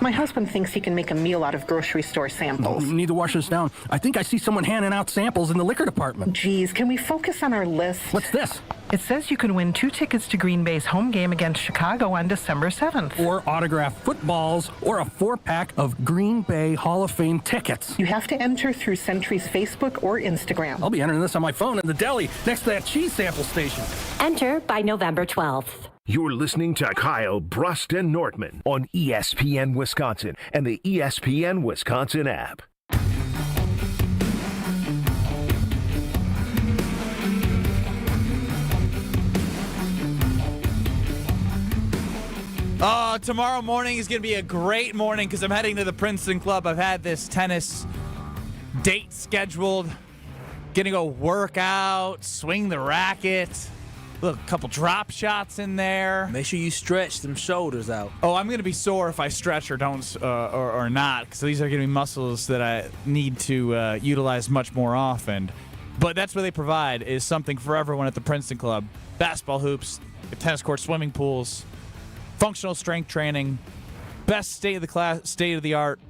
My husband thinks he can make a meal out of grocery store samples. Need to wash this down. I think I see someone handing out samples in the liquor department. Geez, can we focus on our list? What's this? It says you can win 2 tickets to Green Bay's home game against Chicago on December 7th. Or autographed footballs, or a 4-pack of Green Bay Hall of Fame tickets. You have to enter through Century's Facebook or Instagram. I'll be entering this on my phone in the deli next to that cheese sample station. Enter by November 12th. You're listening to Kyle Brust and Nortman on ESPN Wisconsin and the ESPN Wisconsin app. Tomorrow morning is going to be a great morning because I'm heading to the Princeton Club. I've had this tennis date scheduled. Gonna go work out, swing the racket, a couple drop shots in there. Make sure you stretch them shoulders out. Oh, I'm gonna be sore if I stretch or don't or not, because these are gonna be muscles that I need to utilize much more often. But that's what they provide, is something for everyone at the Princeton Club: basketball hoops, tennis courts, swimming pools, functional strength training, best state of the art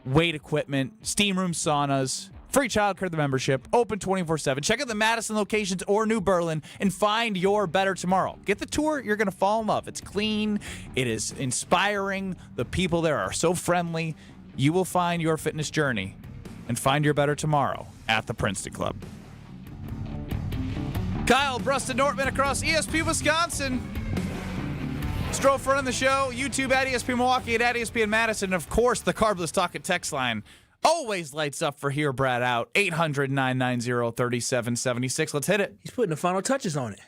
weight equipment, steam room saunas. Free childcare, the membership, open 24/7. Check out the Madison locations or New Berlin and find your better tomorrow. Get the tour. You're going to fall in love. It's clean. It is inspiring. The people there are so friendly. You will find your fitness journey and find your better tomorrow at the Princeton Club. Kyle Brust, Nortman across ESP Wisconsin. Stroh running the show. YouTube at ESP Milwaukee and at ESPN Madison. And, of course, the Carbless Talk at text line. Always lights up for Hear Brad Out. 800-990-3776. Let's hit it. He's putting the final touches on it.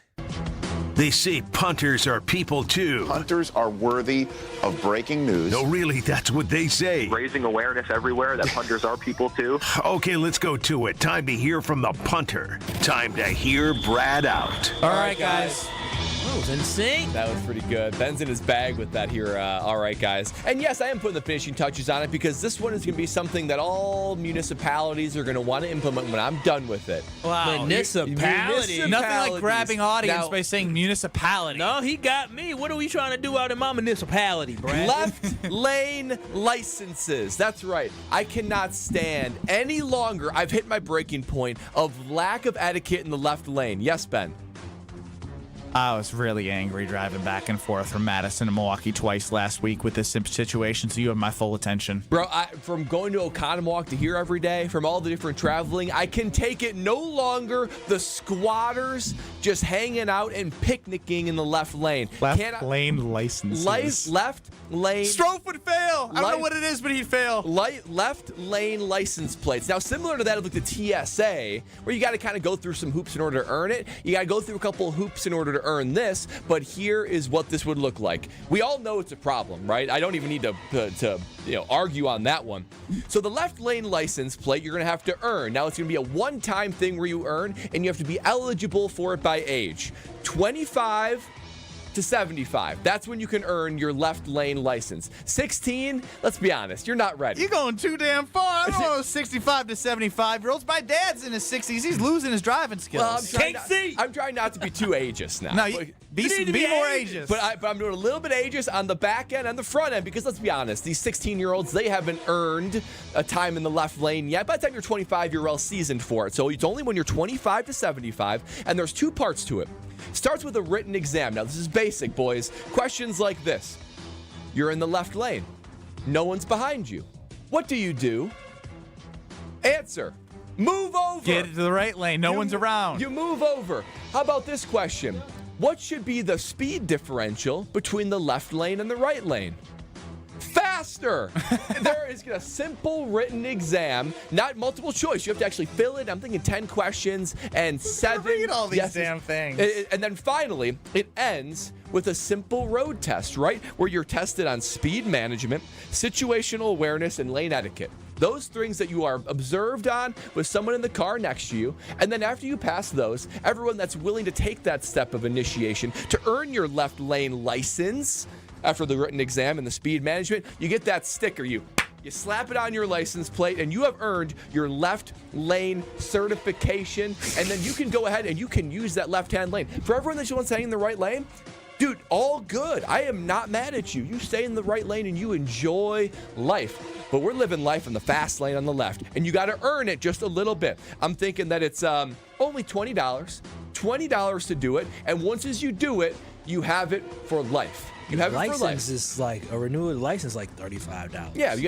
They say punters are people, too. Punters are worthy of breaking news. No, really, that's what they say. Raising awareness everywhere that punters are people, too. Okay, let's go to it. Time to hear from the punter. Time to hear Brad Out. All right, guys. That was insane. That was pretty good. Ben's in his bag with that here. All right, guys. And yes, I am putting the finishing touches on it because this one is going to be something that all municipalities are going to want to implement when I'm done with it. Wow. Municipality. Nothing like grabbing audience by saying municipality. No, he got me. What are we trying to do out in my municipality, Brad? Left lane licenses. That's right. I cannot stand any longer. I've hit my breaking point of lack of etiquette in the left lane. Yes, Ben? I was really angry driving back and forth from Madison to Milwaukee twice last week with this situation, so you have my full attention. Bro, from going to Oconomowoc to here every day, from all the different traveling, I can take it no longer. The squatters just hanging out and picnicking in the left lane. Left lane licenses. Left lane. Strofe would fail. I don't know what it is, but he'd fail. Left lane license plates. Now, similar to that of like the TSA, where you got to kind of go through some hoops in order to earn it. You got to go through a couple of hoops in order to earn this, but here is what this would look like. We all know it's a problem, right? I don't even need to argue on that one. So the left lane license plate, you're going to have to earn. Now, it's going to be a one-time thing where you earn, and you have to be eligible for it by age. 25, to 75. That's when you can earn your left lane license. 16, let's be honest, you're not ready. You're going too damn far. I don't know 65 to 75-year-olds. My dad's in his 60s. He's losing his driving skills. Well, I'm trying not to be too ageist now. No, be more ageist. But I'm doing a little bit ageist on the back end and the front end because let's be honest, these 16-year-olds, they haven't earned a time in the left lane yet. By the time you're 25, you're well seasoned for it. So it's only when you're 25 to 75, and there's two parts to it. Starts with a written exam. Now, this is basic, boys. Questions like this. You're in the left lane. No one's behind you. What do you do? Answer. Move over. Get to the right lane. No one's around. You move over. How about this question? What should be the speed differential between the left lane and the right lane? Faster. There is a simple written exam, not multiple choice. You have to actually fill it. I'm thinking 10 questions and 7. Read all these damn things. And then finally, it ends with a simple road test, right? Where you're tested on speed management, situational awareness, and lane etiquette. Those things that you are observed on with someone in the car next to you. And then after you pass those, everyone that's willing to take that step of initiation to earn your left lane license after the written exam and the speed management, you get that sticker. You slap it on your license plate, and you have earned your left lane certification. And then you can go ahead and you can use that left-hand lane. For everyone that wants to hang in the right lane, dude, all good. I am not mad at you. You stay in the right lane and you enjoy life. But we're living life in the fast lane on the left, and you got to earn it just a little bit. I'm thinking that it's only $20 to do it, and once as you do it, you have it for life. You have it for life. License is like a renewal license, like $35. Yeah, it's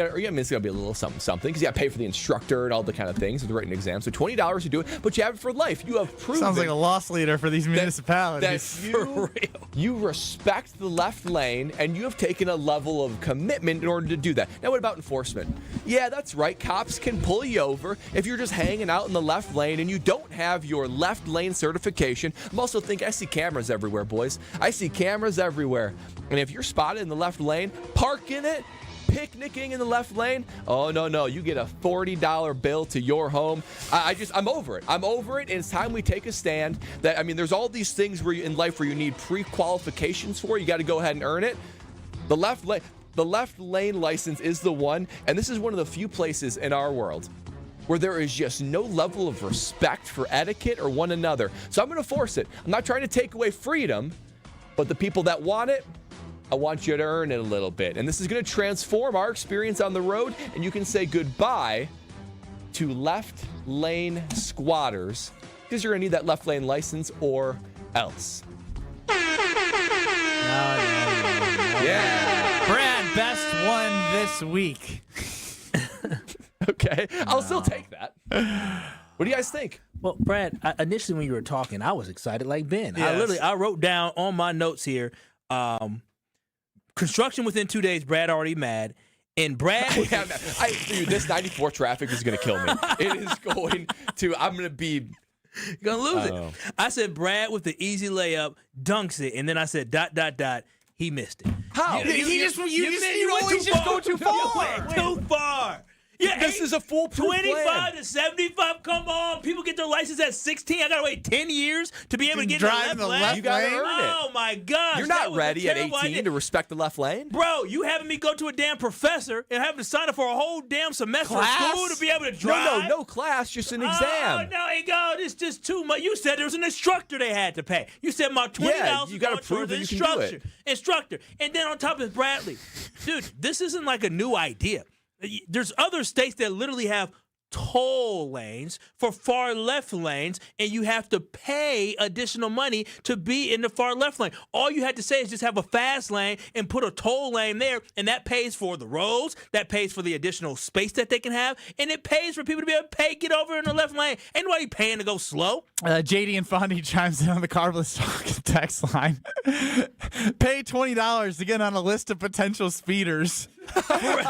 gonna be a little something because you got to pay for the instructor and all the kind of things with the written exam. So $20 to do it, but you have it for life. You have proven. Sounds like a loss leader for these municipalities. That you respect the left lane and you have taken a level of commitment in order to do that. Now, what about enforcement? Yeah, that's right. Cops can pull you over if you're just hanging out in the left lane and you don't have your left lane certification. I'm also thinking I see cameras everywhere, boys. I see cameras everywhere. And if you're spotted in the left lane, parking it, picnicking in the left lane, oh, no, you get a $40 bill to your home. I'm over it. I'm over it, and it's time we take a stand. There's all these things in life where you need pre-qualifications for. You got to go ahead and earn it. The left lane license is the one, and this is one of the few places in our world where there is just no level of respect for etiquette or one another. So I'm going to force it. I'm not trying to take away freedom, but the people that want it, I want you to earn it a little bit. And this is going to transform our experience on the road, and you can say goodbye to left lane squatters because you're going to need that left lane license or else. Yeah. Brad, best one this week. Okay. I'll still take that. What do you guys think? Well, Brad, initially when you were talking, I was excited like Ben. Yes. I wrote down on my notes here, construction within 2 days, Brad already mad. And Brad... Dude, this 94 traffic is going to kill me. It is going to... I'm going to be... You're going to lose it. I said Brad with the easy layup dunks it, and then I said ... He missed it. How? You always just go too far. You went too far. Yeah, this is a foolproof 25 plan. to 75. Come on, people get their license at 16. I gotta wait 10 years to be able to get drive the left You gotta lane. earn it. Oh my gosh, You're not ready at 18 to respect the left lane, bro. You having me go to a damn professor and having to sign up for a whole damn semester of school to be able to drive? No class, just an exam. Oh no, it's just too much. You said there was an instructor they had to pay. You said my $20. You gotta prove that you can do it. Instructor, and then on top of Bradley, dude, this isn't like a new idea. There's other states that literally have toll lanes for far left lanes, and you have to pay additional money to be in the far left lane. All you had to say is just have a fast lane and put a toll lane there, and that pays for the roads, that pays for the additional space that they can have, and it pays for people to be able to get over in the left lane. Ain't nobody paying to go slow. JD and Fondy chimes in on the Carbless Talk text line. Pay $20 to get on a list of potential speeders. However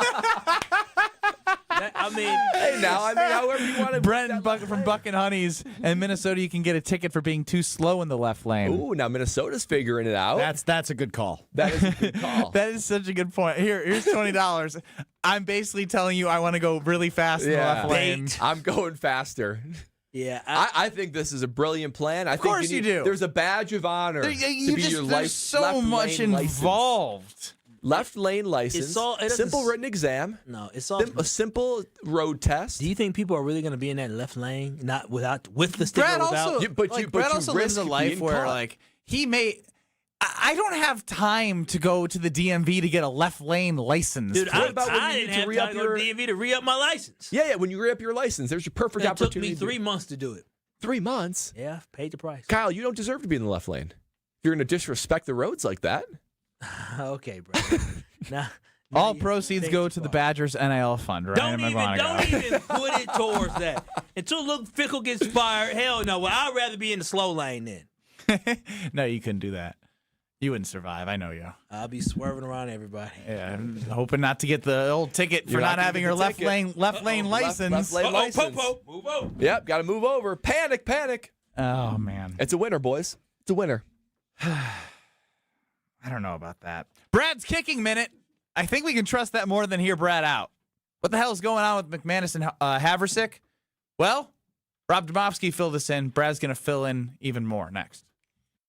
you want to. Brent from Buck and Honey's in Minnesota, you can get a ticket for being too slow in the left lane. Ooh, now Minnesota's figuring it out. That's a good call. That is a good call. That is such a good point. Here's $20. I'm basically telling you I want to go really fast in the left lane. I'm going faster. Yeah, I think this is a brilliant plan. Of course you do. There's a badge of honor to be your there's so much involved. Left lane license, simple written exam. No, it's all a simple road test. Do you think people are really going to be in that left lane, not with the sticker? Brad without? also, Brad also lives a life where like he may. I don't have time to go to the DMV to get a left lane license. Dude, I didn't have time to go to DMV to re-up my license. Yeah, when you re-up your license, there's your perfect opportunity. It took me 3 months to do it. 3 months? Yeah, paid the price. Kyle, you don't deserve to be in the left lane. You're going to disrespect the roads like that. Okay, bro. All proceeds go to the Badgers NIL fund, right? Don't even put it towards that. Until Luke Fickle gets fired, hell no. Well, I'd rather be in the slow lane then. No, you couldn't do that. You wouldn't survive. I know you. I'll be swerving around everybody. Yeah, I'm hoping not to get the old ticket for not having your left lane license. Left lane license. Move over. Yep, got to move over. Panic. Oh, man. It's a winner, boys. It's a winner. I don't know about that. Brad's kicking minute. I think we can trust that more than hear Brad out. What the hell is going on with McManus and Haversick? Well, Rob Domofsky filled us in. Brad's going to fill in even more next.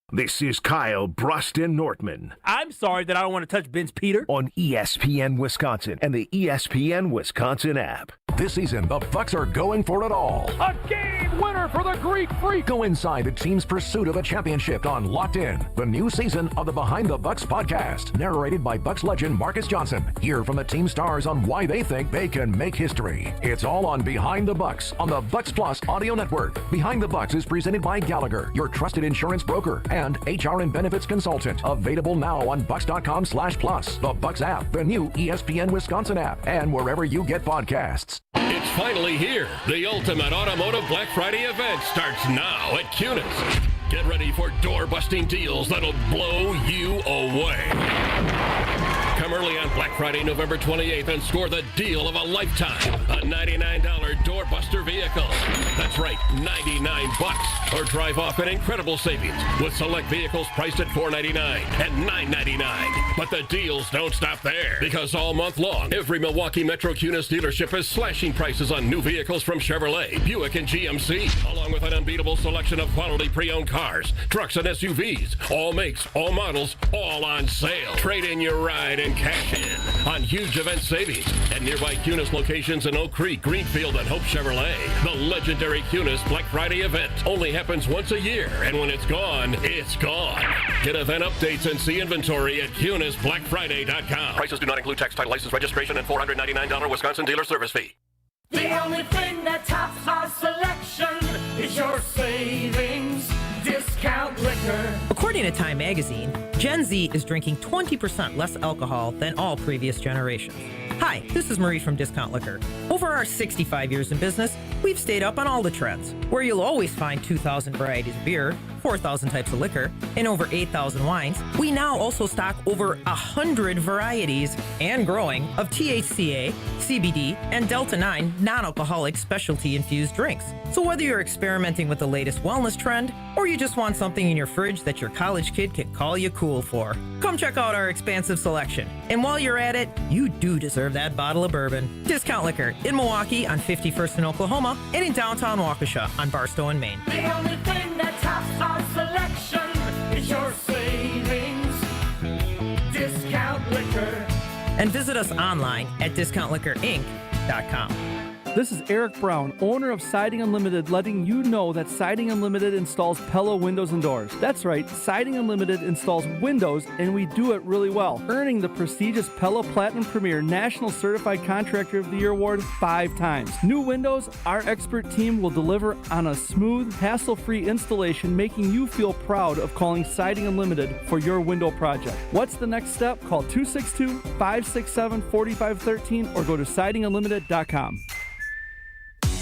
This is Kyle Bruston Nortman. I'm sorry that I don't want to touch Ben's Peter. On ESPN Wisconsin and the ESPN Wisconsin app. This season, the Bucks are going for it all. A game winner for the Greek Freak. Go inside the team's pursuit of a championship on Locked In, the new season of the Behind the Bucks podcast, narrated by Bucks legend Marcus Johnson. Hear from the team stars on why they think they can make history. It's all on Behind the Bucks on the Bucks Plus audio network. Behind the Bucks is presented by Gallagher, your trusted insurance broker and HR and benefits consultant. Available now on bucks.com/plus, the Bucks app, the new ESPN Wisconsin app, and wherever you get podcasts. It's finally here. The ultimate automotive Black Friday event starts now at Kunis. Get ready for door-busting deals that'll blow you away. Come early on Black Friday, November 28th, and score the deal of a lifetime. A $99 doorbuster vehicle. That's right, $99. Or drive off an incredible savings with select vehicles priced at $499 and $999. But the deals don't stop there, because all month long, every Milwaukee Metro Kunis dealership is slashing prices on new vehicles from Chevrolet, Buick, and GMC, along with an unbeatable selection of quality pre-owned cars, trucks, and SUVs. All makes, all models, all on sale. Trade in your ride and cash in on huge event savings at nearby Kunis locations in Oak Creek, Greenfield, and Hope Chevrolet. The legendary Kunis Black Friday event only happens once a year, and when it's gone, it's gone. Get event updates and see inventory at KunisBlackFriday.com. Prices do not include tax, title, license, registration, and $499 Wisconsin dealer service fee. The only thing that tops our selection is your savings discount liquor. According to Time Magazine, Gen Z is drinking 20% less alcohol than all previous generations. Hi, this is Marie from Discount Liquor. Over our 65 years in business, we've stayed up on all the trends, where you'll always find 2,000 varieties of beer, 4,000 types of liquor, and over 8,000 wines. We now also stock over 100 varieties and growing of THCA, CBD, and Delta-9 non-alcoholic specialty-infused drinks. So whether you're experimenting with the latest wellness trend, or you just want something in your fridge that your college kid can call you cool for, come check out our expansive selection. And while you're at it, you do deserve that bottle of bourbon. Discount Liquor in Milwaukee on 51st in Oklahoma and in downtown Waukesha on Barstow and Maine. The only thing that tops our selection is your savings discount liquor. And visit us online at discountliquorinc.com. This is Eric Brown, owner of Siding Unlimited, letting you know that Siding Unlimited installs Pella windows and doors. That's right, Siding Unlimited installs windows, and we do it really well, earning the prestigious Pella Platinum Premier National Certified Contractor of the Year award 5 times. New windows, our expert team will deliver on a smooth, hassle-free installation, making you feel proud of calling Siding Unlimited for your window project. What's the next step? Call 262-567-4513 or go to sidingunlimited.com.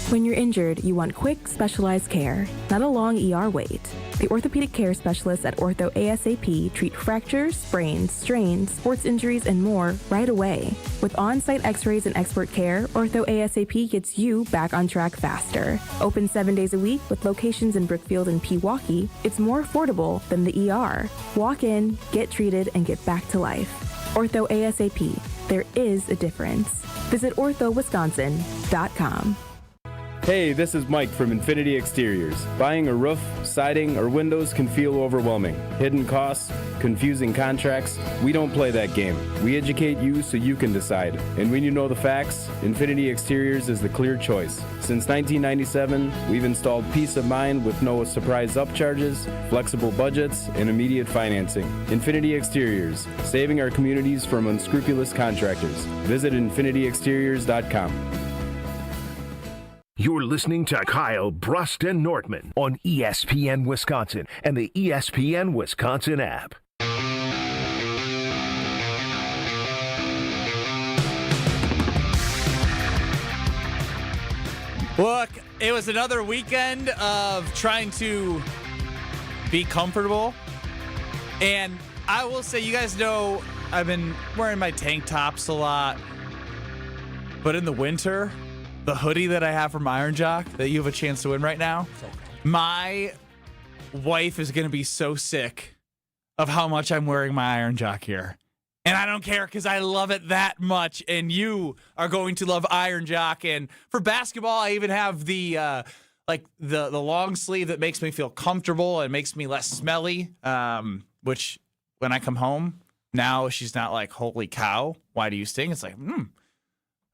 When you're injured, you want quick, specialized care, not a long ER wait. The orthopedic care specialists at Ortho ASAP treat fractures, sprains, strains, sports injuries, and more right away. With on-site x-rays and expert care, Ortho ASAP gets you back on track faster. Open 7 days a week with locations in Brookfield and Pewaukee, it's more affordable than the ER. Walk in, get treated, and get back to life. Ortho ASAP. There is a difference. Visit orthowisconsin.com. Hey, this is Mike from Infinity Exteriors. Buying a roof, siding, or windows can feel overwhelming. Hidden costs, confusing contracts. We don't play that game. We educate you so you can decide. And when you know the facts, Infinity Exteriors is the clear choice. Since 1997, we've installed peace of mind with no surprise upcharges, flexible budgets, and immediate financing. Infinity Exteriors, saving our communities from unscrupulous contractors. Visit infinityexteriors.com. You're listening to Kyle Brust and Nortman on ESPN Wisconsin and the ESPN Wisconsin app. Look, it was another weekend of trying to be comfortable. And I will say, you guys know I've been wearing my tank tops a lot. But in the winter, the hoodie that I have from Iron Jock that you have a chance to win right now, my wife is going to be so sick of how much I'm wearing my Iron Jock here. And I don't care because I love it that much. And you are going to love Iron Jock. And for basketball, I even have the long sleeve that makes me feel comfortable and makes me less smelly, which when I come home, now she's not like, holy cow, why do you stink? It's like,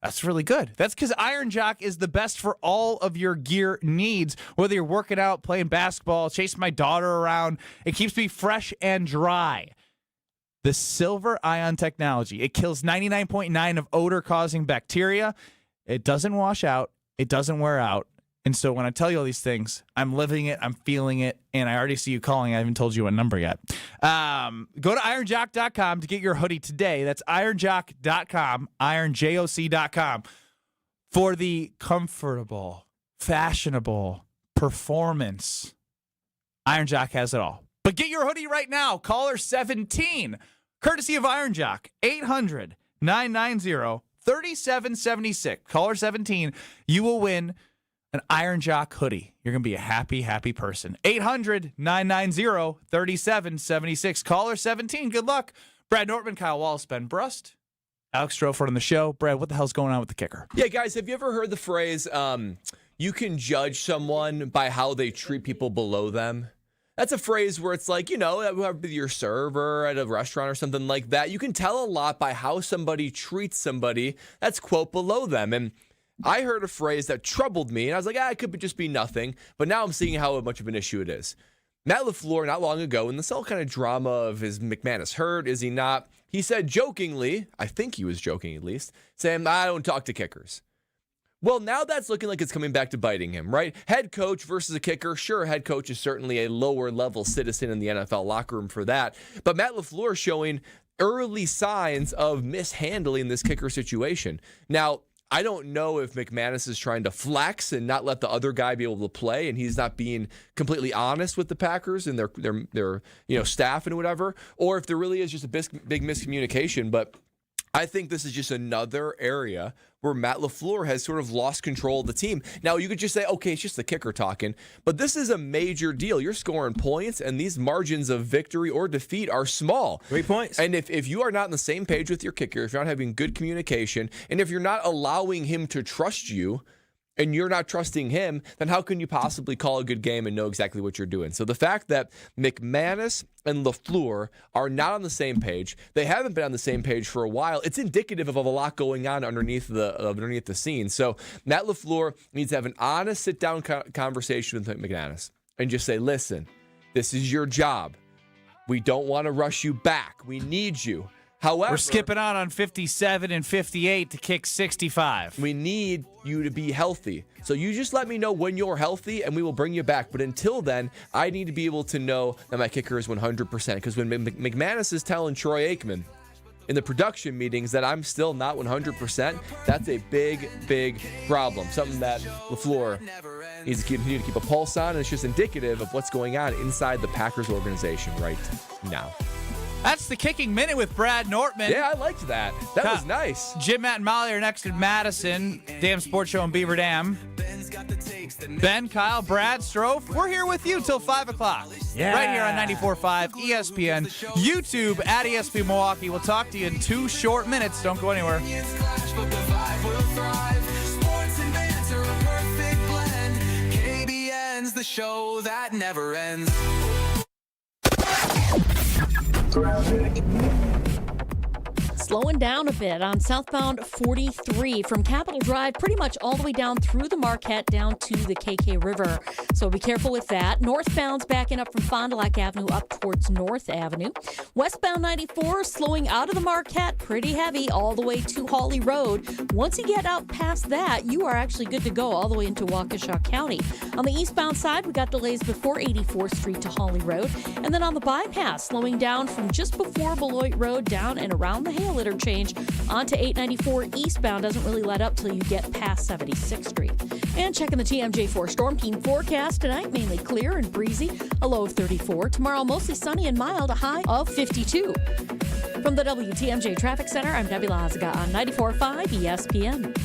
that's really good. That's because Iron Jock is the best for all of your gear needs. Whether you're working out, playing basketball, chasing my daughter around, it keeps me fresh and dry. The silver ion technology, it kills 99.9% of odor-causing bacteria. It doesn't wash out. It doesn't wear out. And so when I tell you all these things, I'm living it, I'm feeling it, and I already see you calling. I haven't told you what number yet. Go to ironjock.com to get your hoodie today. That's ironjock.com, ironjoc.com, for the comfortable, fashionable performance. Iron Jock has it all. But get your hoodie right now. Caller 17, courtesy of Iron Jock, 800-990-3776. Caller 17, you will win an Iron Jock hoodie. You're going to be a happy, happy person. 800-990-3776. Caller 17, good luck. Brad Nortman, Kyle Wallace, Ben Brust, Alex Stroford on the show. Brad, what the hell's going on with the kicker? Yeah, guys, have you ever heard the phrase, you can judge someone by how they treat people below them? That's a phrase where it's like, whoever your server at a restaurant or something like that, you can tell a lot by how somebody treats somebody that's, quote, below them. And I heard a phrase that troubled me, and I was like, it could just be nothing. But now I'm seeing how much of an issue it is. Matt LaFleur, not long ago, in this whole kind of drama of is McManus hurt, is he not? He said jokingly, I think he was joking at least, saying, I don't talk to kickers. Well, now that's looking like it's coming back to biting him, right? Head coach versus a kicker. Sure, head coach is certainly a lower-level citizen in the NFL locker room for that. But Matt LaFleur showing early signs of mishandling this kicker situation. Now, I don't know if McManus is trying to flex and not let the other guy be able to play, and he's not being completely honest with the Packers and their staff and whatever, or if there really is just a big miscommunication. But I think this is just another area where Matt LaFleur has sort of lost control of the team. Now, you could just say, okay, it's just the kicker talking, but this is a major deal. You're scoring points, and these margins of victory or defeat are small. 3 points. And if you are not on the same page with your kicker, if you're not having good communication, and if you're not allowing him to trust you, and you're not trusting him, then how can you possibly call a good game and know exactly what you're doing? So the fact that McManus and LaFleur are not on the same page, they haven't been on the same page for a while, it's indicative of a lot going on underneath the scene. So Matt LaFleur needs to have an honest sit-down conversation with McManus and just say, listen, this is your job. We don't want to rush you back. We need you. However, we're skipping out on 57 and 58 to kick 65. We need you to be healthy. So you just let me know when you're healthy, and we will bring you back. But until then, I need to be able to know that my kicker is 100%. Because when McManus is telling Troy Aikman in the production meetings that I'm still not 100%, that's a big, big problem. Something that LaFleur needs to continue to keep a pulse on. And it's just indicative of what's going on inside the Packers organization right now. That's the Kicking Minute with Brad Nortman. Yeah, I liked that. That was nice. Jim, Matt, and Molly are next in Madison. Damn Sports Show in Beaver Dam. Ben, Kyle, Brad, Strofe, we're here with you till 5 o'clock. Yeah. Right here on 94.5 ESPN. YouTube at ESPN Milwaukee. We'll talk to you in 2 short minutes. Don't go anywhere. Sports and banter, a perfect blend. Friends, the show that never ends. Slowing down a bit on southbound 43 from Capitol Drive pretty much all the way down through the Marquette down to the KK River. So be careful with that. Northbound's backing up from Fond du Lac Avenue up towards North Avenue. Westbound 94 slowing out of the Marquette pretty heavy all the way to Hawley Road. Once you get out past that, you are actually good to go all the way into Waukesha County. On the eastbound side, we got delays before 84th Street to Hawley Road. And then on the bypass, slowing down from just before Beloit Road down and around the Hale interchange onto 894 eastbound. Doesn't really let up till you get past 76th Street. And checking the TMJ4 Storm King forecast tonight, mainly clear and breezy, a low of 34. Tomorrow, mostly sunny and mild, a high of 52. From the WTMJ Traffic Center, I'm Debbie Lazaga on 94.5 ESPN.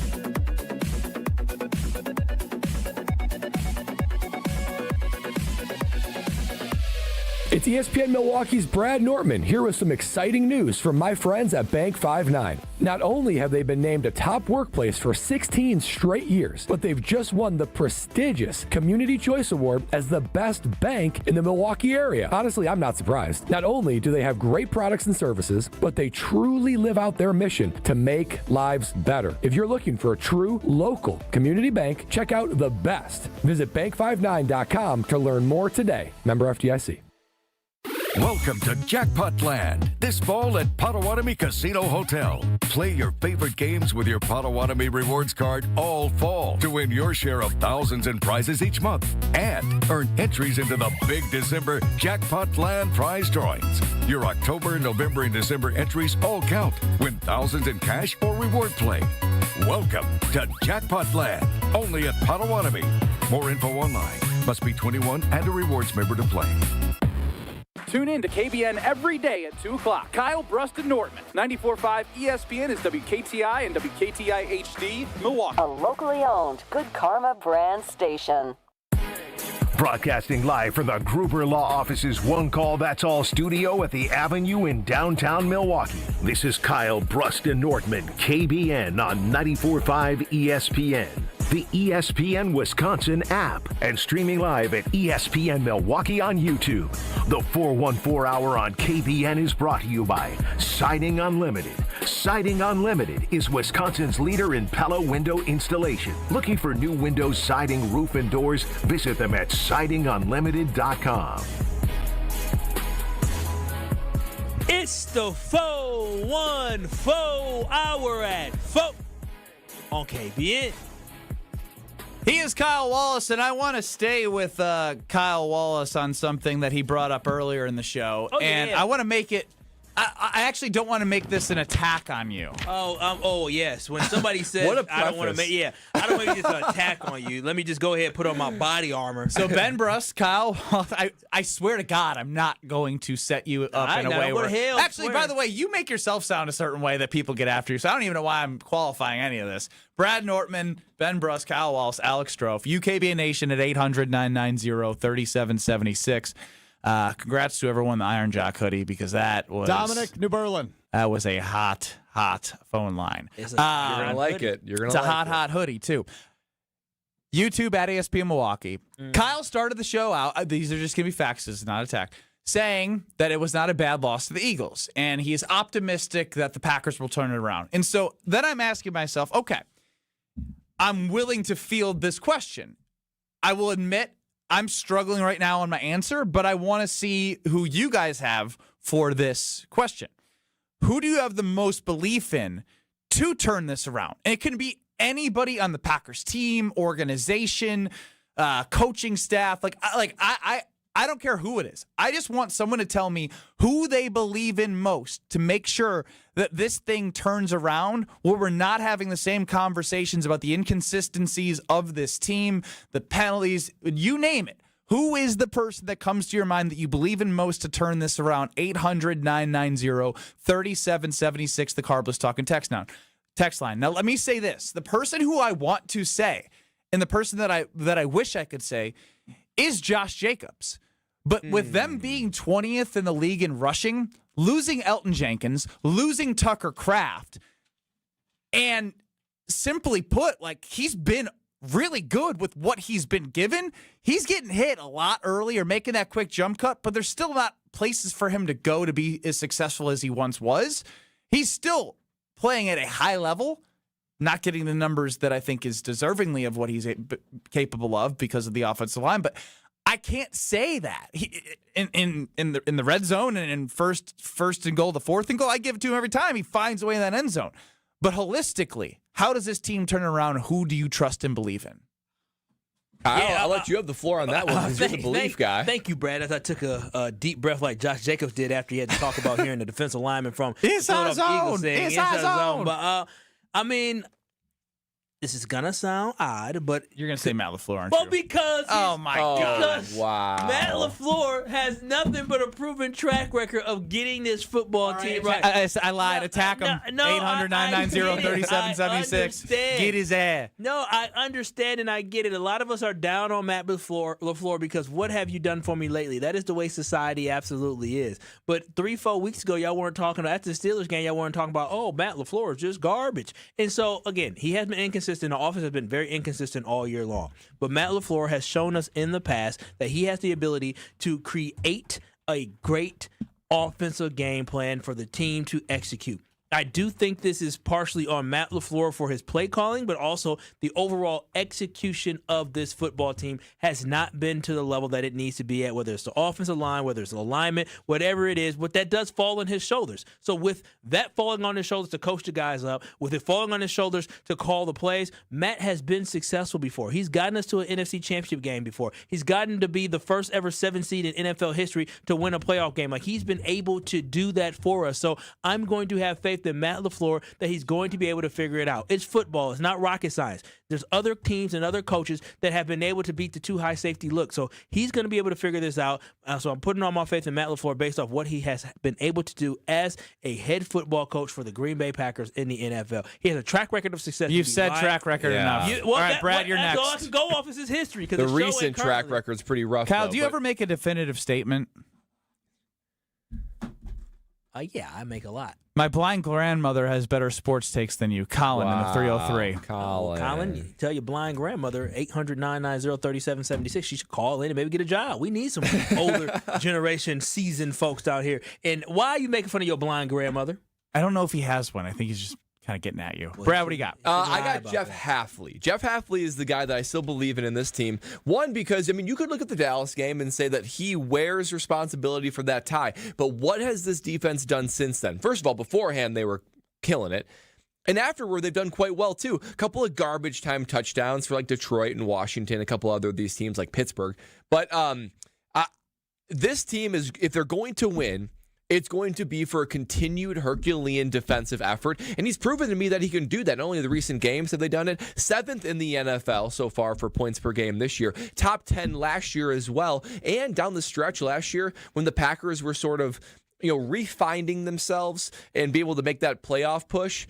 It's ESPN Milwaukee's Brad Nortman here with some exciting news from my friends at Bank 5-9. Not only have they been named a top workplace for 16 straight years, but they've just won the prestigious Community Choice Award as the best bank in the Milwaukee area. Honestly, I'm not surprised. Not only do they have great products and services, but they truly live out their mission to make lives better. If you're looking for a true local community bank, check out the best. Visit bank59.com to learn more today. Member FDIC. Welcome to Jackpot Land, this fall at Potawatomi Casino Hotel. Play your favorite games with your Potawatomi Rewards card all fall to win your share of thousands in prizes each month and earn entries into the big December Jackpot Land prize drawings. Your October, November, and December entries all count. Win thousands in cash or reward play. Welcome to Jackpot Land, only at Potawatomi. More info online. Must be 21 and a rewards member to play. Tune in to KBN every day at 2 o'clock. Kyle Bruston Nortman. 94.5 ESPN is WKTI and WKTI HD, Milwaukee. A locally owned Good Karma brand station. Broadcasting live from the Gruber Law Office's One Call That's All studio at the Avenue in downtown Milwaukee. This is Kyle Bruston Nortman, KBN on 94.5 ESPN. The ESPN Wisconsin app, and streaming live at ESPN Milwaukee on YouTube. The 414 Hour on KBN is brought to you by Siding Unlimited. Siding Unlimited is Wisconsin's leader in Pella window installation. Looking for new windows, siding, roof, and doors? Visit them at sidingunlimited.com. It's the 414 Hour at 4 on KBN. He is Kyle Wallace, and I want to stay with Kyle Wallace on something that he brought up earlier in the show. Oh, and yeah. I want to make it I actually don't want to make this an attack on you. Oh yes. When somebody says I don't want to make I don't want to make this an attack on you. Let me just go ahead and put on my body armor. So Ben Brust, Kyle, I swear to God, I'm not going to set you up in a way where. Actually, by the way, you make yourself sound a certain way that people get after you. So I don't even know why I'm qualifying any of this. Brad Nortman, Ben Brust, Kyle Wallace, Alex Strofe, UKBN Nation at 800-990-3776. Congrats to everyone in the Iron Jock hoodie, because that was Dominic New Berlin. That was a hot phone line. You're gonna like it. You're gonna. It's like a hot hoodie too. YouTube at ESPN Milwaukee. Kyle started the show out. These are just gonna be facts. This is not attack. Saying that it was not a bad loss to the Eagles, and he is optimistic that the Packers will turn it around. And so then I'm asking myself, okay, I'm willing to field this question. I will admit I'm struggling right now on my answer, but I want to see who you guys have for this question. Who do you have the most belief in to turn this around? And it can be anybody on the Packers team, organization, coaching staff. I don't care who it is. I just want someone to tell me who they believe in most to make sure that this thing turns around, where we're not having the same conversations about the inconsistencies of this team, the penalties, you name it. Who is the person that comes to your mind that you believe in most to turn this around? 800-990-3776, the Carbless Talking text line. Now, let me say this. The person who I want to say, and the person that I wish I could say, is Josh Jacobs. But with them being 20th in the league in rushing, losing Elton Jenkins, losing Tucker Kraft, and simply put, he's been really good with what he's been given. He's getting hit a lot early or making that quick jump cut, but there's still not places for him to go to be as successful as he once was. He's still playing at a high level, not getting the numbers that I think is deservingly of what he's capable of because of the offensive line, but I can't say that. In the red zone and in first and goal, the fourth and goal, I give it to him every time. He finds a way in that end zone. But holistically, how does this team turn around? Who do you trust and believe in? I'll let you have the floor on that one because you're the belief guy. Thank you, Brad. As I took a deep breath like Josh Jacobs did after he had to talk about hearing the defensive lineman from Inside Eagles zone. saying Inside zone. But, I mean, this is going to sound odd, but you're going to say Matt LaFleur, aren't well, you? because oh my God, wow, Matt LaFleur has nothing but a proven track record of getting this football team right. I lied. Attack him. 800-990-3776. Get his ass. No, I understand and I get it. A lot of us are down on Matt LaFleur because what have you done for me lately? That is the way society absolutely is. But 3-4 weeks ago, y'all weren't talking about, after the Steelers game, y'all weren't talking about, oh, Matt LaFleur is just garbage. And so, again, he has been inconsistent. The offense has been very inconsistent all year long. But Matt LaFleur has shown us in the past that he has the ability to create a great offensive game plan for the team to execute. I do think this is partially on Matt LaFleur for his play calling, but also the overall execution of this football team has not been to the level that it needs to be at, whether it's the offensive line, whether it's alignment, whatever it is, but that does fall on his shoulders. So with that falling on his shoulders to coach the guys up, with it falling on his shoulders to call the plays, Matt has been successful before. He's gotten us to an NFC championship game before. He's gotten to be the first ever 7 seed in NFL history to win a playoff game. Like, he's been able to do that for us. So I'm going to have faith in Matt LaFleur that he's going to be able to figure it out. It's football. It's not rocket science. There's other teams and other coaches that have been able to beat the 2 high safety look. So he's going to be able to figure this out. So I'm putting all my faith in Matt LaFleur based off what he has been able to do as a head football coach for the Green Bay Packers in the NFL. He has a track record of success. You've said track record enough. All right, Brad, you're next. All I can go off is his history. The recent track record's pretty rough. Kyle, do you ever make a definitive statement? Yeah, I make a lot. My blind grandmother has better sports takes than you. Colin in the 303. Colin, tell your blind grandmother, 800-990-3776. She should call in and maybe get a job. We need some older generation seasoned folks down here. And why are you making fun of your blind grandmother? I don't know if he has one. I think he's just kind of getting at you. Brad, what do you got? I got Jeff Hafley. Jeff Hafley is the guy that I still believe in this team. One, because, I mean, you could look at the Dallas game and say that he wears responsibility for that tie. But what has this defense done since then? First of all, beforehand, they were killing it. And afterward, they've done quite well, too. A couple of garbage time touchdowns for, like, Detroit and Washington, a couple other of these teams like Pittsburgh. But this team is, if they're going to win, it's going to be for a continued Herculean defensive effort. And he's proven to me that he can do that. Not only the recent games have they done it, 7th in the NFL so far for points per game this year, top 10 last year as well. And down the stretch last year when the Packers were sort of, refinding themselves and be able to make that playoff push,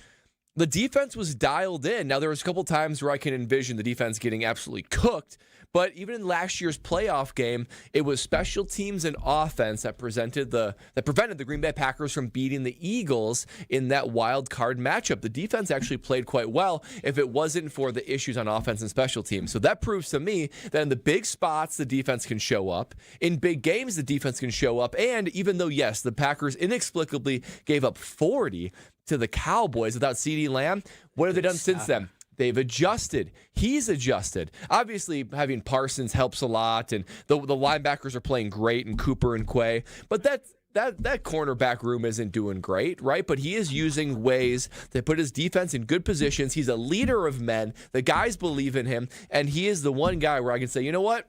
the defense was dialed in. Now, there was a couple times where I can envision the defense getting absolutely cooked, but even in last year's playoff game, it was special teams and offense that prevented the Green Bay Packers from beating the Eagles in that wild card matchup. The defense actually played quite well if it wasn't for the issues on offense and special teams. So that proves to me that in the big spots, the defense can show up. In big games, the defense can show up. And even though, yes, the Packers inexplicably gave up 40 to the Cowboys without CeeDee Lamb, what have they done since then? They've adjusted. He's adjusted. Obviously, having Parsons helps a lot, and the linebackers are playing great, and Cooper and Quay. But that cornerback room isn't doing great, right? But he is using ways to put his defense in good positions. He's a leader of men. The guys believe in him, and he is the one guy where I can say, you know what?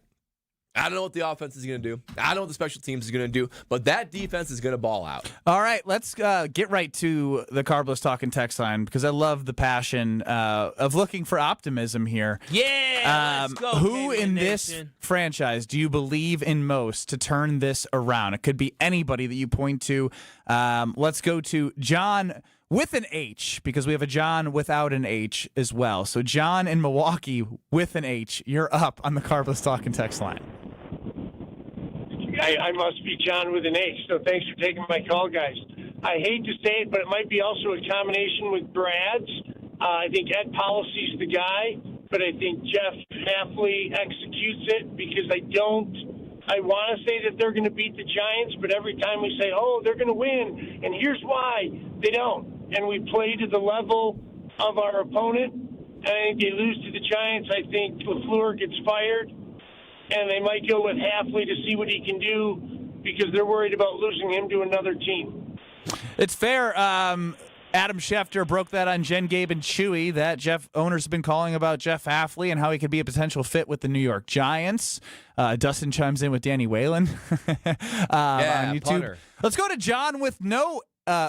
I don't know what the offense is going to do. I don't know what the special teams is going to do, but that defense is going to ball out. All right, let's get right to the Carbless Talking text line because I love the passion of looking for optimism here. Yeah, let's go. Who in Nation. this franchise do you believe in most to turn this around? It could be anybody that you point to. Let's go to John with an H, because we have a John without an H as well. So John in Milwaukee with an H, you're up on the Carbless Talking text line. I must be John with an H, so thanks for taking my call, guys. I hate to say it, but it might be also a combination with Brad's. I think Ed Policy's the guy. but I think Jeff Hafley executes it because I want to say that they're going to beat the Giants, but every time we say, oh, they're going to win, and here's why, they don't. And we play to the level of our opponent, and I think they lose to the Giants. I think LaFleur gets fired, and they might go with Hafley to see what he can do because they're worried about losing him to another team. It's fair. Adam Schefter broke that on Jen, Gabe, and Chewy that owners have been calling about Jeff Hafley and how he could be a potential fit with the New York Giants. Dustin chimes in with Danny Whalen on YouTube. Punter. Let's go to John with no.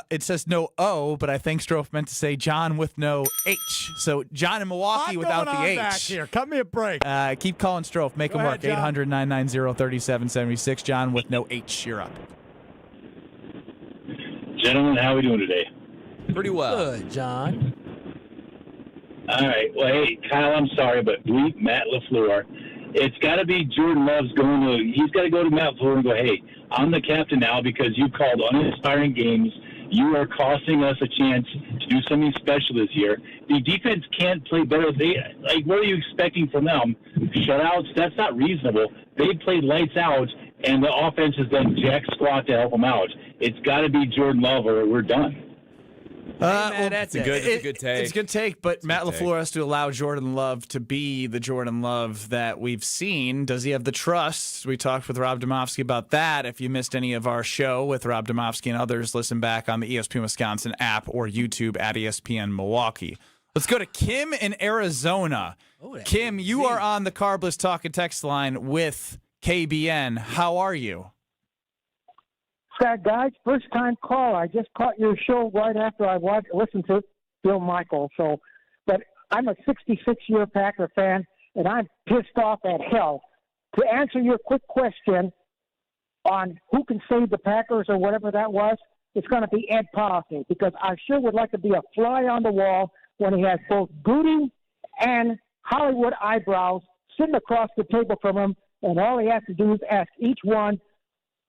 It says no O, but I think Strofe meant to say John with no H. So John in Milwaukee without the H. Back here. Cut me a break. Keep calling Strofe. Make him work. 800-990-3776. John with no H. You're up. Gentlemen, how are we doing today? Pretty well. Good, John. All right. Well, hey, Kyle, I'm sorry, but Matt LaFleur, it's got to be Jordan Love's he's got to go to Matt LaFleur and go, hey, I'm the captain now because you called uninspiring games. You are costing us a chance to do something special this year. The defense can't play better. What are you expecting from them? Shutouts? That's not reasonable. They played lights out, and the offense has done jack squat to help them out. It's got to be Jordan Love or we're done. That's a good take. It's a good take, but Matt LaFleur has to allow Jordan Love to be the Jordan Love that we've seen. Does he have the trust? We talked with Rob Domofsky about that. If you missed any of our show with Rob Domofsky and others, listen back on the ESPN Wisconsin app or YouTube at ESPN Milwaukee. Let's go to Kim in Arizona. Kim, you are on the Carbless Talk and Text line with KBN. How are you? Sad guys, first time call. I just caught your show right after I listened to Bill Michael. But I'm a 66-year Packer fan, and I'm pissed off at hell. To answer your quick question on who can save the Packers or whatever that was, it's going to be Ed Policy because I sure would like to be a fly on the wall when he has both Goody and Hollywood eyebrows sitting across the table from him, and all he has to do is ask each one,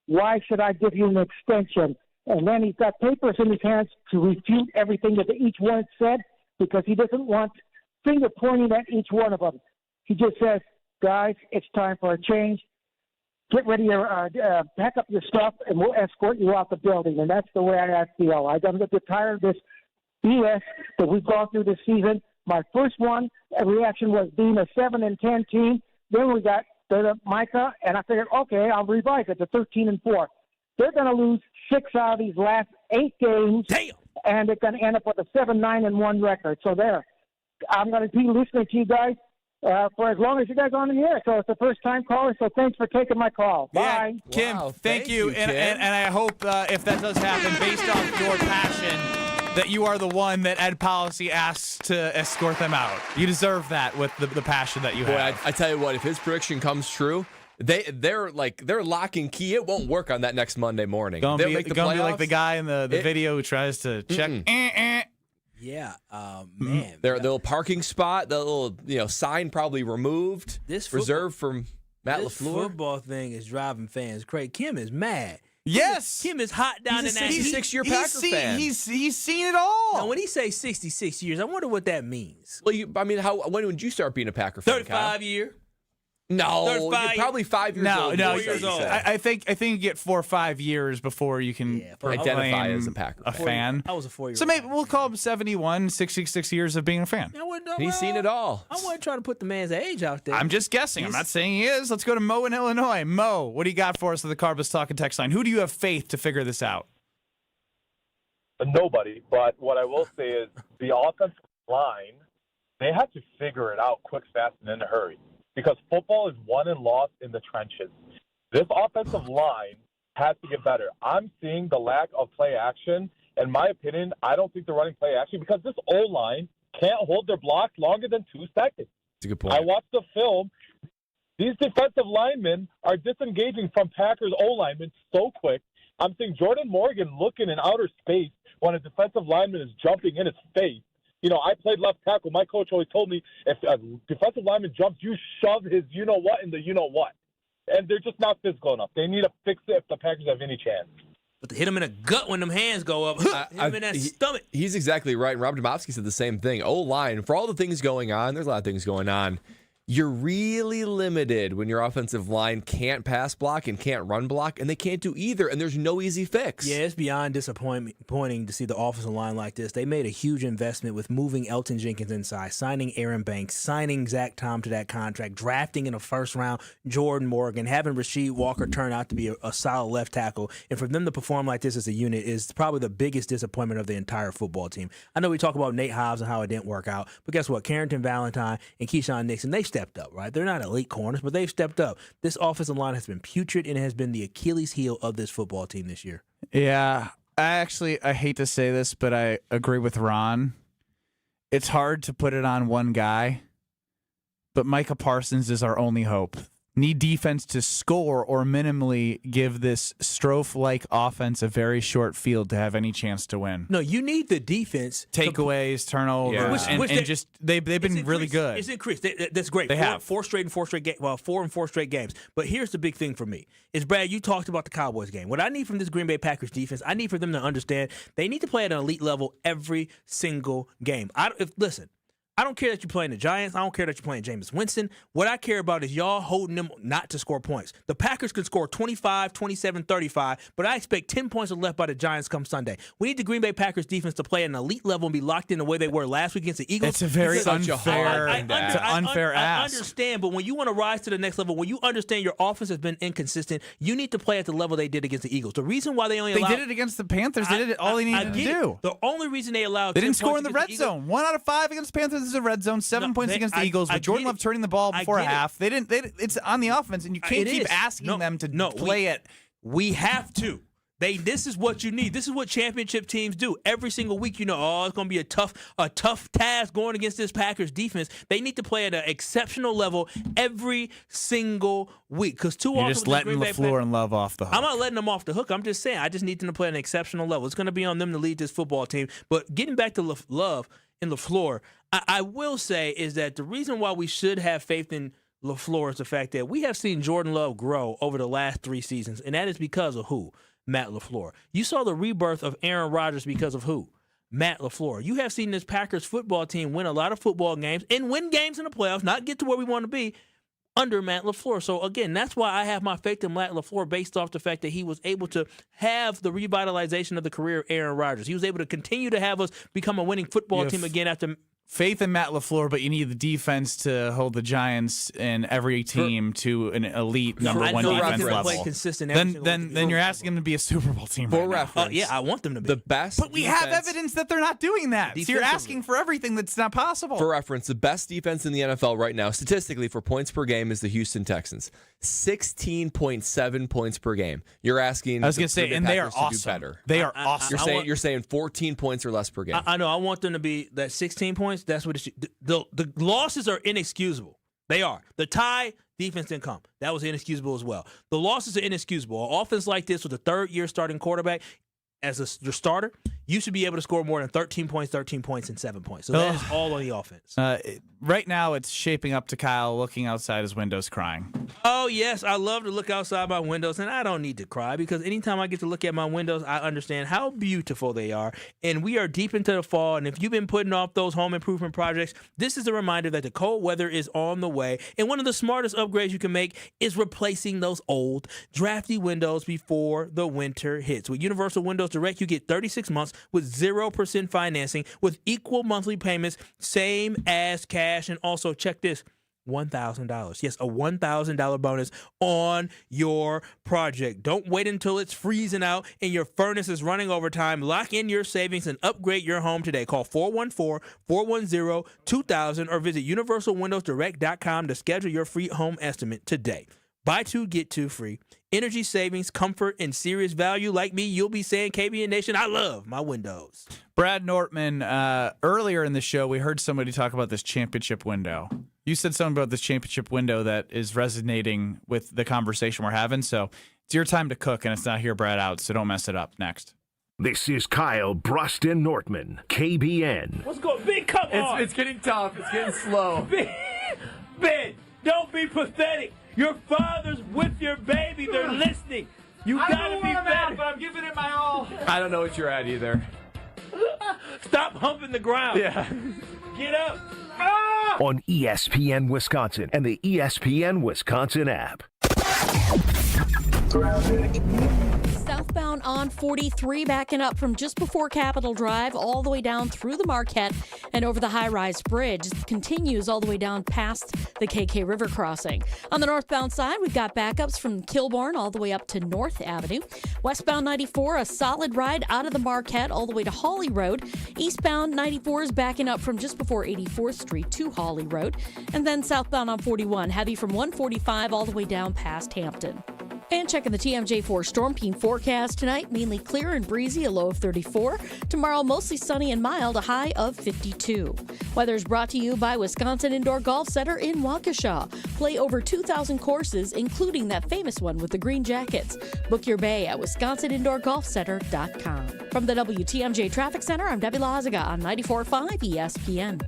why should I give you an extension? And then he's got papers in his hands to refute everything that each one said because he doesn't want finger pointing at each one of them. He just says, guys, it's time for a change. Get ready to pack up your stuff, and we'll escort you out the building. And that's the way I feel. I'm get tired of this BS that we've gone through this season. My first reaction was being a 7-10 team. Then we got Micah, and I figured, okay, I'll revise it to 13-4. They're going to lose 6 out of these last 8 games, and they're going to end up with a 7-9-1 record. So there, I'm going to be listening to you guys for as long as you guys are on the air. So it's the first time caller. So thanks for taking my call. Bye, Kim. Thank you. Kim. And I hope if that does happen, based on your passion, that you are the one that Ed Policy asks to escort them out. You deserve that with the passion that you have. I tell you what, if his prediction comes true, they're lock and key. It won't work on that next Monday morning. Gonna be like the guy in the video who tries to check. Yeah, man. Their little parking spot, the little sign probably removed. Reserved for Matt This LaFleur. football thing is driving fans crazy. Kim is mad. Yes, Kim is hot down in that. He's a 66-year Packer fan. He's seen it all. Now, when he says 66 years, I wonder what that means. Well, when would you start being a Packer fan? 35 year. No, 35 you're probably 5 years old. No, 4 years old. I think you get 4 or 5 years before you can identify as a Packer fan. I was a 4-year-old. So maybe we'll call him 71, 66 years of being a fan. He's seen it all. I wasn't trying to put the man's age out there. I'm just guessing. I'm not saying he is. Let's go to Mo in Illinois. Mo, what do you got for us with the Carbless Talk and Text line? Who do you have faith to figure this out? Nobody, but what I will say is the offensive line, they have to figure it out quick, fast, and in a hurry. Because football is won and lost in the trenches. This offensive line has to get better. I'm seeing the lack of play action. In my opinion, I don't think they're running play action because this O-line can't hold their blocks longer than 2 seconds. That's a good point. I watched the film. These defensive linemen are disengaging from Packers O-linemen so quick. I'm seeing Jordan Morgan looking in outer space when a defensive lineman is jumping in his face. I played left tackle. My coach always told me if a defensive lineman jumps, you shove his you-know-what in the you-know-what. And they're just not physical enough. They need to fix it if the Packers have any chance. But to hit him in the gut when them hands go up, hit him in that stomach. He's exactly right. And Rob Domofsky said the same thing. O-line, for all the things going on, there's a lot of things going on. You're really limited when your offensive line can't pass block and can't run block, and they can't do either, and there's no easy fix. Yeah, it's beyond disappointing to see the offensive line like this. They made a huge investment with moving Elton Jenkins inside, signing Aaron Banks, signing Zach Tom to that contract, drafting in the first round Jordan Morgan, having Rasheed Walker turn out to be a solid left tackle. And for them to perform like this as a unit is probably the biggest disappointment of the entire football team. I know we talk about Nate Hobbs and how it didn't work out, but guess what? Carrington Valentine and Keyshawn Nixon, they stepped up, right? They're not elite corners, but they've stepped up. This offensive line has been putrid and it has been the Achilles heel of this football team this year. Yeah, I hate to say this, but I agree with Ron. It's hard to put it on one guy, but Micah Parsons is our only hope. Need defense to score or minimally give this Strofe-like offense a very short field to have any chance to win. No, you need the defense. Takeaways, turnovers, and just they've been really good. It's increased. That's great. They have four and four straight games. But here's the big thing for me is, Brad, you talked about the Cowboys game. What I need from this Green Bay Packers defense, I need for them to understand they need to play at an elite level every single game. Listen, I don't care that you're playing the Giants. I don't care that you're playing Jameis Winston. What I care about is y'all holding them not to score points. The Packers could score 25, 27, 35, but I expect 10 points are left by the Giants come Sunday. We need the Green Bay Packers defense to play at an elite level and be locked in the way they were last week against the Eagles. It's a very unfair I ask. understand, but when you want to rise to the next level, when you understand your offense has been inconsistent, you need to play at the level they did against the Eagles. The reason why they did it against the Panthers. They did it all they needed to do. The only reason they allowed they didn't score in the red zone. 1 out of 5 against the Panthers is a red zone. 7 points against the Eagles with Jordan Love turning the ball before a half. They didn't. It's on the offense, and you can't keep asking them to play it. We have to. This is what you need. This is what championship teams do. Every single week, it's going to be a tough task going against this Packers defense. They need to play at an exceptional level every single week. Because you're just letting LaFleur and Love off the hook. I'm not letting them off the hook. I'm just saying I just need them to play at an exceptional level. It's going to be on them to lead this football team. But getting back to Love and LaFleur, I will say is that the reason why we should have faith in LaFleur is the fact that we have seen Jordan Love grow over the last 3 seasons, and that is because of who? Matt LaFleur. You saw the rebirth of Aaron Rodgers because of who? Matt LaFleur. You have seen this Packers football team win a lot of football games and win games in the playoffs, not get to where we want to be, under Matt LaFleur. So, again, that's why I have my faith in Matt LaFleur based off the fact that he was able to have the revitalization of the career of Aaron Rodgers. He was able to continue to have us become a winning football team again after faith in Matt LaFleur, but you need the defense to hold the Giants and every team to an elite number 1 defense level. Then you're asking them to be a Super Bowl team. For reference, yeah, I want them to be the best. But we have evidence that they're not doing that. So you're asking for everything that's not possible. For reference, the best defense in the NFL right now, statistically for points per game, is the Houston Texans. 16.7 points per game. You're asking. I was going to say, and they are awesome. Do better. They are awesome. You're saying 14 points or less per game. I know. I want them to be that 16 points. That's what it should. The losses are inexcusable. They are. The tie, defense didn't come. That was inexcusable as well. The losses are inexcusable. An offense like this with a third-year starting quarterback as your starter, you should be able to score more than 13 points, and 7 points. So that is all on the offense. Right now, it's shaping up to Kyle looking outside his windows crying. Oh, yes. I love to look outside my windows, and I don't need to cry because anytime I get to look at my windows, I understand how beautiful they are. And we are deep into the fall, and if you've been putting off those home improvement projects, this is a reminder that the cold weather is on the way. And one of the smartest upgrades you can make is replacing those old, drafty windows before the winter hits. With Universal Windows Direct, you get 36 months with 0% financing with equal monthly payments, same as cash. And also, check this, $1,000. Yes, a $1,000 bonus on your project. Don't wait until it's freezing out and your furnace is running overtime. Lock in your savings and upgrade your home today. Call 414-410-2000 or visit universalwindowsdirect.com to schedule your free home estimate today. Buy 2, get 2 free. Energy savings, comfort, and serious value. Like me, you'll be saying, KBN Nation, I love my windows. Brad Nortman, earlier in the show, we heard somebody talk about this championship window. You said something about this championship window that is resonating with the conversation we're having. So it's your time to cook, and it's not here, Brad, out, so don't mess it up. Next. This is Kyle Bruston Nortman, KBN. What's going on? Big, come on. It's getting tough. It's getting slow. Ben, don't be pathetic. Your father's with your baby. They're listening. You I gotta don't be want better. but I'm giving it my all. I don't know what you're at either. Stop humping the ground. Yeah. Get up. On ESPN Wisconsin and the ESPN Wisconsin app. Southbound on 43 backing up from just before Capitol Drive all the way down through the Marquette and over the high-rise bridge. It continues all the way down past the KK River crossing. On the northbound side, we've got backups from Kilbourne all the way up to North Avenue. Westbound 94, a solid ride out of the Marquette all the way to Hawley Road. Eastbound 94 is backing up from just before 84th Street to Hawley Road. And then southbound on 41, heavy from 145 all the way down past Hampton. And checking the TMJ4 Storm Team forecast tonight, mainly clear and breezy, a low of 34. Tomorrow, mostly sunny and mild, a high of 52. Weather is brought to you by Wisconsin Indoor Golf Center in Waukesha. Play over 2,000 courses, including that famous one with the green jackets. Book your bay at wisconsinindoorgolfcenter.com. From the WTMJ Traffic Center, I'm Debbie Lazaga on 94.5 ESPN.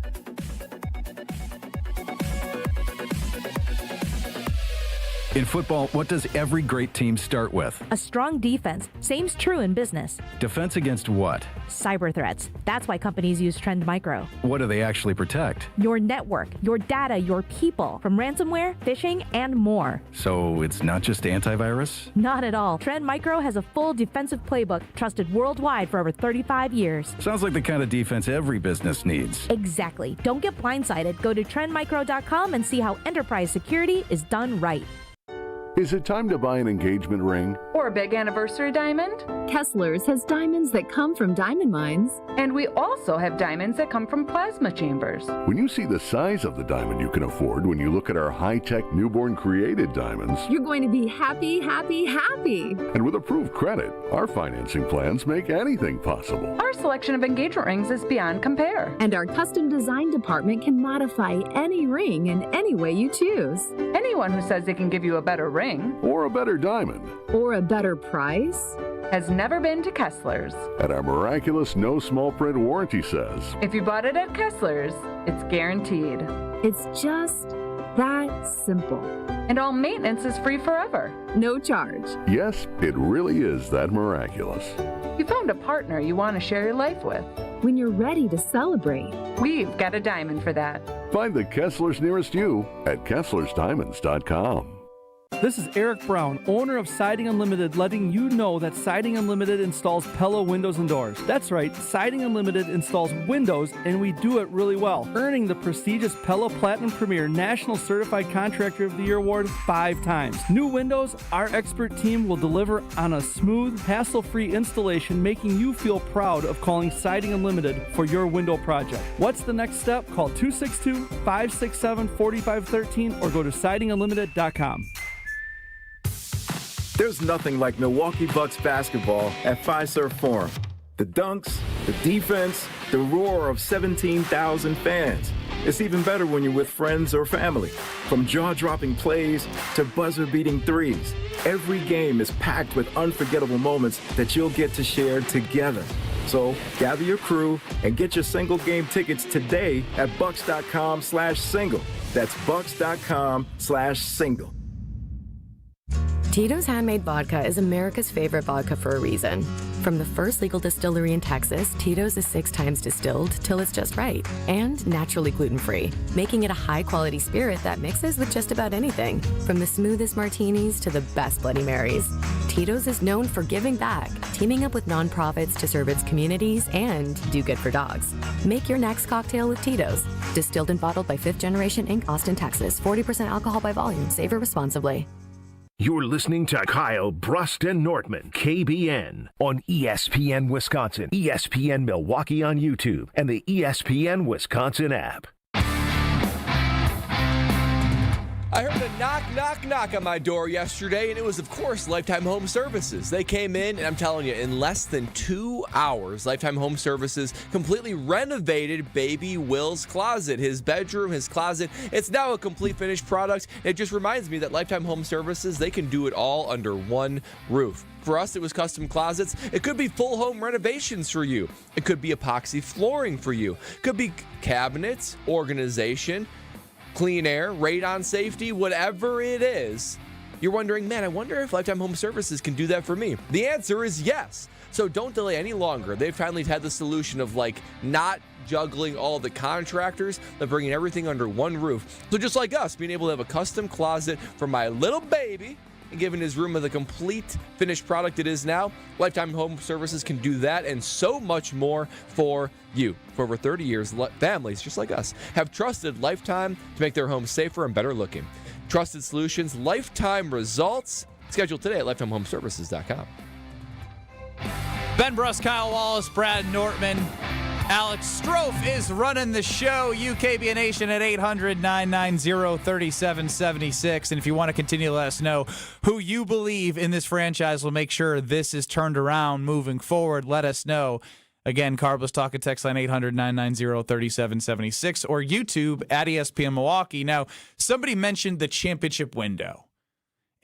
In football, what does every great team start with? A strong defense. Same's true in business. Defense against what? Cyber threats. That's why companies use Trend Micro. What do they actually protect? Your network, your data, your people, from ransomware, phishing, and more. So it's not just antivirus? Not at all. Trend Micro has a full defensive playbook trusted worldwide for over 35 years. Sounds like the kind of defense every business needs. Exactly. Don't get blindsided. Go to trendmicro.com and see how enterprise security is done right. Is it time to buy an engagement ring? Or a big anniversary diamond? Kessler's has diamonds that come from diamond mines. And we also have diamonds that come from plasma chambers. When you see the size of the diamond you can afford when you look at our high-tech newborn created diamonds, you're going to be happy, happy, happy. And with approved credit, our financing plans make anything possible. Our selection of engagement rings is beyond compare. And our custom design department can modify any ring in any way you choose. Anyone who says they can give you a better ring or a better diamond or a better price has never been to Kessler's. And our miraculous no small print warranty says, if you bought it at Kessler's, it's guaranteed. It's just that simple. And all maintenance is free forever. No charge. Yes, it really is that miraculous. You found a partner you want to share your life with. When you're ready to celebrate, we've got a diamond for that. Find the Kessler's nearest you at KesslersDiamonds.com. This is Eric Brown, owner of Siding Unlimited, letting you know that Siding Unlimited installs Pella windows and doors. That's right, Siding Unlimited installs windows, and we do it really well, earning the prestigious Pella Platinum Premier National Certified Contractor of the Year award 5 times. New windows, our expert team will deliver on a smooth, hassle-free installation, making you feel proud of calling Siding Unlimited for your window project. What's the next step? Call 262-567-4513 or go to sidingunlimited.com. There's nothing like Milwaukee Bucks basketball at Fiserv Forum. The dunks, the defense, the roar of 17,000 fans. It's even better when you're with friends or family. From jaw-dropping plays to buzzer-beating threes, every game is packed with unforgettable moments that you'll get to share together. So gather your crew and get your single game tickets today at bucks.com/single. That's bucks.com/single. Tito's Handmade Vodka is America's favorite vodka for a reason. From the first legal distillery in Texas, Tito's is 6 times distilled till it's just right and naturally gluten-free, making it a high-quality spirit that mixes with just about anything, from the smoothest martinis to the best Bloody Marys. Tito's is known for giving back, teaming up with nonprofits to serve its communities and do good for dogs. Make your next cocktail with Tito's. Distilled and bottled by 5th Generation Inc., Austin, Texas. 40% alcohol by volume. Savor responsibly. You're listening to Kyle Bruston Nortman, KBN, on ESPN Wisconsin, ESPN Milwaukee on YouTube, and the ESPN Wisconsin app. I heard a knock, knock, knock on my door yesterday, and it was, of course, Lifetime Home Services. They came in, and I'm telling you, in less than 2 hours, Lifetime Home Services completely renovated baby Will's closet, his bedroom, his closet. It's now a complete finished product. It just reminds me that Lifetime Home Services, they can do it all under one roof. For us, it was custom closets. It could be full home renovations for you. It could be epoxy flooring for you. It could be cabinets, organization, clean air, radon safety, whatever it is, You're wondering, man, I wonder if Lifetime Home Services can do that for me. The answer is yes. So don't delay any longer. They've finally had the solution of not juggling all the contractors, but bringing everything under one roof. So just like us, being able to have a custom closet for my little baby and giving his room the complete finished product it is now, Lifetime Home Services can do that and so much more for you. For over 30 years, families just like us have trusted Lifetime to make their homes safer and better looking. Trusted solutions, lifetime results. Schedule today at lifetimehomeservices.com. Ben Bruss, Kyle Wallace, Brad Nortman, Alex Strofe is running the show. UKBN Nation at 800-990-3776. And if you want to continue to let us know who you believe in this franchise will make sure this is turned around moving forward, let us know. Again, Carbless Talk and text line 800-990-3776 or YouTube at ESPN Milwaukee. Now, somebody mentioned the championship window.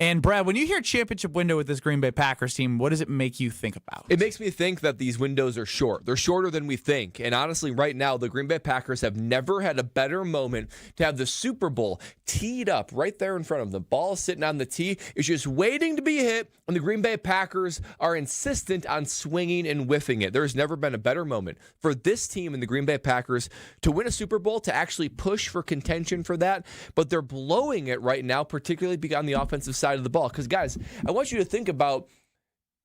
And, Brad, when you hear championship window with this Green Bay Packers team, what does it make you think about? It makes me think that these windows are short. They're shorter than we think. And honestly, right now, the Green Bay Packers have never had a better moment to have the Super Bowl teed up right there in front of them. The ball sitting on the tee. It's just waiting to be hit, and the Green Bay Packers are insistent on swinging and whiffing it. There's never been a better moment for this team and the Green Bay Packers to win a Super Bowl, to actually push for contention for that. But they're blowing it right now, particularly on the offensive side of the ball. Because, guys, I want you to think about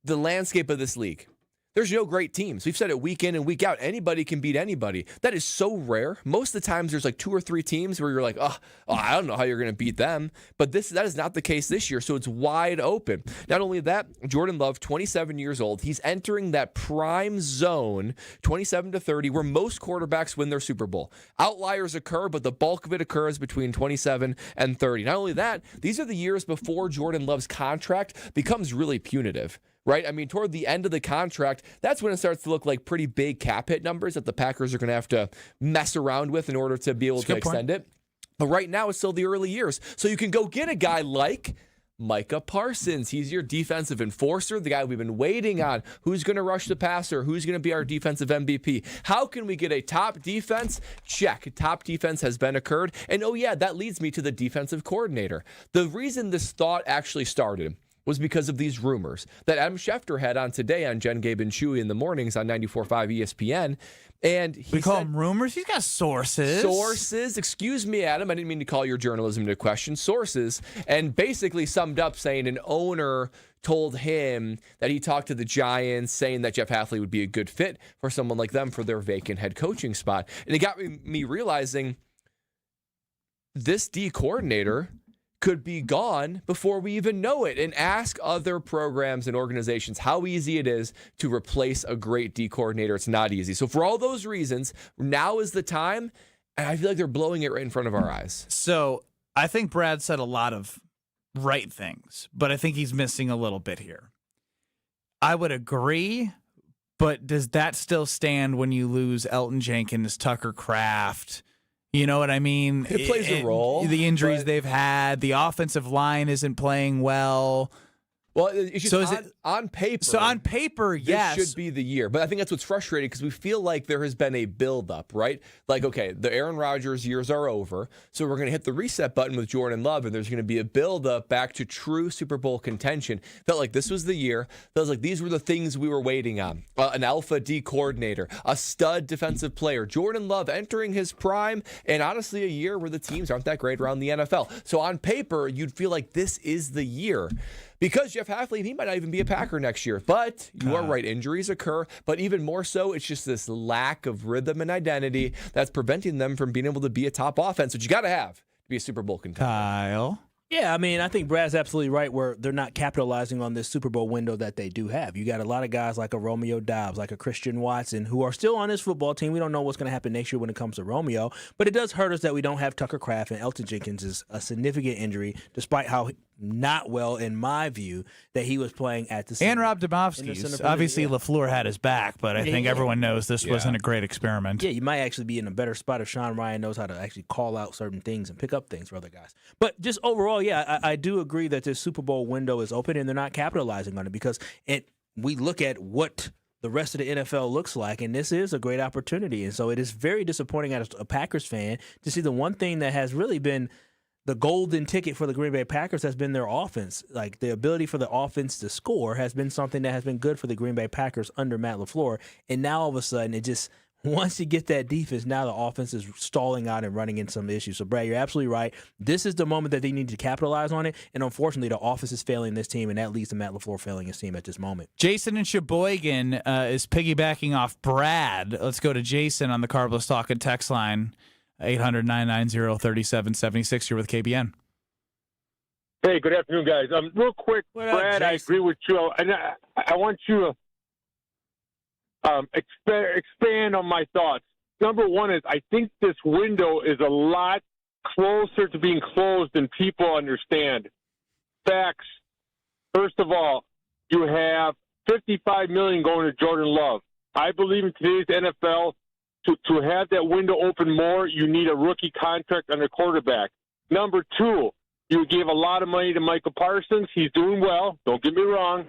the landscape of this league. There's no great teams. We've said it week in and week out. Anybody can beat anybody. That is so rare. Most of the times there's 2 or 3 teams where you're like, oh, I don't know how you're going to beat them. But that is not the case this year, so it's wide open. Not only that, Jordan Love, 27 years old. He's entering that prime zone, 27 to 30, where most quarterbacks win their Super Bowl. Outliers occur, but the bulk of it occurs between 27 and 30. Not only that, these are the years before Jordan Love's contract becomes really punitive. Right? I mean, toward the end of the contract, that's when it starts to look like pretty big cap hit numbers that the Packers are going to have to mess around with in order to be able to extend it. But right now, it's still the early years. So you can go get a guy like Micah Parsons. He's your defensive enforcer, the guy we've been waiting on. Who's going to rush the passer? Who's going to be our defensive MVP? How can we get a top defense? Check. Top defense has been occurred. And oh yeah, that leads me to the defensive coordinator. The reason this thought actually started was because of these rumors that Adam Schefter had on today on Jen, Gabe, and Chewy in the mornings on 94.5 ESPN. And he call them rumors? He's got sources. Sources. Excuse me, Adam. I didn't mean to call your journalism into question. Sources. And basically summed up saying an owner told him that he talked to the Giants, saying that Jeff Hafley would be a good fit for someone like them for their vacant head coaching spot. And it got me realizing this D coordinator could be gone before we even know it. And ask other programs and organizations how easy it is to replace a great D coordinator. It's not easy. So for all those reasons, now is the time, and I feel like they're blowing it right in front of our eyes. So I think Brad said a lot of right things, but I think he's missing a little bit here. I would agree, but does that still stand when you lose Elton Jenkins, Tucker Kraft? You know what I mean? It plays a role. The injuries they've had, the offensive line isn't playing well. Well, it's just on paper. So on paper, yes. This should be the year. But I think that's what's frustrating because we feel like there has been a buildup, right? Like, okay, the Aaron Rodgers years are over, so we're going to hit the reset button with Jordan Love, and there's going to be a buildup back to true Super Bowl contention. Felt like this was the year. Felt like these were the things we were waiting on. An alpha D coordinator, a stud defensive player, Jordan Love entering his prime, and honestly a year where the teams aren't that great around the NFL. So on paper, you'd feel like this is the year. Because Jeff Hafley, he might not even be a Packer next year. But you are right, injuries occur. But even more so, it's just this lack of rhythm and identity that's preventing them from being able to be a top offense, which you got to have to be a Super Bowl contender. Kyle? Yeah, I mean, I think Brad's absolutely right where they're not capitalizing on this Super Bowl window that they do have. You got a lot of guys like a Romeo Doubs, like a Christian Watson, who are still on this football team. We don't know what's going to happen next year when it comes to Romeo, but it does hurt us that we don't have Tucker Kraft, and Elton Jenkins is a significant injury, despite how not well, in my view, that he was playing at the center. And Rob Domofsky's. Obviously, LaFleur had his back, but I think everyone knows this wasn't a great experiment. Yeah, you might actually be in a better spot if Sean Ryan knows how to actually call out certain things and pick up things for other guys. But just overall, yeah, I do agree that this Super Bowl window is open and they're not capitalizing on it because we look at what the rest of the NFL looks like, and this is a great opportunity. And so it is very disappointing as a Packers fan to see the one thing that has really been the golden ticket for the Green Bay Packers has been their offense. Like, the ability for the offense to score has been something that has been good for the Green Bay Packers under Matt LaFleur. And now all of a sudden, it just, once you get that defense, now the offense is stalling out and running into some issues. So, Brad, you're absolutely right. This is the moment that they need to capitalize on it. And unfortunately, the offense is failing this team, and that leads to Matt LaFleur failing his team at this moment. Jason in Sheboygan is piggybacking off Brad. Let's go to Jason on the Carbless Talking text line, 800-990-3776. You're with KBN. Hey, good afternoon, guys. Real quick, Brad, I agree with you. And I want you to expand on my thoughts. Number one is I think this window is a lot closer to being closed than people understand. Facts. First of all, you have $55 million going to Jordan Love. I believe in today's NFL, to have that window open more, you need a rookie contract on a quarterback. Number two, you gave a lot of money to Michael Parsons. He's doing well. Don't get me wrong,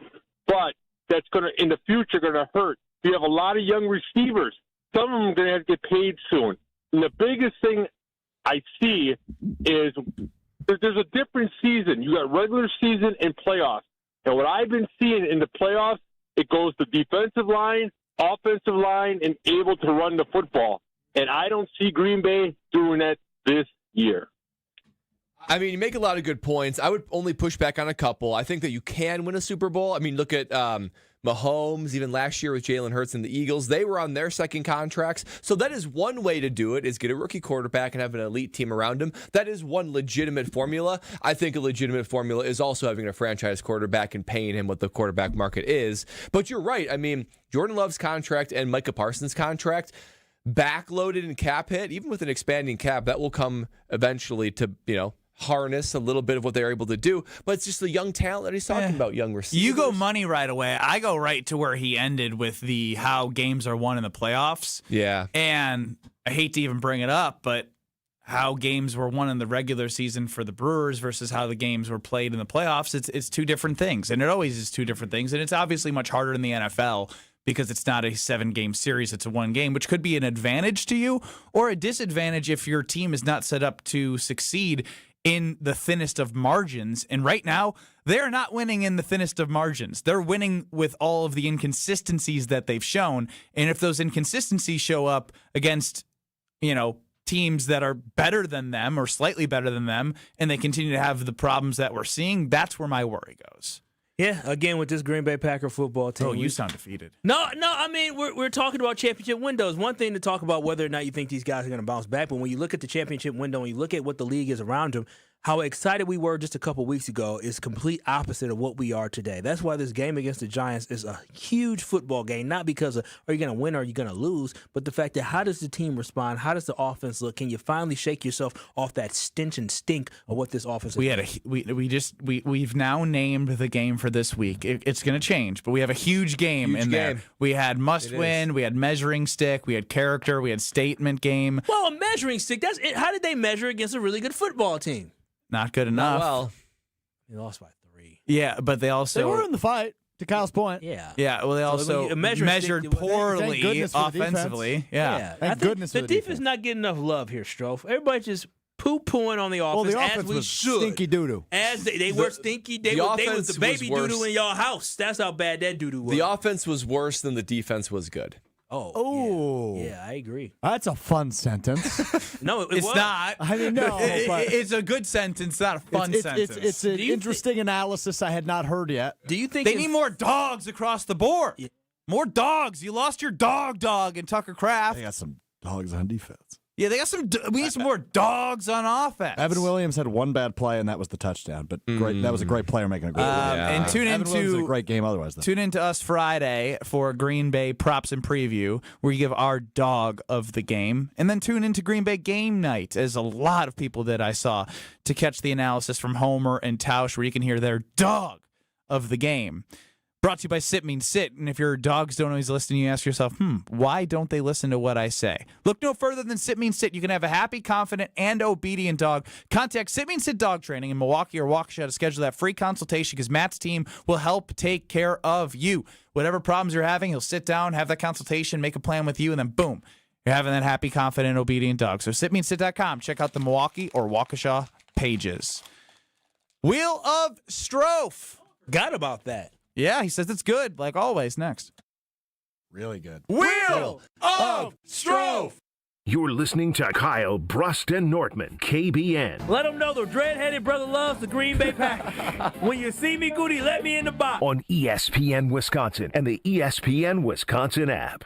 but that's going to, in the future, going to hurt. You have a lot of young receivers. Some of them are going to have to get paid soon. And the biggest thing I see is there's a different season. You got regular season and playoffs. And what I've been seeing in the playoffs, it goes to defensive line, offensive line, and able to run the football. And I don't see Green Bay doing that this year. I mean, you make a lot of good points. I would only push back on a couple. I think that you can win a Super Bowl. I mean, look at Mahomes, even last year with Jalen Hurts and the Eagles. They were on their second contracts. So that is one way to do it, is get a rookie quarterback and have an elite team around him. That is one legitimate formula. I think a legitimate formula is also having a franchise quarterback and paying him what the quarterback market is. But you're right. I mean, Jordan Love's contract and Micah Parsons' contract, backloaded in cap hit, even with an expanding cap, that will come eventually to, harness a little bit of what they're able to do, but it's just the young talent that he's talking about, young receivers. You go money right away. I go right to where he ended with the how games are won in the playoffs. Yeah. And I hate to even bring it up, but how games were won in the regular season for the Brewers versus how the games were played in the playoffs, it's two different things. And it always is two different things. And it's obviously much harder in the NFL because it's not a 7-game series, it's a 1 game, which could be an advantage to you or a disadvantage if your team is not set up to succeed in the thinnest of margins. And right now, they're not winning in the thinnest of margins. They're winning with all of the inconsistencies that they've shown. And if those inconsistencies show up against, teams that are better than them or slightly better than them, and they continue to have the problems that we're seeing, that's where my worry goes. Yeah, again, with this Green Bay Packer football team. Oh, you sound defeated. No, I mean, we're talking about championship windows. One thing to talk about whether or not you think these guys are going to bounce back, but when you look at the championship window and you look at what the league is around them, how excited we were just a couple weeks ago is complete opposite of what we are today. That's why this game against the Giants is a huge football game, not because of are you going to win or are you going to lose, but the fact that how does the team respond? How does the offense look? Can you finally shake yourself off that stench and stink of what this offense is? We've now named the game for this week. It's going to change, but we have a huge game in there. We had must win, we had measuring stick, we had character, we had statement game. Well, a measuring stick, that's it. How did they measure against a really good football team? Not good enough. Well, they lost by 3. Yeah, but they were in the fight. To Kyle's point. Yeah. Yeah. Well, they also measured poorly offensively. Yeah. Thank goodness the defense not getting enough love here, Strofe. Everybody just poo-pooing on the offense. Well, the offense as we was should. Stinky doo-doo. As they were stinky. They was the baby doo-doo in y'all house. That's how bad that doo-doo was. The offense was worse than the defense was good. Oh. Yeah, I agree. That's a fun sentence. No, it's not. I mean, no. But it's a good sentence, not a fun sentence. It's an interesting analysis I had not heard yet. Do you think they need more dogs across the board? Yeah. More dogs. You lost your dog in Tucker Kraft. They got some dogs on defense. Yeah, they got some. We need some more dogs on offense. Evan Williams had one bad play, and that was the touchdown. But great, that was a great player making a great play. And tune Evan Williams into had a great game otherwise. Though. Tune into us Friday for Green Bay props and preview, where you give our dog of the game, and then tune into Green Bay game night, as a lot of people did I saw, to catch the analysis from Homer and Tausch, where you can hear their dog of the game. Brought to you by Sit Means Sit. And if your dogs don't always listen, you ask yourself, why don't they listen to what I say? Look no further than Sit Means Sit. You can have a happy, confident, and obedient dog. Contact Sit Means Sit Dog Training in Milwaukee or Waukesha to schedule that free consultation, because Matt's team will help take care of you. Whatever problems you're having, he'll sit down, have that consultation, make a plan with you, and then boom, you're having that happy, confident, obedient dog. So sitmeansit.com. Check out the Milwaukee or Waukesha pages. Wheel of Strofe. Got about that. Yeah, he says it's good, like always. Next. Really good. Wheel of Strofe. You're listening to Kyle Brust and Nortman, KBN. Let them know the dread-headed brother loves the Green Bay Packers. When you see me, Goody, let me in the box. On ESPN Wisconsin and the ESPN Wisconsin app.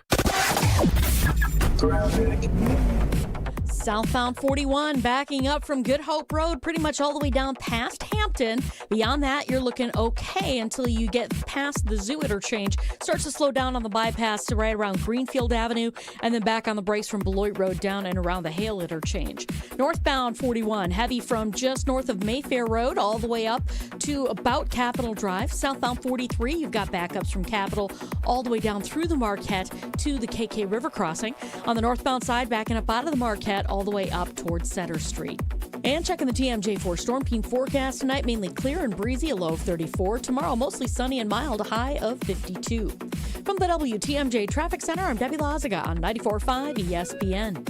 Southbound 41 backing up from Good Hope Road pretty much all the way down past Hampton. Beyond that, you're looking okay until you get past the Zoo interchange. Starts to slow down on the bypass to right around Greenfield Avenue, and then back on the brakes from Beloit Road down and around the Hale interchange. Northbound 41 heavy from just north of Mayfair Road all the way up to about Capitol Drive. Southbound 43, you've got backups from Capitol all the way down through the Marquette to the KK River crossing. On the northbound side, backing up out of the Marquette all the way up towards Center Street. And checking the TMJ4 Storm Team forecast tonight, mainly clear and breezy, a low of 34. Tomorrow, mostly sunny and mild, a high of 52. From the WTMJ Traffic Center, I'm Debbie Lazaga on 94.5 ESPN.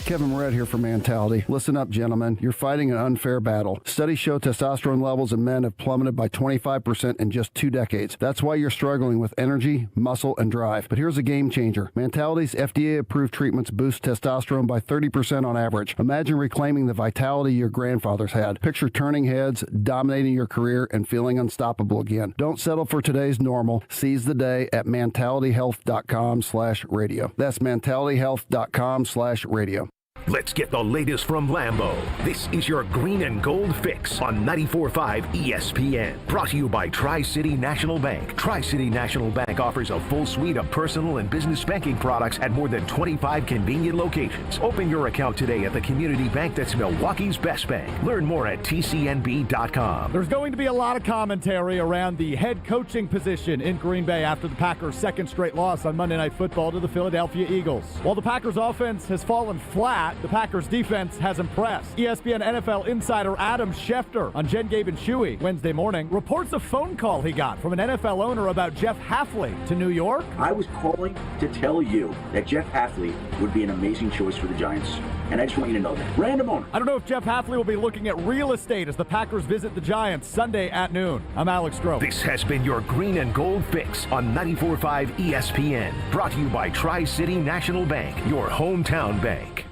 Kevin Moret here for Mentality. Listen up, gentlemen. You're fighting an unfair battle. Studies show testosterone levels in men have plummeted by 25% in just 2 decades. That's why you're struggling with energy, muscle, and drive. But here's a game changer. Mentality's FDA-approved treatments boost testosterone by 30% on average. Imagine reclaiming the vitality your grandfathers had. Picture turning heads, dominating your career, and feeling unstoppable again. Don't settle for today's normal. Seize the day at mentalityhealth.com/radio. That's mentalityhealth.com/radio. Let's get the latest from Lambeau. This is your green and gold fix on 94.5 ESPN. Brought to you by Tri-City National Bank. Tri-City National Bank offers a full suite of personal and business banking products at more than 25 convenient locations. Open your account today at the community bank that's Milwaukee's best bank. Learn more at tcnb.com. There's going to be a lot of commentary around the head coaching position in Green Bay after the Packers' second straight loss on Monday Night Football to the Philadelphia Eagles. While the Packers' offense has fallen flat, the Packers' defense has impressed. ESPN NFL insider Adam Schefter on Jen, Gabe, and Chewy Wednesday morning reports a phone call he got from an NFL owner about Jeff Hafley to New York. I was calling to tell you that Jeff Hafley would be an amazing choice for the Giants, and I just want you to know that. Random owner. I don't know if Jeff Hafley will be looking at real estate as the Packers visit the Giants Sunday at noon. I'm Alex Stroh. This has been your green and gold fix on 94.5 ESPN. Brought to you by Tri-City National Bank, your hometown bank.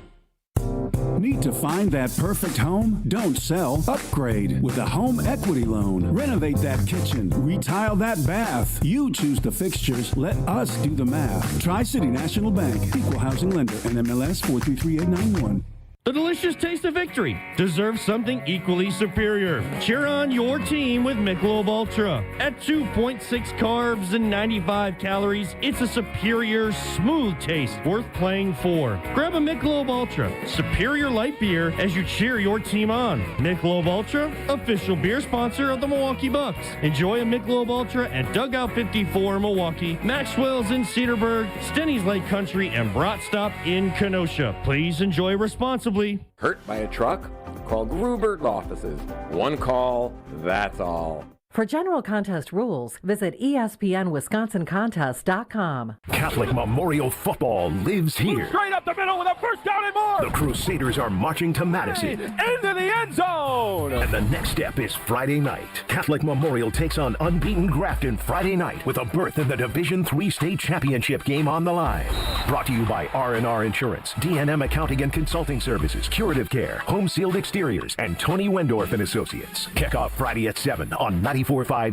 Need to find that perfect home? Don't sell. Upgrade with a home equity loan. Renovate that kitchen. Retile that bath. You choose the fixtures. Let us do the math. Tri-City National Bank. Equal housing lender. NMLS 433891. The delicious taste of victory deserves something equally superior. Cheer on your team with Michelob Ultra. At 2.6 carbs and 95 calories, it's a superior, smooth taste worth playing for. Grab a Michelob Ultra, superior light beer as you cheer your team on. Michelob Ultra, official beer sponsor of the Milwaukee Bucks. Enjoy a Michelob Ultra at Dugout 54 Milwaukee, Maxwell's in Cedarburg, Stenney's Lake Country, and Brat Stop in Kenosha. Please enjoy responsibly. Hurt by a truck? Call Gruber offices. One call, that's all. For general contest rules, visit ESPNWisconsinContest.com. Catholic Memorial Football lives here. Straight up the middle with a first down and more. The Crusaders are marching to Madison. Into the end zone. And the next step is Friday night. Catholic Memorial takes on unbeaten Grafton Friday night with a berth in the Division III state championship game on the line. Brought to you by R&R Insurance, D&M Accounting and Consulting Services, Curative Care, Home Sealed Exteriors, and Tony Wendorf and Associates. Kick off Friday at 7 on 94.5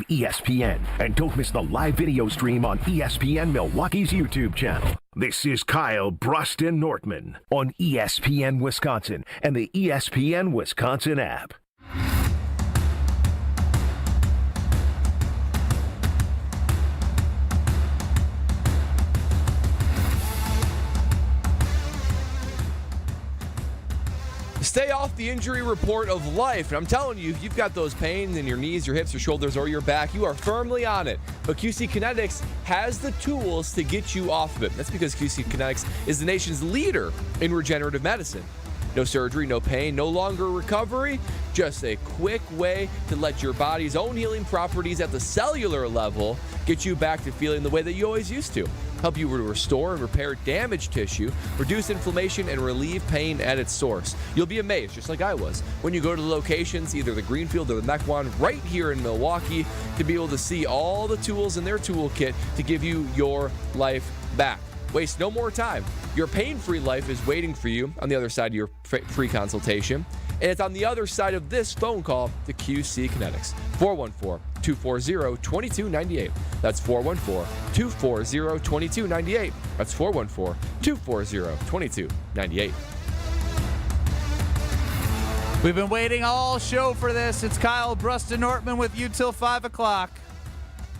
ESPN. And don't miss the live video stream on ESPN Milwaukee's YouTube channel. This is Kyle Brust and Nortman on ESPN Wisconsin and the ESPN Wisconsin app. Stay off the injury report of life. And I'm telling you, if you've got those pains in your knees, your hips, your shoulders, or your back, you are firmly on it. But QC Kinetics has the tools to get you off of it. That's because QC Kinetics is the nation's leader in regenerative medicine. No surgery, no pain, no longer recovery. Just a quick way to let your body's own healing properties at the cellular level get you back to feeling the way that you always used to. Help you to restore and repair damaged tissue, reduce inflammation, and relieve pain at its source. You'll be amazed, just like I was, when you go to the locations, either the Greenfield or the Mequon, right here in Milwaukee, to be able to see all the tools in their toolkit to give you your life back. Waste no more time. Your pain-free life is waiting for you on the other side of your free consultation. And it's on the other side of this phone call to QC Kinetics. 414-240-2298. That's 414-240-2298. That's 414-240-2298. We've been waiting all show for this. It's Kyle Bruston Nortman with you till 5 o'clock.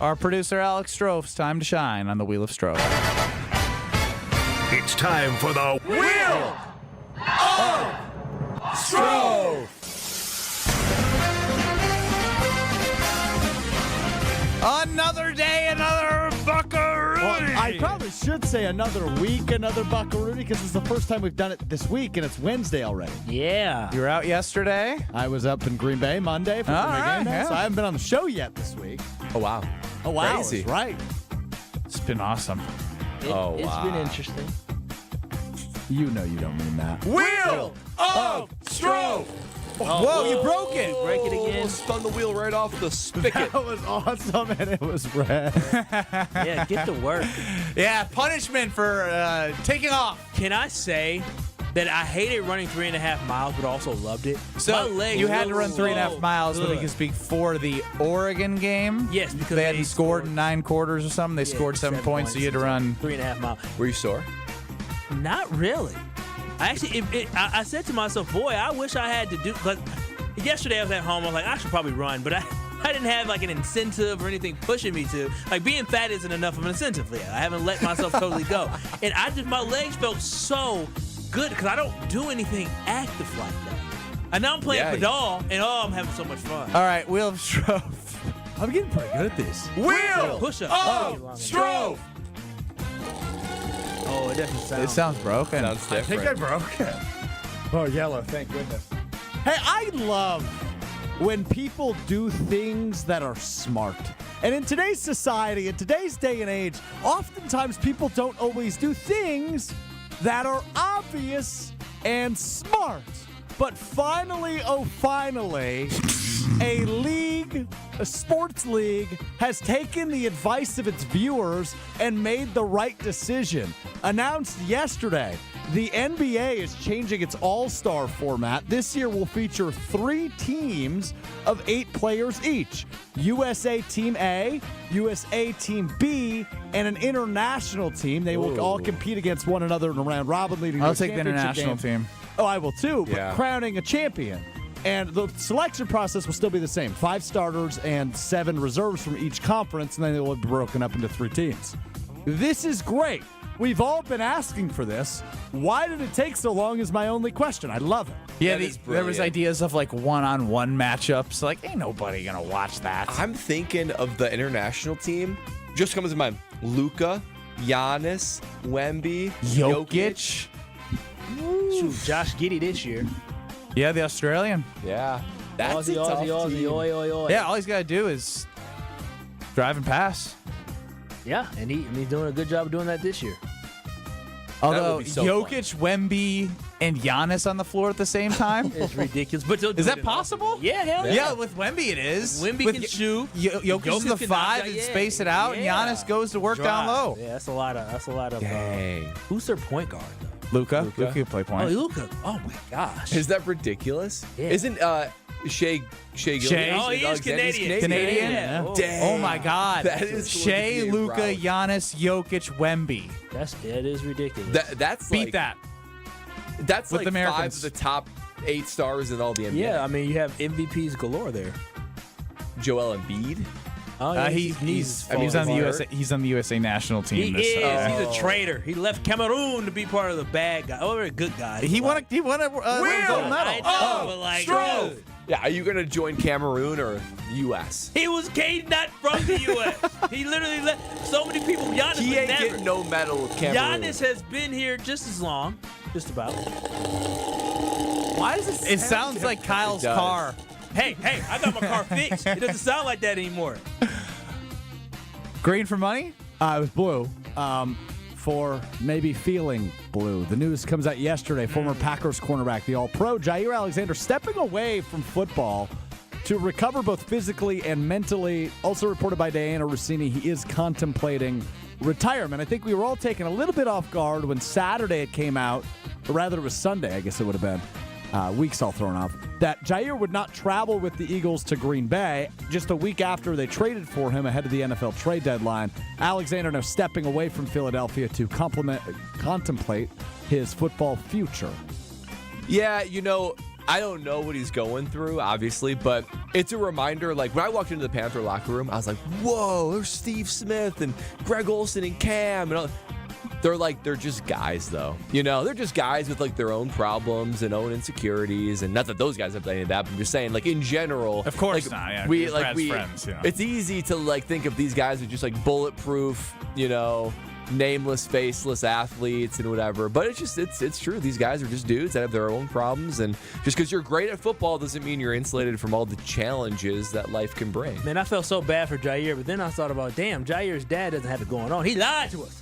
Our producer, Alex Stroh's time to shine on the Wheel of Stroh. It's time for the Wheel of Stroh. Another day, another buckaroo. Well, I probably should say another week, another buckaroo, because it's the first time we've done it this week, and it's Wednesday already. Yeah. You were out yesterday? I was up in Green Bay Monday for All Green Bay right, game day, yeah. so I haven't been on the show yet this week. Oh, wow. Oh, wow. Crazy. That's right. It's been awesome. It's been interesting. You know you don't mean that. Wheel of Stroh. Whoa, you broke it. Break it again. Spun the wheel right off the spigot. That was awesome, and it was red. Yeah, get to work. Yeah, punishment for taking off. Can I say that I hated running 3.5 miles, but also loved it? So My legs you had to look run 3.5 so miles, but good. you can speak for the Oregon game. Yes, because they hadn't scored in 9 quarters or something. They scored 7 points, so you had to run 3.5 miles. Were you sore? Not really. I actually, I said to myself, boy, I wish I had to do, because yesterday I was at home, I was like, I should probably run, but I didn't have like an incentive or anything pushing me to. Like, being fat isn't enough of an incentive yet. I haven't let myself totally go. And my legs felt so good because I don't do anything active like that. And now I'm playing pedal, and I'm having so much fun. All right, Wheel of Stroh. I'm getting pretty good at this. Wheel Push up. of Stroh. Oh, it definitely sounds. It sounds broken. Sounds different. I think I broke it. Oh, yellow. Thank goodness. Hey, I love when people do things that are smart. And in today's society, in today's day and age, oftentimes people don't always do things that are obvious and smart. But finally, oh finally, a sports league has taken the advice of its viewers and made the right decision. Announced yesterday, the NBA is changing its all-star format. This year will feature 3 teams of 8 players each. USA Team A, USA Team B, and an international team. They will all compete against one another in a round robin leading to I'll a take the championship international game. team. Oh, I will too, but Yeah. crowning a champion. And the selection process will still be the same. 5 starters and 7 reserves from each conference, and then they will be broken up into 3 teams. This is great. We've all been asking for this. Why did it take so long is my only question. I love it. Yeah, That is there was brilliant. ideas of like one-on-one matchups. Like, ain't nobody gonna watch that. I'm thinking of the international team. Just comes to mind. Luka, Giannis, Wemby, Jokic. Shoot, Josh Giddey this year. Yeah, the Australian. Yeah. That's a tough Aussie, team. oi, oi, oi. Yeah, all he's got to do is drive and pass. Yeah, and he's doing a good job of doing that this year. Although would be so Jokic, Wemby, and Giannis on the floor at the same time. It's ridiculous. But they'll do Is that it in possible? offense. Yeah, hell yeah. Yeah, with Wemby it is. Wemby With can shoot. Jokic is the can 5 knock and out, space it out, and Giannis goes to work down Drive. low. Yeah, that's a lot of. Dang. Who's their point guard though? Luka could play Oh, point. Luka. Oh my gosh. Is that ridiculous? Yeah. Isn't Shea Shea? Oh, he is Alexander's Canadian? Yeah. Oh. Dang. Oh my God! That is Shea, going to be a Luka, rout. Giannis, Jokic, Wemby. That is ridiculous. That's Beat like, that. That's with like the 5 Americans. of the top 8 stars in all the NBA. Yeah, I mean you have MVPs galore there. Joel Embiid. Oh, yeah, He's on the USA. He's on the USA national team. He is. He's Oh. a traitor. He left Cameroon to be part of the bad guy. Oh, very good guy. He won a gold medal. I know, but like, dude, Yeah, are you going to join Cameroon or U.S.? he's not from the U.S. He literally left. So many people. Giannis He would ain't never. getting no medal with Cameroon. Giannis has been here just as long, just about. Why does It sounds like Kyle's car. Hey, I got my car fixed. It doesn't sound like that anymore. Green for money? It was blue. For maybe feeling blue. The news comes out yesterday. Former Packers cornerback, the All-Pro Jair Alexander, stepping away from football to recover both physically and mentally. Also reported by Diana Rossini, he is contemplating retirement. I think we were all taken a little bit off guard when Saturday it came out, or rather it was Sunday, I guess it would have been. Weeks all thrown off, that Jair would not travel with the Eagles to Green Bay just a week after they traded for him ahead of the NFL trade deadline. Alexander now stepping away from Philadelphia to contemplate his football future. Yeah, I don't know what he's going through, obviously, but it's a reminder. Like, when I walked into the Panther locker room, I was like, whoa, there's Steve Smith and Greg Olsen and Cam and all. They're just guys, though. They're just guys with, their own problems and own insecurities. And not that those guys have any of that, but I'm just saying, in general. Of course not, yeah. Brad's friends, It's easy to, think of these guys as just, bulletproof, nameless, faceless athletes and whatever. But it's true. These guys are just dudes that have their own problems. And just because you're great at football doesn't mean you're insulated from all the challenges that life can bring. Man, I felt so bad for Jair, but then I thought about, damn, Jair's dad doesn't have it going on. He lied to us.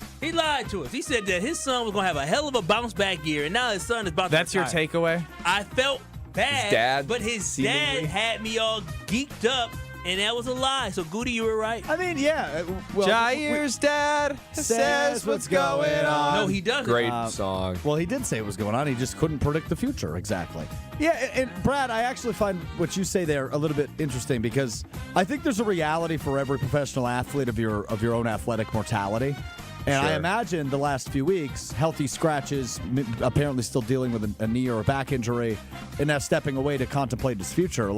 He said that his son was going to have a hell of a bounce back year, and now his son is about to That's retire. your takeaway? I felt bad, but his dad had me all geeked up, and that was a lie. So, Goody, you were right. I mean, yeah. Well, Jair's dad says what's going on. No, he doesn't. Great song. Well, he did say what was going on. He just couldn't predict the future exactly. Yeah, and Brad, I actually find what you say there a little bit interesting because I think there's a reality for every professional athlete of your own athletic mortality. And Sure. I imagine the last few weeks, healthy scratches, apparently still dealing with a knee or a back injury, and now stepping away to contemplate his future.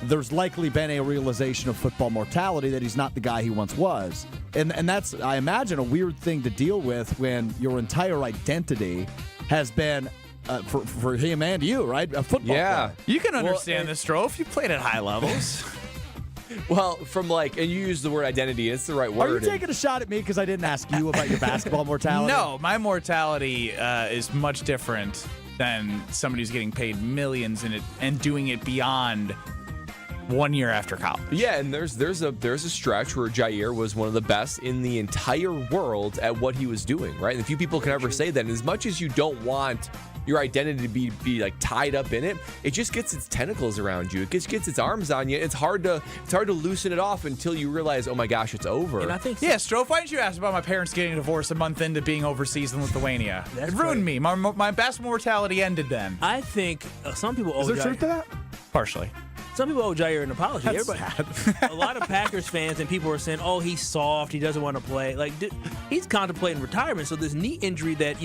There's likely been a realization of football mortality that he's not the guy he once was. And that's, I imagine, a weird thing to deal with when your entire identity has been, for him and you, right? A football player. You can understand this, Strofe. You played at high levels. Well, and you use the word identity. It's the right word. Are you taking a shot at me because I didn't ask you about your basketball mortality? No, my mortality is much different than somebody who's getting paid millions in it and doing it beyond 1 year after college. Yeah, and there's a stretch where Jair was one of the best in the entire world at what he was doing, right? And few people can ever say that. And as much as you don't want your identity to be tied up in it, it just gets its tentacles around you. It gets its arms on you. It's hard to loosen it off until you realize, oh my gosh, it's over. And I think Strofe, why didn't you ask about my parents getting a divorce a month into being overseas in Lithuania? That's it ruined great. me. My basketball mortality ended then. I think some people owe Is there Jair. truth to that? Partially. Some people owe Jair an apology. That's A lot of Packers fans and people are saying, "Oh, he's soft. He doesn't want to play." Dude, he's contemplating retirement. So this knee injury that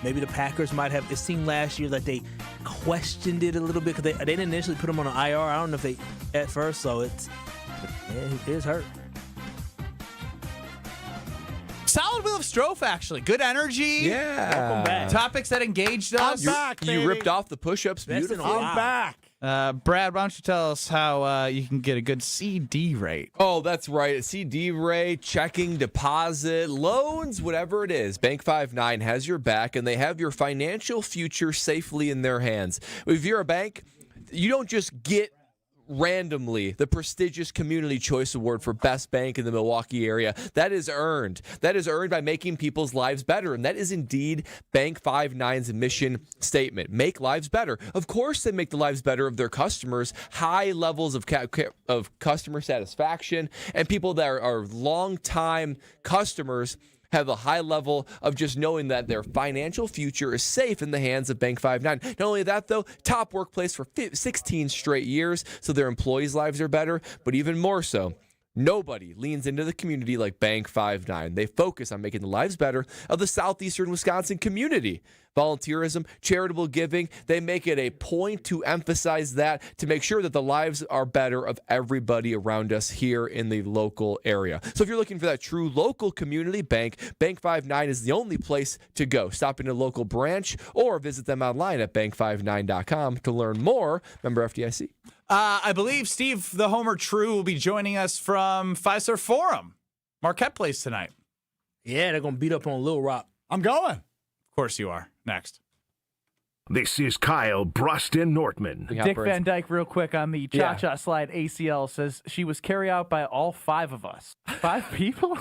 maybe the Packers might have. It seemed last year that they questioned it a little bit because they didn't initially put him on an IR. I don't know if they at first. So it is hurt. Solid Wheel of Strofe, actually. Good energy. Yeah. Welcome back. Topics that engaged us. You ripped off the push-ups Best in a beautifully. while. Back. Brad, why don't you tell us how you can get a good CD rate? Oh, that's right. A CD rate, checking, deposit, loans, whatever it is. Bank 59 has your back, and they have your financial future safely in their hands. If you're a bank, you don't just get randomly the prestigious Community Choice Award for Best Bank in the Milwaukee area. That is earned. That is earned by making people's lives better. And that is indeed Bank 59's mission statement. Make lives better. Of course they make the lives better of their customers. High levels of customer satisfaction. And people that are long-time customers have a high level of just knowing that their financial future is safe in the hands of Bank 59. Not only that, though, top workplace for 16 straight years, so their employees' lives are better, but even more so, nobody leans into the community like Bank 59. They focus on making the lives better of the southeastern Wisconsin community. Volunteerism, charitable giving, they make it a point to emphasize that, to make sure that the lives are better of everybody around us here in the local area. So if you're looking for that true local community bank, Bank 59 is the only place to go. Stop in a local branch or visit them online at bank59.com to learn more. Member FDIC. I believe Steve, the Homer True, will be joining us from Fiserv Forum. Marquette plays tonight. Yeah, they're gonna beat up on Little Rock. I'm going. Of course you are. Next. This is Kyle Bruston Nortman. Dick Van Dyke, real quick on the cha-cha slide ACL, says she was carried out by all 5 of us. 5 people?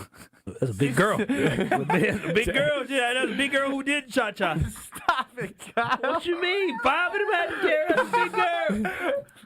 That's a big girl. Big girl, yeah. That's a big girl who did cha-cha. Stop it, Kyle. What you mean? 5 of them had to carry. That's a big girl.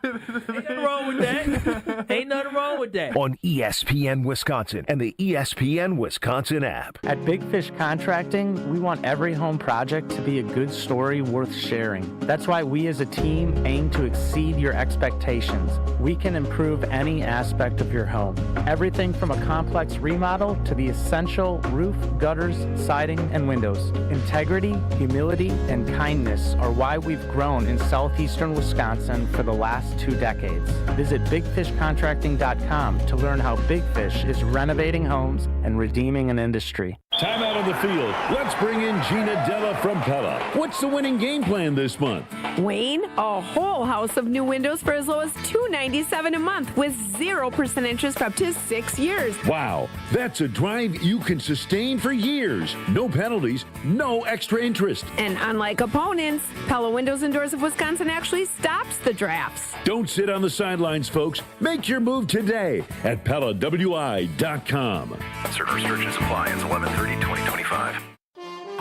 Ain't nothing wrong with that. Ain't nothing wrong with that. On ESPN Wisconsin and the ESPN Wisconsin app. At Big Fish Contracting, we want every home project to be a good story worth sharing. That's why we as a team aim to exceed your expectations. We can improve any aspect of your home. Everything from a complex remodel to the essential roof, gutters, siding, and windows. Integrity, humility, and kindness are why we've grown in southeastern Wisconsin for the last 2 decades. Visit bigfishcontracting.com to learn how Big Fish is renovating homes and redeeming an industry. Time out on the field. Let's bring in Gina Della from Pella. What's the winning game plan this month? Wayne, a whole house of new windows for as low as $297 a month with 0% interest for up to 6 years. Wow, that's a drive you can sustain for years. No penalties, no extra interest. And unlike opponents, Pella Windows and Doors of Wisconsin actually stops the drafts. Don't sit on the sidelines, folks. Make your move today at PellaWI.com. Certain restrictions apply as 11/30/2025.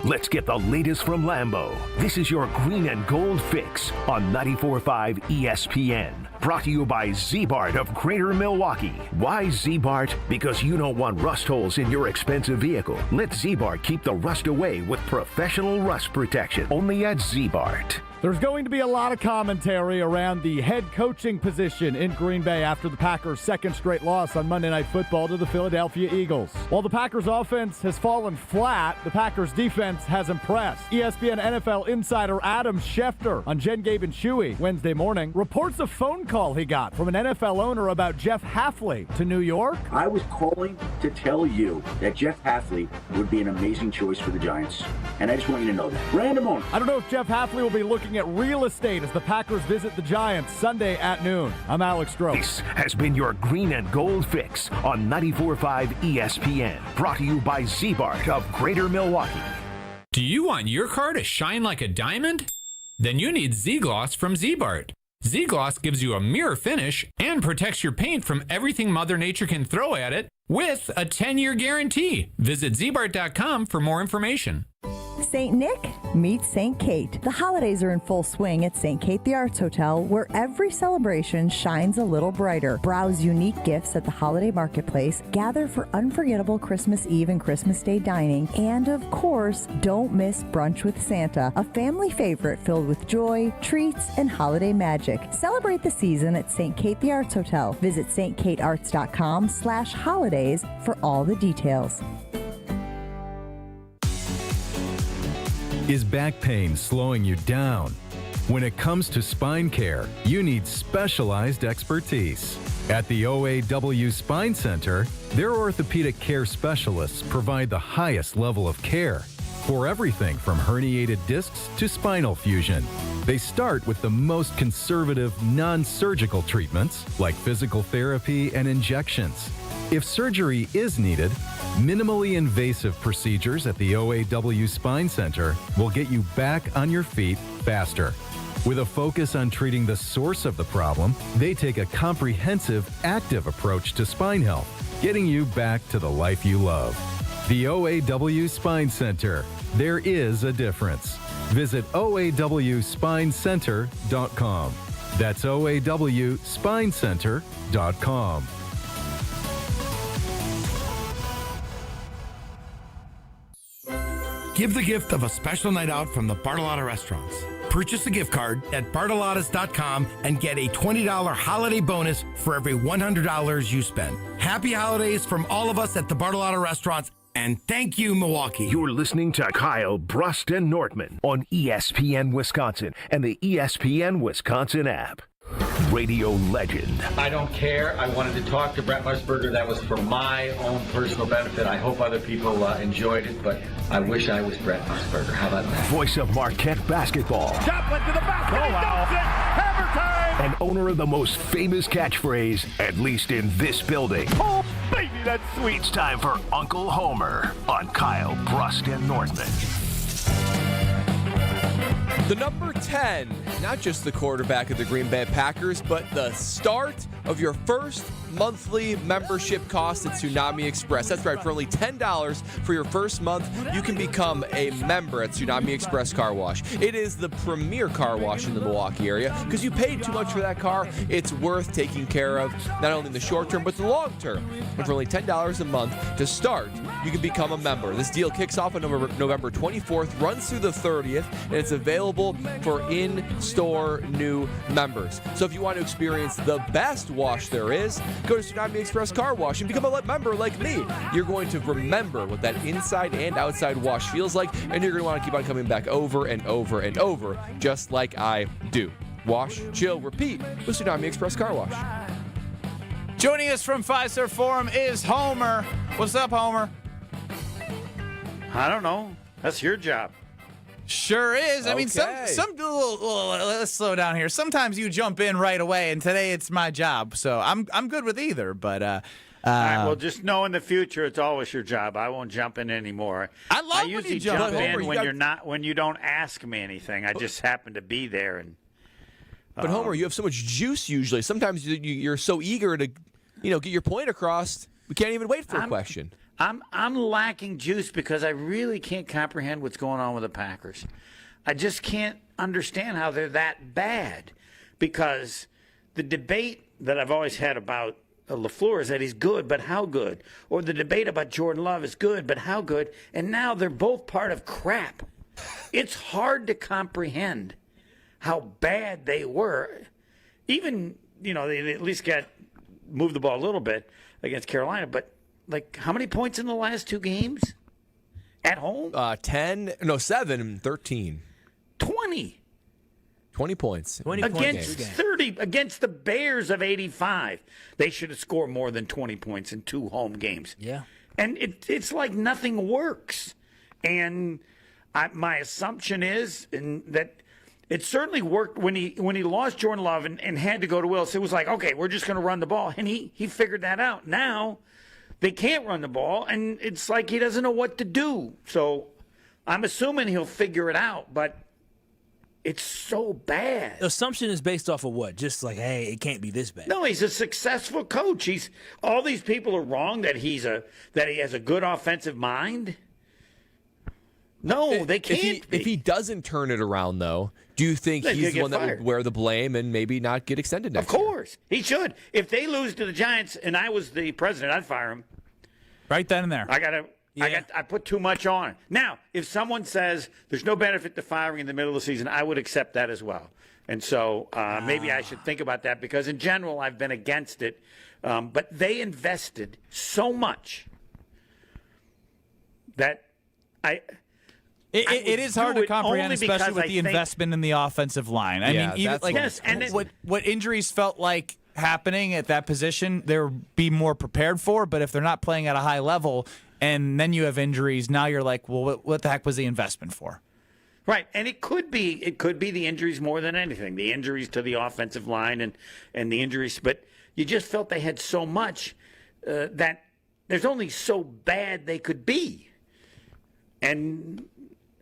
Let's get the latest from Lambeau. This is your green and gold fix on 94.5 ESPN. Brought to you by Z-Bart of Greater Milwaukee. Why Z-Bart? Because you don't want rust holes in your expensive vehicle. Let Z-Bart keep the rust away with professional rust protection. Only at Z-Bart. There's going to be a lot of commentary around the head coaching position in Green Bay after the Packers' second straight loss on Monday Night Football to the Philadelphia Eagles. While the Packers' offense has fallen flat, the Packers' defense has impressed. ESPN NFL insider Adam Schefter on Jen, Gabe, and Chewy Wednesday morning reports a phone call he got from an NFL owner about Jeff Hafley to New York. I was calling to tell you that Jeff Hafley would be an amazing choice for the Giants, and I just want you to know that. Random owner. I don't know if Jeff Hafley will be looking at real estate as the Packers visit the Giants Sunday at noon. I'm Alex Stroh. This has been your green and gold fix on 94.5 ESPN. Brought to you by Z-Bart of Greater Milwaukee. Do you want your car to shine like a diamond? Then you need Z-Gloss from Z-Bart. Z-Gloss gives you a mirror finish and protects your paint from everything Mother Nature can throw at it with a 10-year guarantee. Visit zbart.com for more information. St. Nick meets St. Kate. The holidays are in full swing at St. Kate the Arts Hotel, where every celebration shines a little brighter. Browse unique gifts at the holiday marketplace, gather for unforgettable Christmas Eve and Christmas Day dining, and of course, don't miss Brunch with Santa, a family favorite filled with joy, treats, and holiday magic. Celebrate the season at St. Kate the Arts Hotel. Visit stkatearts.com/holidays for all the details. Is back pain slowing you down? When it comes to spine care, you need specialized expertise. At the OAW Spine Center, their orthopedic care specialists provide the highest level of care for everything from herniated discs to spinal fusion. They start with the most conservative, non-surgical treatments like physical therapy and injections. If surgery is needed, minimally invasive procedures at the OAW Spine Center will get you back on your feet faster. With a focus on treating the source of the problem, they take a comprehensive, active approach to spine health, getting you back to the life you love. The OAW Spine Center. There is a difference. Visit OAWspinecenter.com. That's OAWspinecenter.com. Give the gift of a special night out from the Bartolotta Restaurants. Purchase a gift card at bartolottas.com and get a $20 holiday bonus for every $100 you spend. Happy holidays from all of us at the Bartolotta Restaurants, and thank you, Milwaukee. You're listening to Kyle Bruston Nortman on ESPN Wisconsin and the ESPN Wisconsin app. Radio legend. I don't care. I wanted to talk to Brett Musburger. That was for my own personal benefit. I hope other people enjoyed it, but I wish I was Brett Musburger. How about that? Voice of Marquette basketball. Joplin to the basket. He dumps it. Hammer time. And owner of the most famous catchphrase, at least in this building. Oh, baby, that's sweet. It's time for Uncle Homer on Kyle Bruston Nortman. The number 10, not just the quarterback of the Green Bay Packers, but the start of your first monthly membership cost at Tsunami Express. That's right, for only $10 for your first month, you can become a member at Tsunami Express Car Wash. It is the premier car wash in the Milwaukee area because you paid too much for that car. It's worth taking care of, not only in the short term, but the long term. And for only $10 a month to start, you can become a member. This deal kicks off on November 24th, runs through the 30th, and it's available for in-store new members. So if you want to experience the best wash there is, go to Tsunami Express Car Wash and become a member like me. You're going to remember what that inside and outside wash feels like, and you're going to want to keep on coming back over and over and over, just like I do. Wash, chill, repeat with Tsunami Express Car Wash. Joining us from Fiserv Forum is Homer. What's up, Homer? I don't know. That's your job. Sure is. I mean, let's slow down here. Sometimes you jump in right away, and today it's my job, so I'm good with either. But all right, well, just know in the future it's always your job. I won't jump in anymore. I usually jump in when you don't ask me anything. I just happen to be there. And but Homer, you have so much juice usually. Sometimes you're so eager to, get your point across. We can't even wait for a question. I'm lacking juice because I really can't comprehend what's going on with the Packers. I just can't understand how they're that bad, because the debate that I've always had about LaFleur is that he's good, but how good? Or the debate about Jordan Love is good, but how good? And now they're both part of crap. It's hard to comprehend how bad they were. Even, they at least moved the ball a little bit against Carolina, but how many points in the last two games? At home? 7, 13. 20. 20 points. 20 against points. 30, against the Bears of 85. They should have scored more than 20 points in 2 home games. Yeah. And it's like nothing works. And my assumption is that it certainly worked when he lost Jordan Love and had to go to Willis. It was like, okay, we're just going to run the ball. And he figured that out. Now they can't run the ball, and it's like he doesn't know what to do. So I'm assuming he'll figure it out, but it's so bad. The assumption is based off of what? Just like, hey, it can't be this bad. No, he's a successful coach. All these people are wrong that he has a good offensive mind. No, they can't. If he doesn't turn it around, though, do you think he's the one that will wear the blame and maybe not get extended next year? Of course. He should. If they lose to the Giants and I was the president, I'd fire him. Right then and there. I put too much on. Now, if someone says there's no benefit to firing in the middle of the season, I would accept that as well. And so maybe I should think about that, because in general I've been against it. But they invested so much that It is hard to comprehend, especially with the investment in the offensive line. I mean, even what injuries felt like happening at that position, they'll be more prepared for. But if they're not playing at a high level, and then you have injuries, now you're like, well, what the heck was the investment for? Right, and it could be the injuries more than anything, the injuries to the offensive line and the injuries. But you just felt they had so much that there's only so bad they could be, and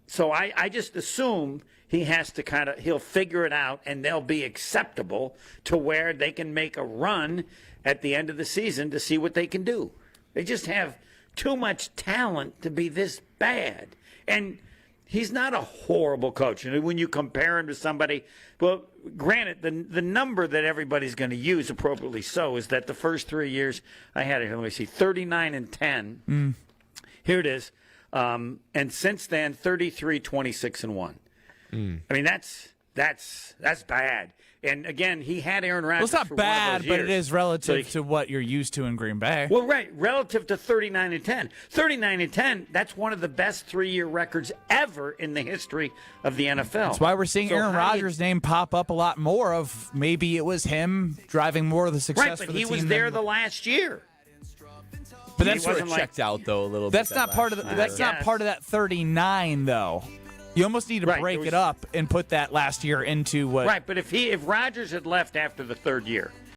so I just assume he has to he'll figure it out, and they'll be acceptable to where they can make a run at the end of the season to see what they can do. They just have too much talent to be this bad. And he's not a horrible coach. And when you compare him to somebody, well, granted, the number that everybody's going to use, appropriately so, is that the first 3 years, I had it, let me see, 39-10. Here it is. And since then, 33, 26, and 1. I mean, that's bad. And again, he had Aaron Rodgers. Well, it's not bad, but it is relative to what you're used to in Green Bay. Well, right, relative to 39-10. 39-10. That's one of the best 3-year records ever in the history of the NFL. That's why we're seeing Aaron Rodgers' name pop up a lot more. Of maybe it was him driving more of the success. Right, for but the he team was there the last year. But that's sort of checked out though a little bit. That's not part of that's not part of that 39 though. You almost need to break it up and put that last year into what. Right, but if Rodgers had left after the third year,